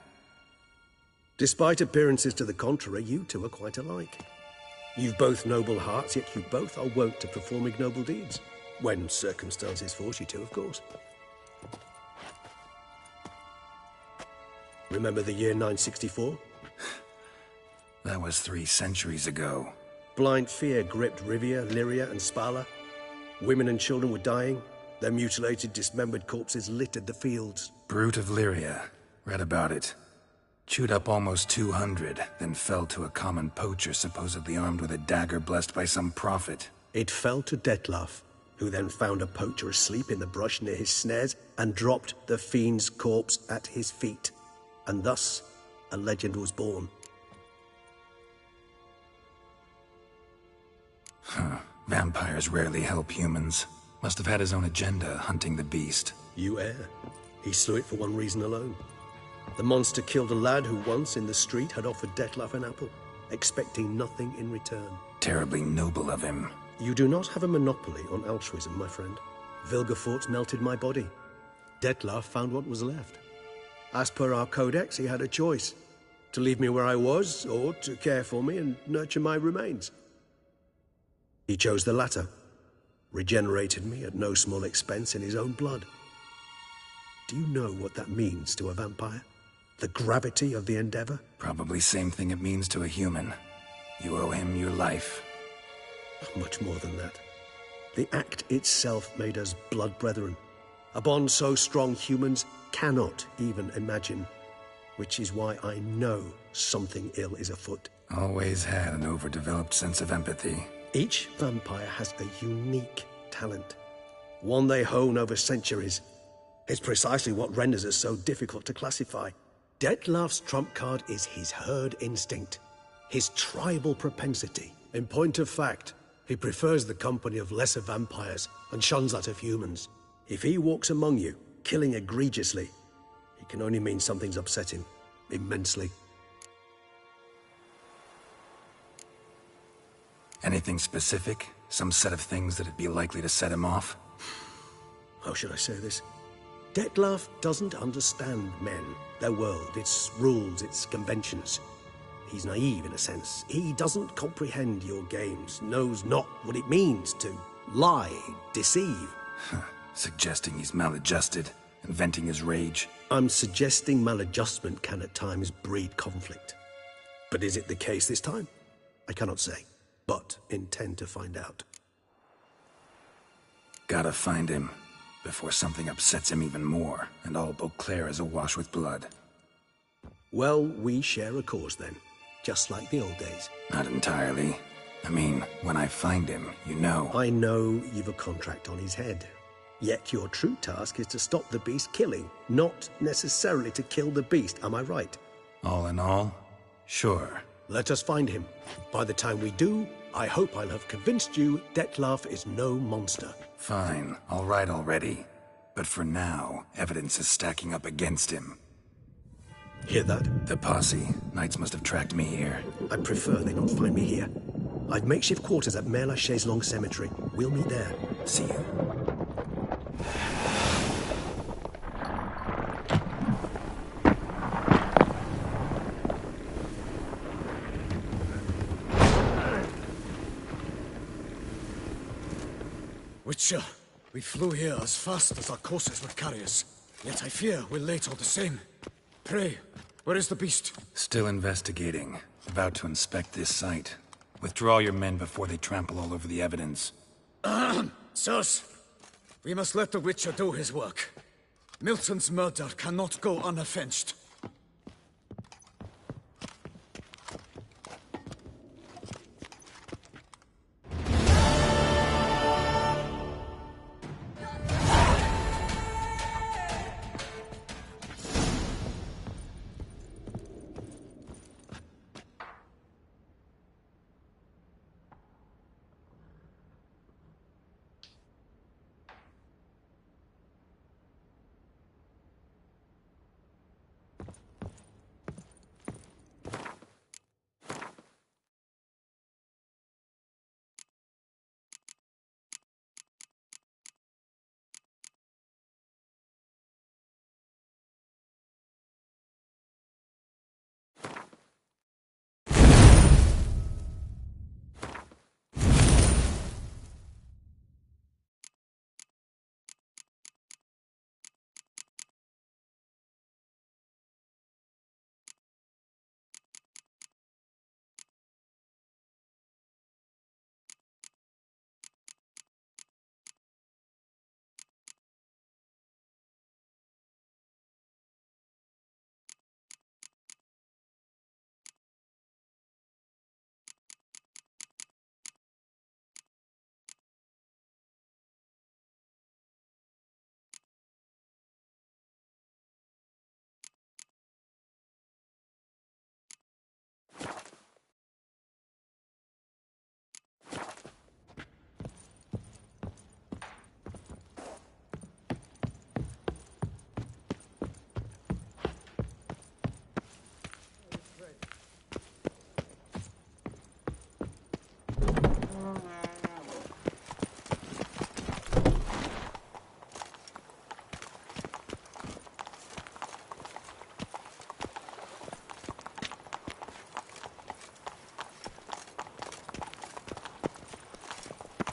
Despite appearances to the contrary, you two are quite alike. You've both noble hearts, yet you both are wont to perform ignoble deeds. When circumstances force you to, of course. Remember the year 964? That was 3 centuries ago. Blind fear gripped Rivia, Lyria, and Spala. Women and children were dying. Their mutilated, dismembered corpses littered the fields. Brute of Lyria. Read about it. Chewed up almost 200, then fell to a common poacher supposedly armed with a dagger blessed by some prophet. It fell to Dettlaff, who then found a poacher asleep in the brush near his snares and dropped the fiend's corpse at his feet. And thus, a legend was born. Huh. Vampires rarely help humans. Must have had his own agenda, hunting the beast. You err. He slew it for one reason alone. The monster killed a lad who once, in the street, had offered Dettlaff an apple, expecting nothing in return. Terribly noble of him. You do not have a monopoly on altruism, my friend. Vilgefortz melted my body. Dettlaff found what was left. As per our codex, he had a choice. To leave me where I was, or to care for me and nurture my remains. He chose the latter. Regenerated me at no small expense in his own blood. Do you know what that means to a vampire? The gravity of the endeavor? Probably same thing it means to a human. You owe him your life. Much more than that. The act itself made us blood brethren. A bond so strong humans cannot even imagine. Which is why I know something ill is afoot. Always had an overdeveloped sense of empathy. Each vampire has a unique talent. One they hone over centuries. It's precisely what renders us so difficult to classify. Dettlaff's trump card is his herd instinct, his tribal propensity. In point of fact, he prefers the company of lesser vampires and shuns that of humans. If he walks among you, killing egregiously, it can only mean something's upset him immensely. Anything specific? Some set of things that'd be likely to set him off? How should I say this? Dettlaff doesn't understand men, their world, its rules, its conventions. He's naive in a sense. He doesn't comprehend your games, knows not what it means to lie, deceive. Suggesting he's maladjusted, and venting his rage. I'm suggesting maladjustment can at times breed conflict. But is it the case this time? I cannot say, but intend to find out. Gotta find him, before something upsets him even more, and all Beauclair is awash with blood. Well, we share a cause then, just like the old days. Not entirely. I mean, when I find him, you know. I know you've a contract on his head. Yet your true task is to stop the beast killing, not necessarily to kill the beast, am I right? All in all, sure. Let us find him. By the time we do, I hope I'll have convinced you Dettlaff is no monster. Fine, all right already. But for now, evidence is stacking up against him. Hear that? The posse. Knights must have tracked me here. I prefer they not find me here. I've makeshift quarters at Mère Lachaise Long Cemetery. We'll meet there. See you. Witcher, we flew here as fast as our courses would carry us. Yet I fear we're late all the same. Pray, where is the beast? Still investigating. About to inspect this site. Withdraw your men before they trample all over the evidence. Sirs, we must let the Witcher do his work. Milton's murder cannot go unavenged.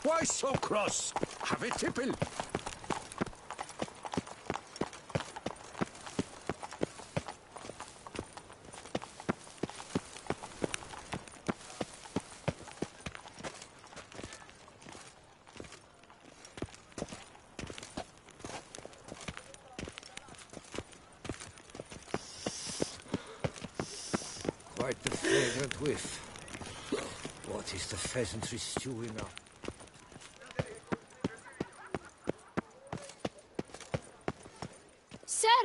Why so cross? Have a tipple. Quite the fragrant whiff. What is the pheasantry stewing up?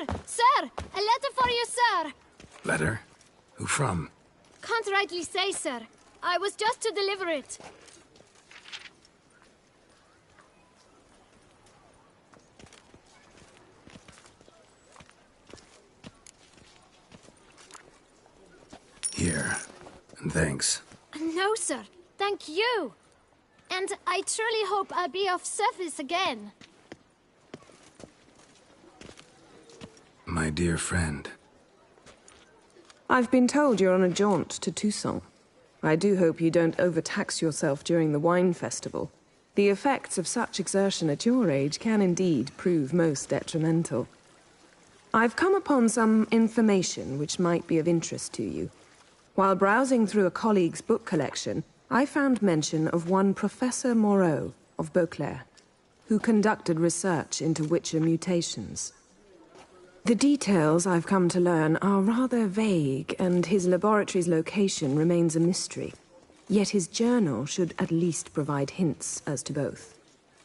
Sir! Sir! A letter for you, sir! Letter? Who from? Can't rightly say, sir. I was just to deliver it. Here. And thanks. No, sir. Thank you. And I truly hope I'll be of service again. My dear friend. I've been told you're on a jaunt to Toussaint. I do hope you don't overtax yourself during the wine festival. The effects of such exertion at your age can indeed prove most detrimental. I've come upon some information which might be of interest to you. While browsing through a colleague's book collection, I found mention of one Professor Moreau of Beauclair, who conducted research into Witcher mutations. The details I've come to learn are rather vague, and his laboratory's location remains a mystery. Yet his journal should at least provide hints as to both.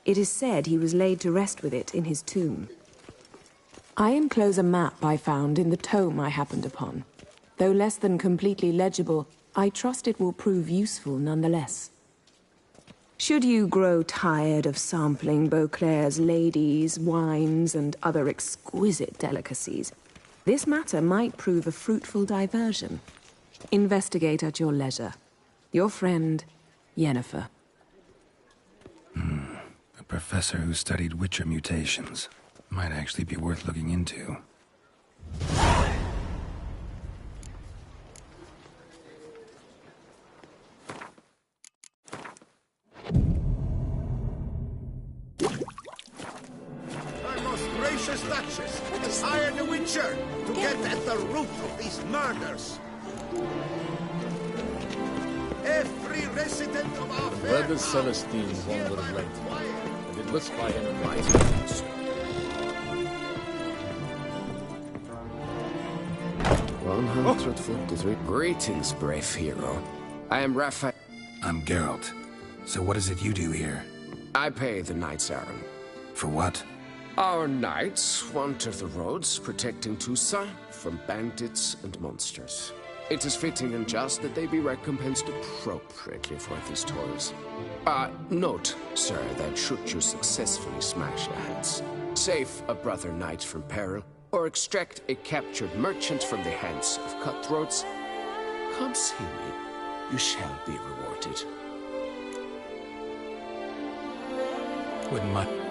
It is said he was laid to rest with it in his tomb. I enclose a map I found in the tome I happened upon. Though less than completely legible, I trust it will prove useful nonetheless. Should you grow tired of sampling Beauclair's ladies, wines, and other exquisite delicacies, this matter might prove a fruitful diversion. Investigate at your leisure. Your friend, Yennefer. A professor who studied Witcher mutations. Might actually be worth looking into. Duchess, desire the Witcher to get at the root of these murders. Every resident of our fair Where does Celestine wander of late? And it was by an advice. 143. Greetings, brave hero. I am Raphael. I'm Geralt. So what is it you do here? I pay the knights errand. For what? Our knights wander the roads, protecting Toussaint from bandits and monsters. It is fitting and just that they be recompensed appropriately for these toils. Note, sir, that should you successfully smash their heads, save a brother knight from peril, or extract a captured merchant from the hands of cutthroats, come see me. You shall be rewarded. Wouldn't mind.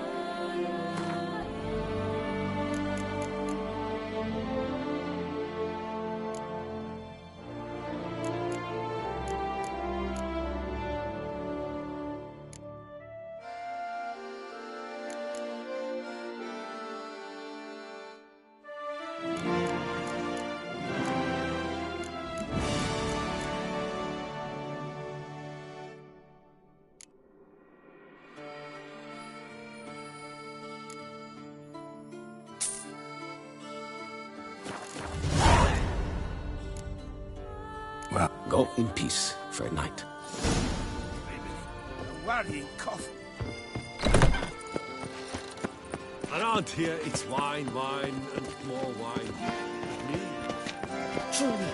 Well, go in peace, fair knight. Worrying cough. Around here, it's wine, wine, and more wine. Truly,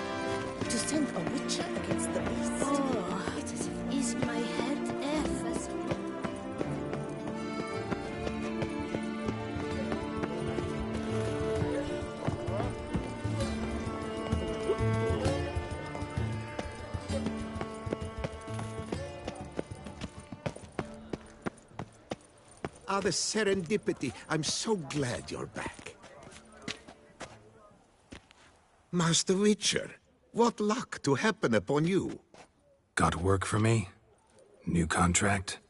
to send a witcher against the beast. Oh, it is my head efes. The serendipity. I'm so glad you're back. Master Witcher, what luck to happen upon you. Got work for me? New contract?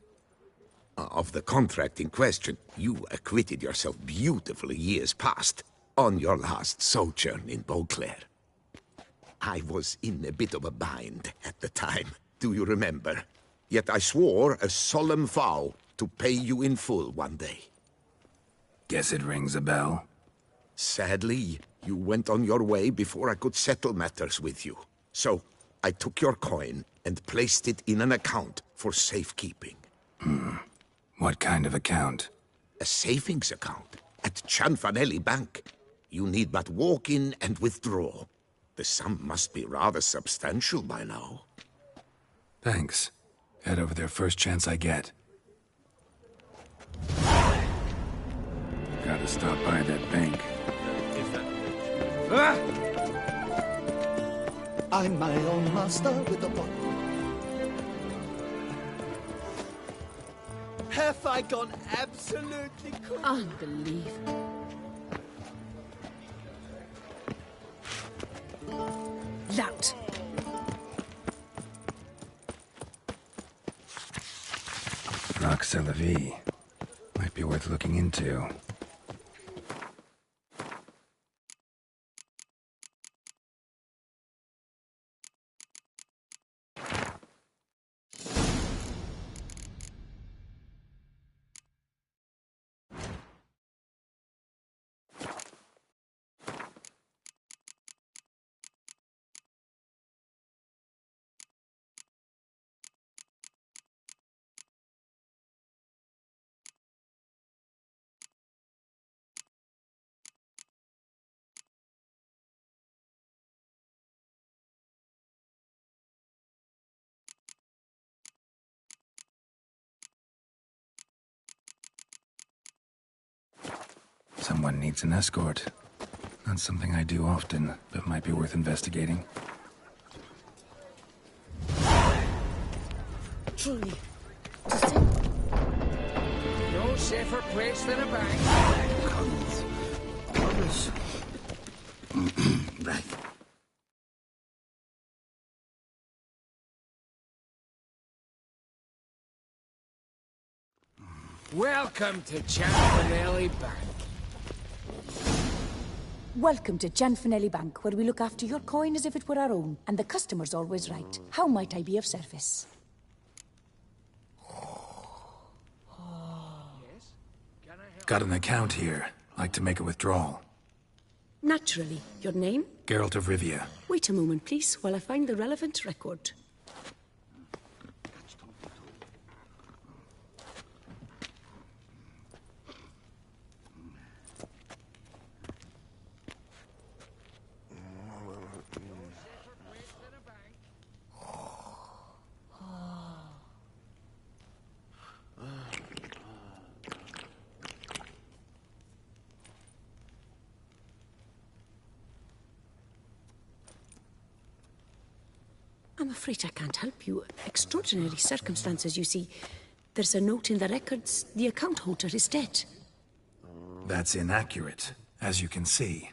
Of the contract in question, you acquitted yourself beautifully years past, on your last sojourn in Beauclair. I was in a bit of a bind at the time, do you remember? Yet I swore a solemn vow to pay you in full one day. Guess it rings a bell. Sadly, you went on your way before I could settle matters with you. So, I took your coin and placed it in an account for safekeeping. What kind of account? A savings account at Cianfanelli Bank. You need but walk in and withdraw. The sum must be rather substantial by now. Thanks. Head over there first chance I get. Gotta stop by that bank. I'm my own master with a pot. Have I gone absolutely cool? Unbelievable. Lout. Rock c'est la vie. Might be worth looking into. Someone needs an escort. Not something I do often, but might be worth investigating. Truly. No safer place than a bank. Thomas. Right. Welcome to Cianfanelli Bank. Welcome to Cianfanelli Bank, where we look after your coin as if it were our own, and the customer's always right. How might I be of service? Got an account here. Like to make a withdrawal. Naturally. Your name? Geralt of Rivia. Wait a moment, please, while I find the relevant record. I'm afraid I can't help you. Extraordinary circumstances, you see. There's a note in the records. The account holder is dead. That's inaccurate, as you can see.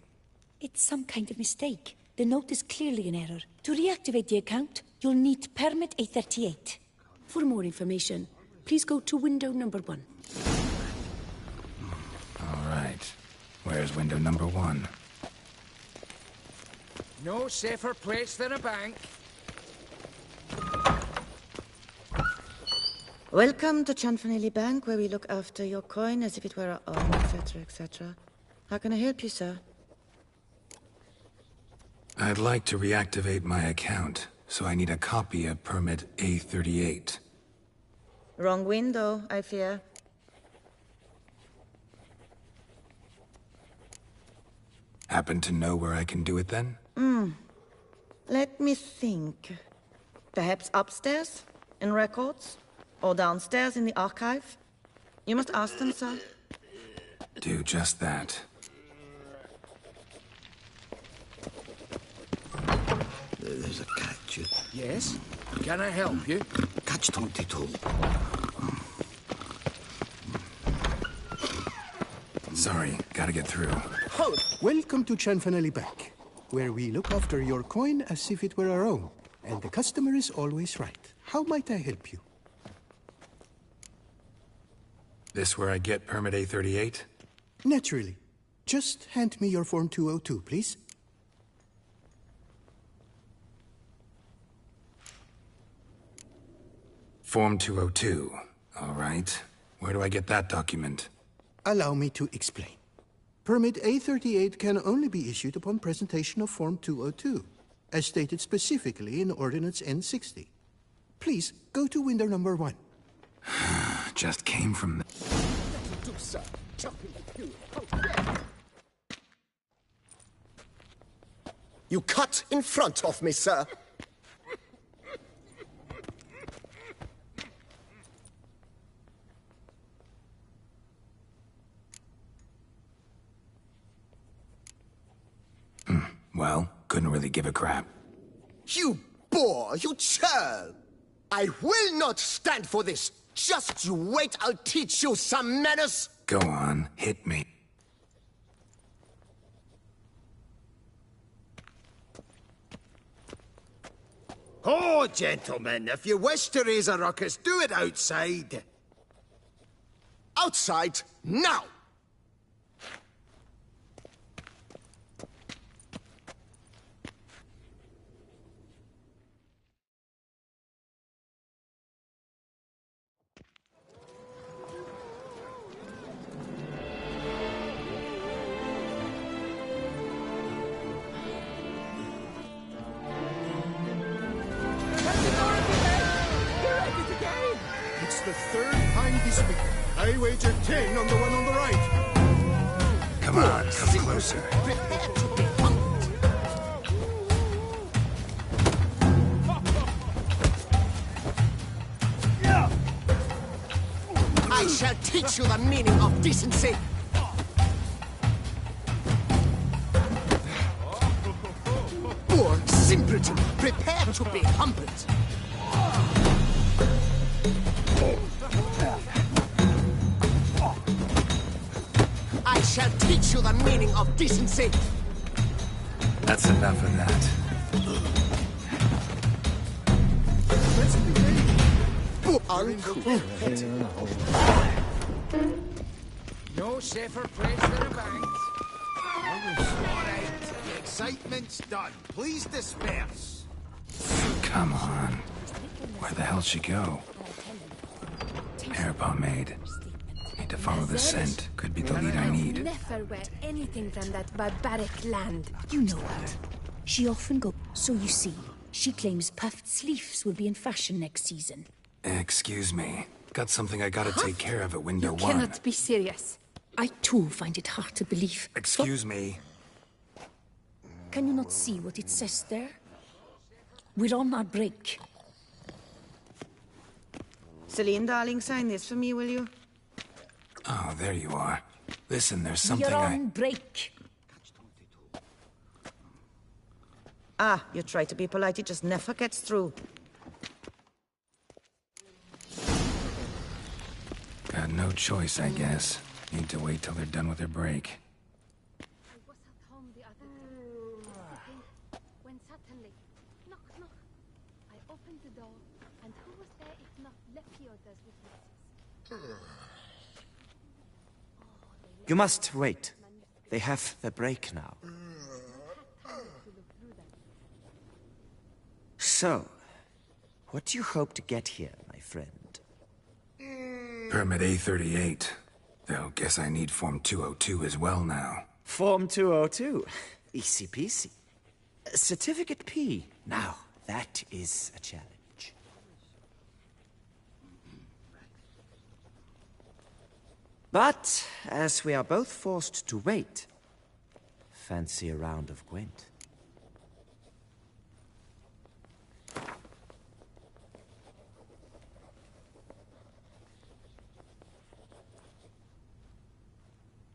It's some kind of mistake. The note is clearly an error. To reactivate the account, you'll need Permit A38. For more information, please go to window number 1. All right. Where's window number 1? No safer place than a bank. Welcome to Cianfanelli Bank, where we look after your coin as if it were our own, etc., etc. How can I help you, sir? I'd like to reactivate my account, so I need a copy of Permit A38. Wrong window, I fear. Happen to know where I can do it then? Let me think. Perhaps upstairs, in records? Or downstairs in the archive? You must ask them, sir. Do just that. There's a catch. Yes? Can I help you? Catch 22. Sorry, gotta get through. Welcome to Cianfanelli Bank, where we look after your coin as if it were our own, and the customer is always right. How might I help you? This where I get Permit A38? Naturally. Just hand me your Form 202, please. Form 202. All right. Where do I get that document? Allow me to explain. Permit A38 can only be issued upon presentation of Form 202, as stated specifically in Ordinance N60. Please, go to window number 1. Just came from You cut in front of me, sir. Well, couldn't really give a crap. You boor, you churl! I will not stand for this! Just you wait, I'll teach you some manners! Go on, hit me. Oh, gentlemen, if you wish to raise a ruckus, do it outside. Outside, now! It's the third time this week. I wager 10 on the one on the right. Come on, come closer. I shall teach you the meaning of decency. Poor simpleton, prepare to be humbled. I shall teach you the meaning of decency. That's enough of that. No safer place than a bank. All right, the excitement's done. Please disperse. Come on. Where the hell she go? Hair pomade. Need to follow the scent. Could be the lead I need. Never wear anything from that barbaric land. You know her. She often goes. So you see, she claims puffed sleeves will be in fashion next season. Excuse me. Got something I gotta take care of at window You one. cannot Be serious. I too find it hard to believe. Excuse me. Can you not see what it says there? We're on our break. Celine, darling, sign this for me, will you? Oh, there you are. Listen, there's something We're on break. Ah, you try to be polite, it just never gets through. Got no choice, I guess. Need to wait till they're done with their break. When suddenly, knock, knock. I opened the door, and who was there if not Lepiodas with witnesses? You must wait. They have the break now. So, what do you hope to get here, my friend? Permit A38. Though, guess I need Form 202 as well now. Form 202. Easy peasy. Certificate P. Now, that is a challenge. But, as we are both forced to wait, fancy a round of Gwent.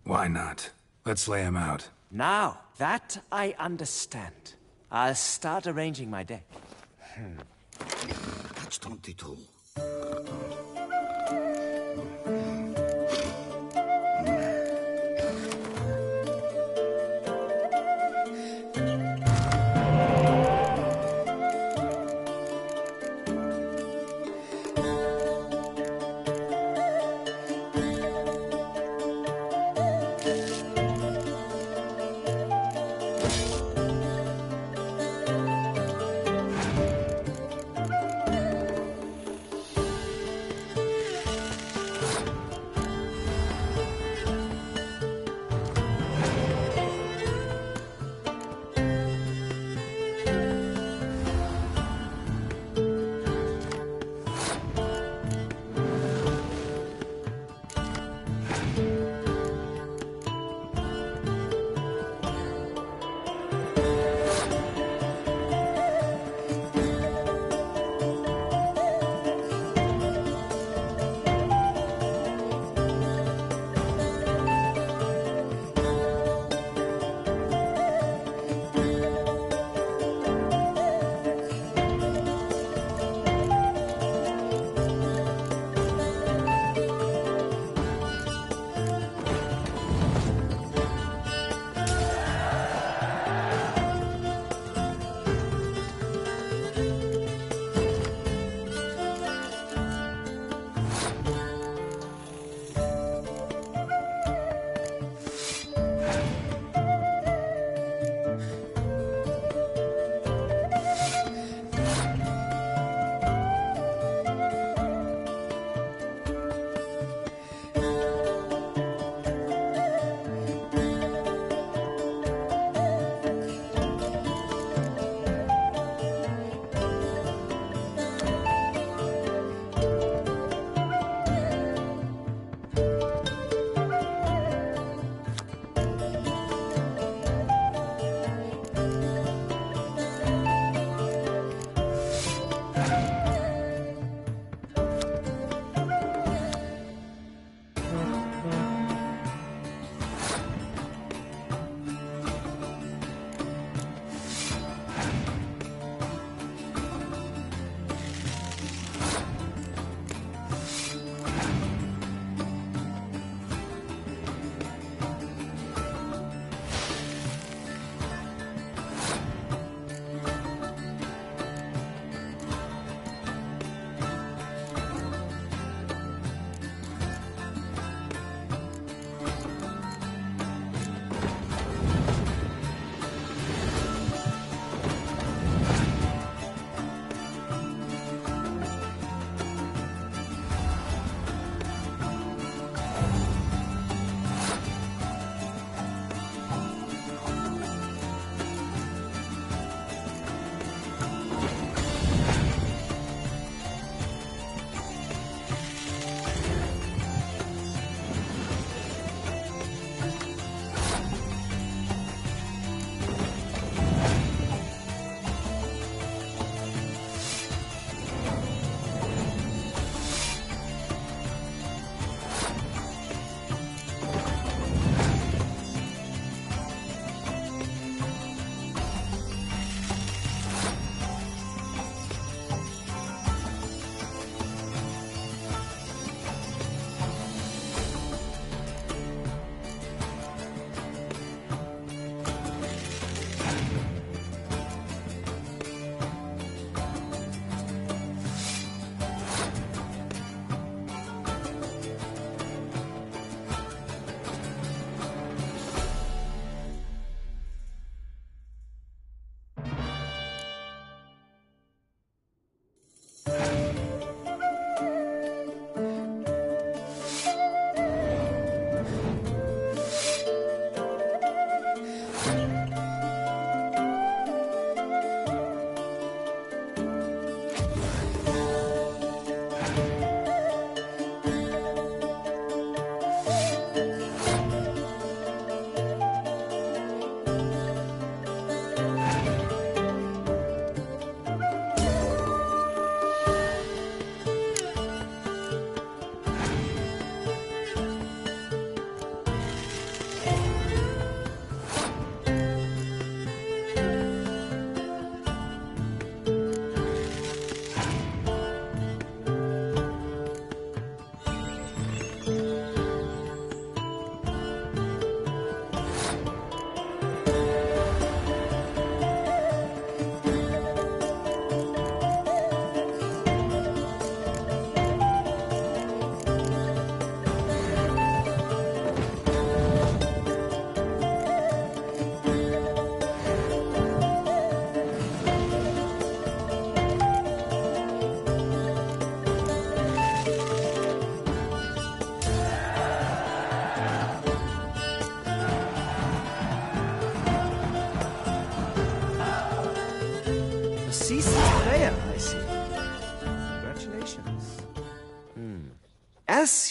Why not? Let's lay him out. Now, that I understand. I'll start arranging my deck. Catch 22.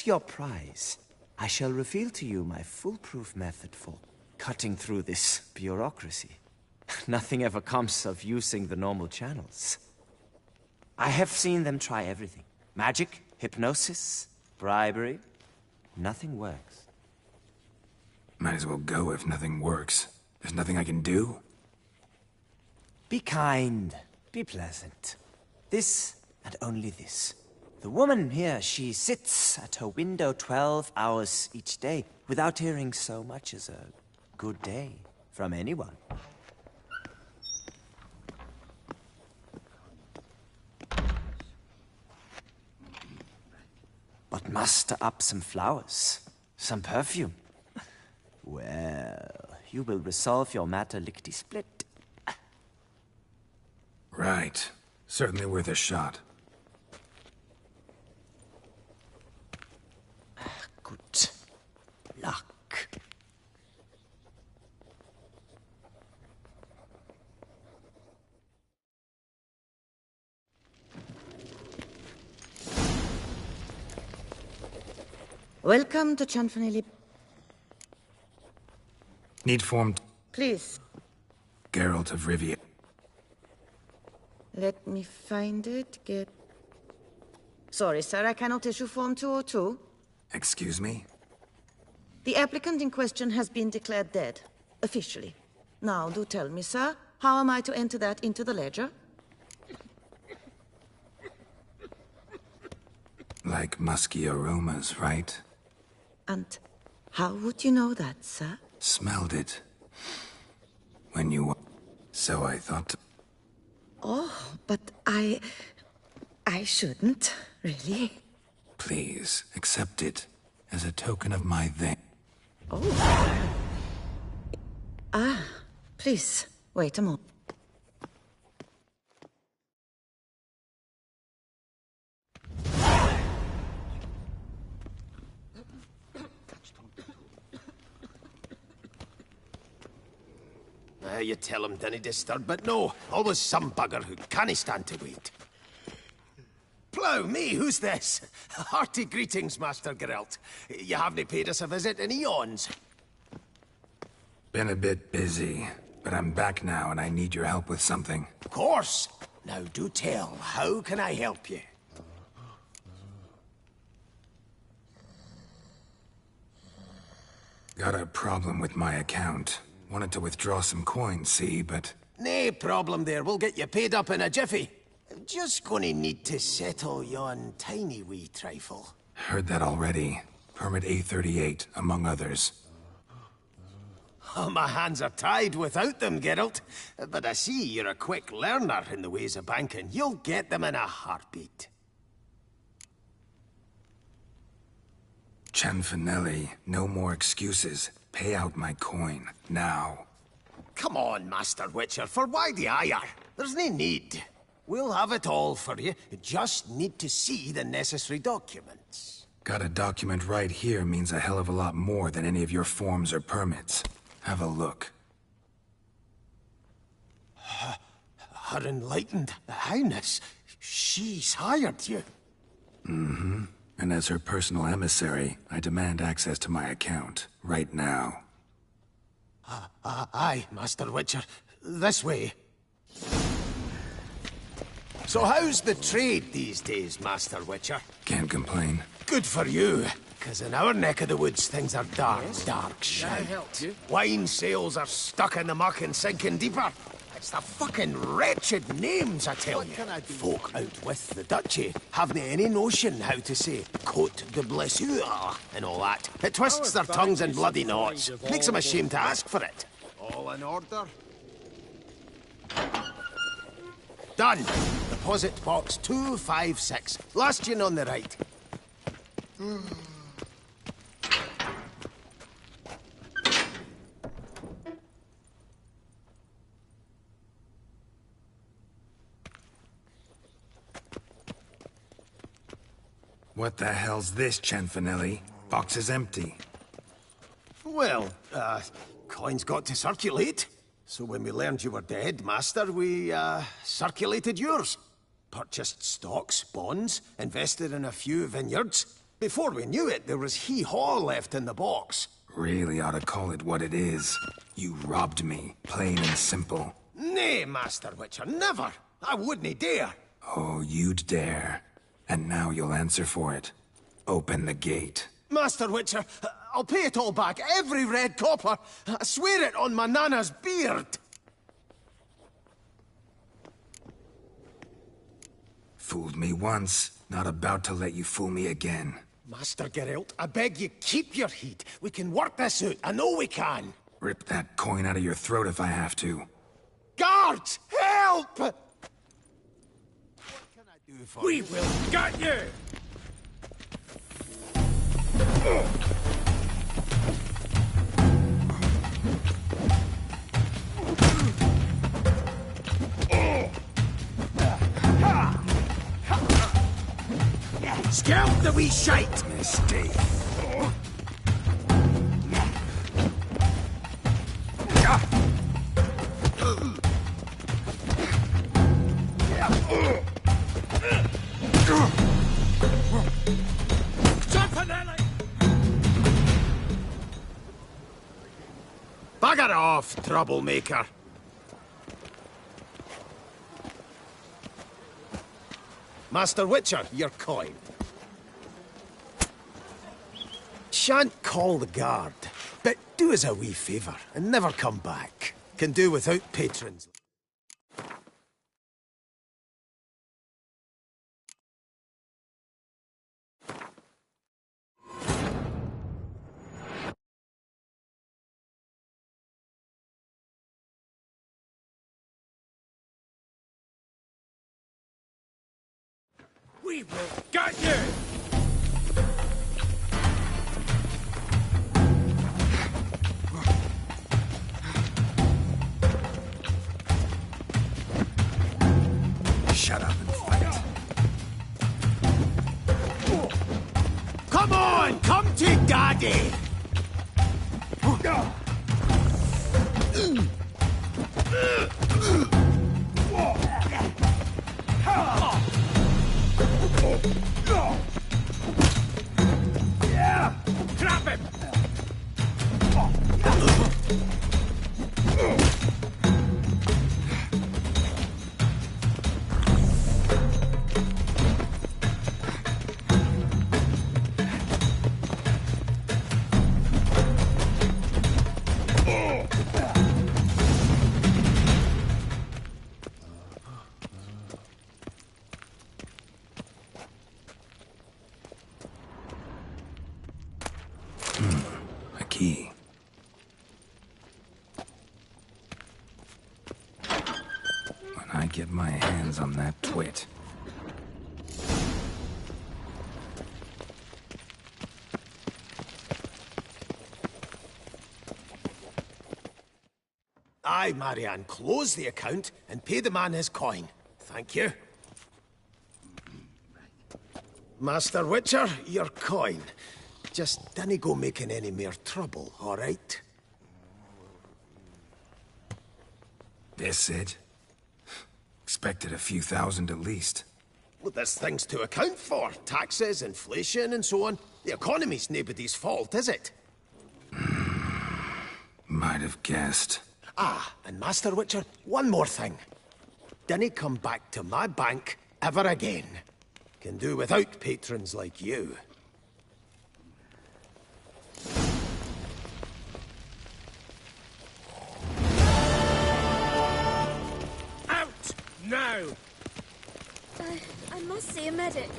that's your prize, I shall reveal to you my foolproof method for cutting through this bureaucracy. Nothing ever comes of using the normal channels. I have seen them try everything. Magic, hypnosis, bribery. Nothing works. Might as well go if nothing works. There's nothing I can do? Be kind. Be pleasant. This and only this. The woman here, she sits at her window 12 hours each day without hearing so much as a good day from anyone. But muster up some flowers, some perfume. Well, you will resolve your matter lickety-split. Right. Certainly worth a shot. Good luck. Welcome to Chanfanelli. Need form Please, Geralt of Rivia. let me find it. Sorry, sir, I cannot issue Form 202. Excuse me? The applicant in question has been declared dead, officially. Now, do tell me, sir, how am I to enter that into the ledger? Like musky aromas, right? And how would you know that, sir? Smelled it. When you... So I thought... Oh, but I shouldn't, really. Please, accept it as a token of my thing. Oh. Please, wait a moment. You tell him, dinna disturb, but no, always some bugger who can't stand to wait. Plough me, who's this? Hearty greetings, Master Geralt. You haven't paid us a visit in eons. Been a bit busy, but I'm back now and I need your help with something. Of course. Now do tell, how can I help you? Got a problem with my account. Wanted to withdraw some coins, see, but... Nae problem there, we'll get you paid up in a jiffy. Just gonna need to settle yon tiny wee trifle. Heard that already. Permit A38, among others. Oh, my hands are tied without them, Geralt. But I see you're a quick learner in the ways of banking. You'll get them in a heartbeat. Chanfanelli, no more excuses. Pay out my coin, now. Come on, Master Witcher, for why the ire? There's no need. We'll have it all for you. You just need to see the necessary documents. Got a document right here means a hell of a lot more than any of your forms or permits. Have a look. Her Enlightened Highness, she's hired you. Mm-hmm. And as her personal emissary, I demand access to my account, right now. Aye, Master Witcher. This way. So how's the trade these days, Master Witcher? Can't complain. Good for you, because in our neck of the woods, things are dark, dark shite. Wine sales are stuck in the muck and sinking deeper. It's the fucking wretched names, I tell you. Folk out with the duchy haven't any notion how to say Cote de Blessure and all that. It twists their tongues in bloody knots. Makes them ashamed to ask for it. All in order? Done. Deposit box 256. Last one on the right. What the hell's this, Chanfanelli? Box is empty. Well, coins got to circulate. So when we learned you were dead, Master, we, circulated yours. Purchased stocks, bonds, invested in a few vineyards. Before we knew it, there was hee-haw left in the box. Really ought to call it what it is. You robbed me, plain and simple. Nay, Master Witcher, never. I wouldn't dare. Oh, you'd dare. And now you'll answer for it. Open the gate. Master Witcher, I'll pay it all back, every red copper. I swear it on my nana's beard. Fooled me once, not about to let you fool me again. Master Geralt, I beg you, keep your heat. We can work this out. I know we can. Rip that coin out of your throat if I have to. Guards, help! What can I do for you? We will get you! Scalp the wee shite! Mistake. Bugger off, troublemaker. Master Witcher, your coin. Shan't call the guard, but do us a wee favour and never come back. Can do without patrons. We will get you! Shut up and fight. Come on, come to Daddy! Grab him! A key. When I get my hands on that twit. Aye, Marianne, close the account and pay the man his coin. Thank you. Master Witcher, your coin. Just dinna go making any more trouble, all right? This it? Expected a few thousand at least. Well, there's things to account for. Taxes, inflation, and so on. The economy's nobody's fault, is it? Might have guessed. Ah, and Master Witcher, one more thing. Dinna come back to my bank ever again. Can do without patrons like you. Out now! I must see a medic.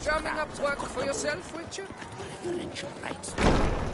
Drumming up work for yourself, Witcher? You're right.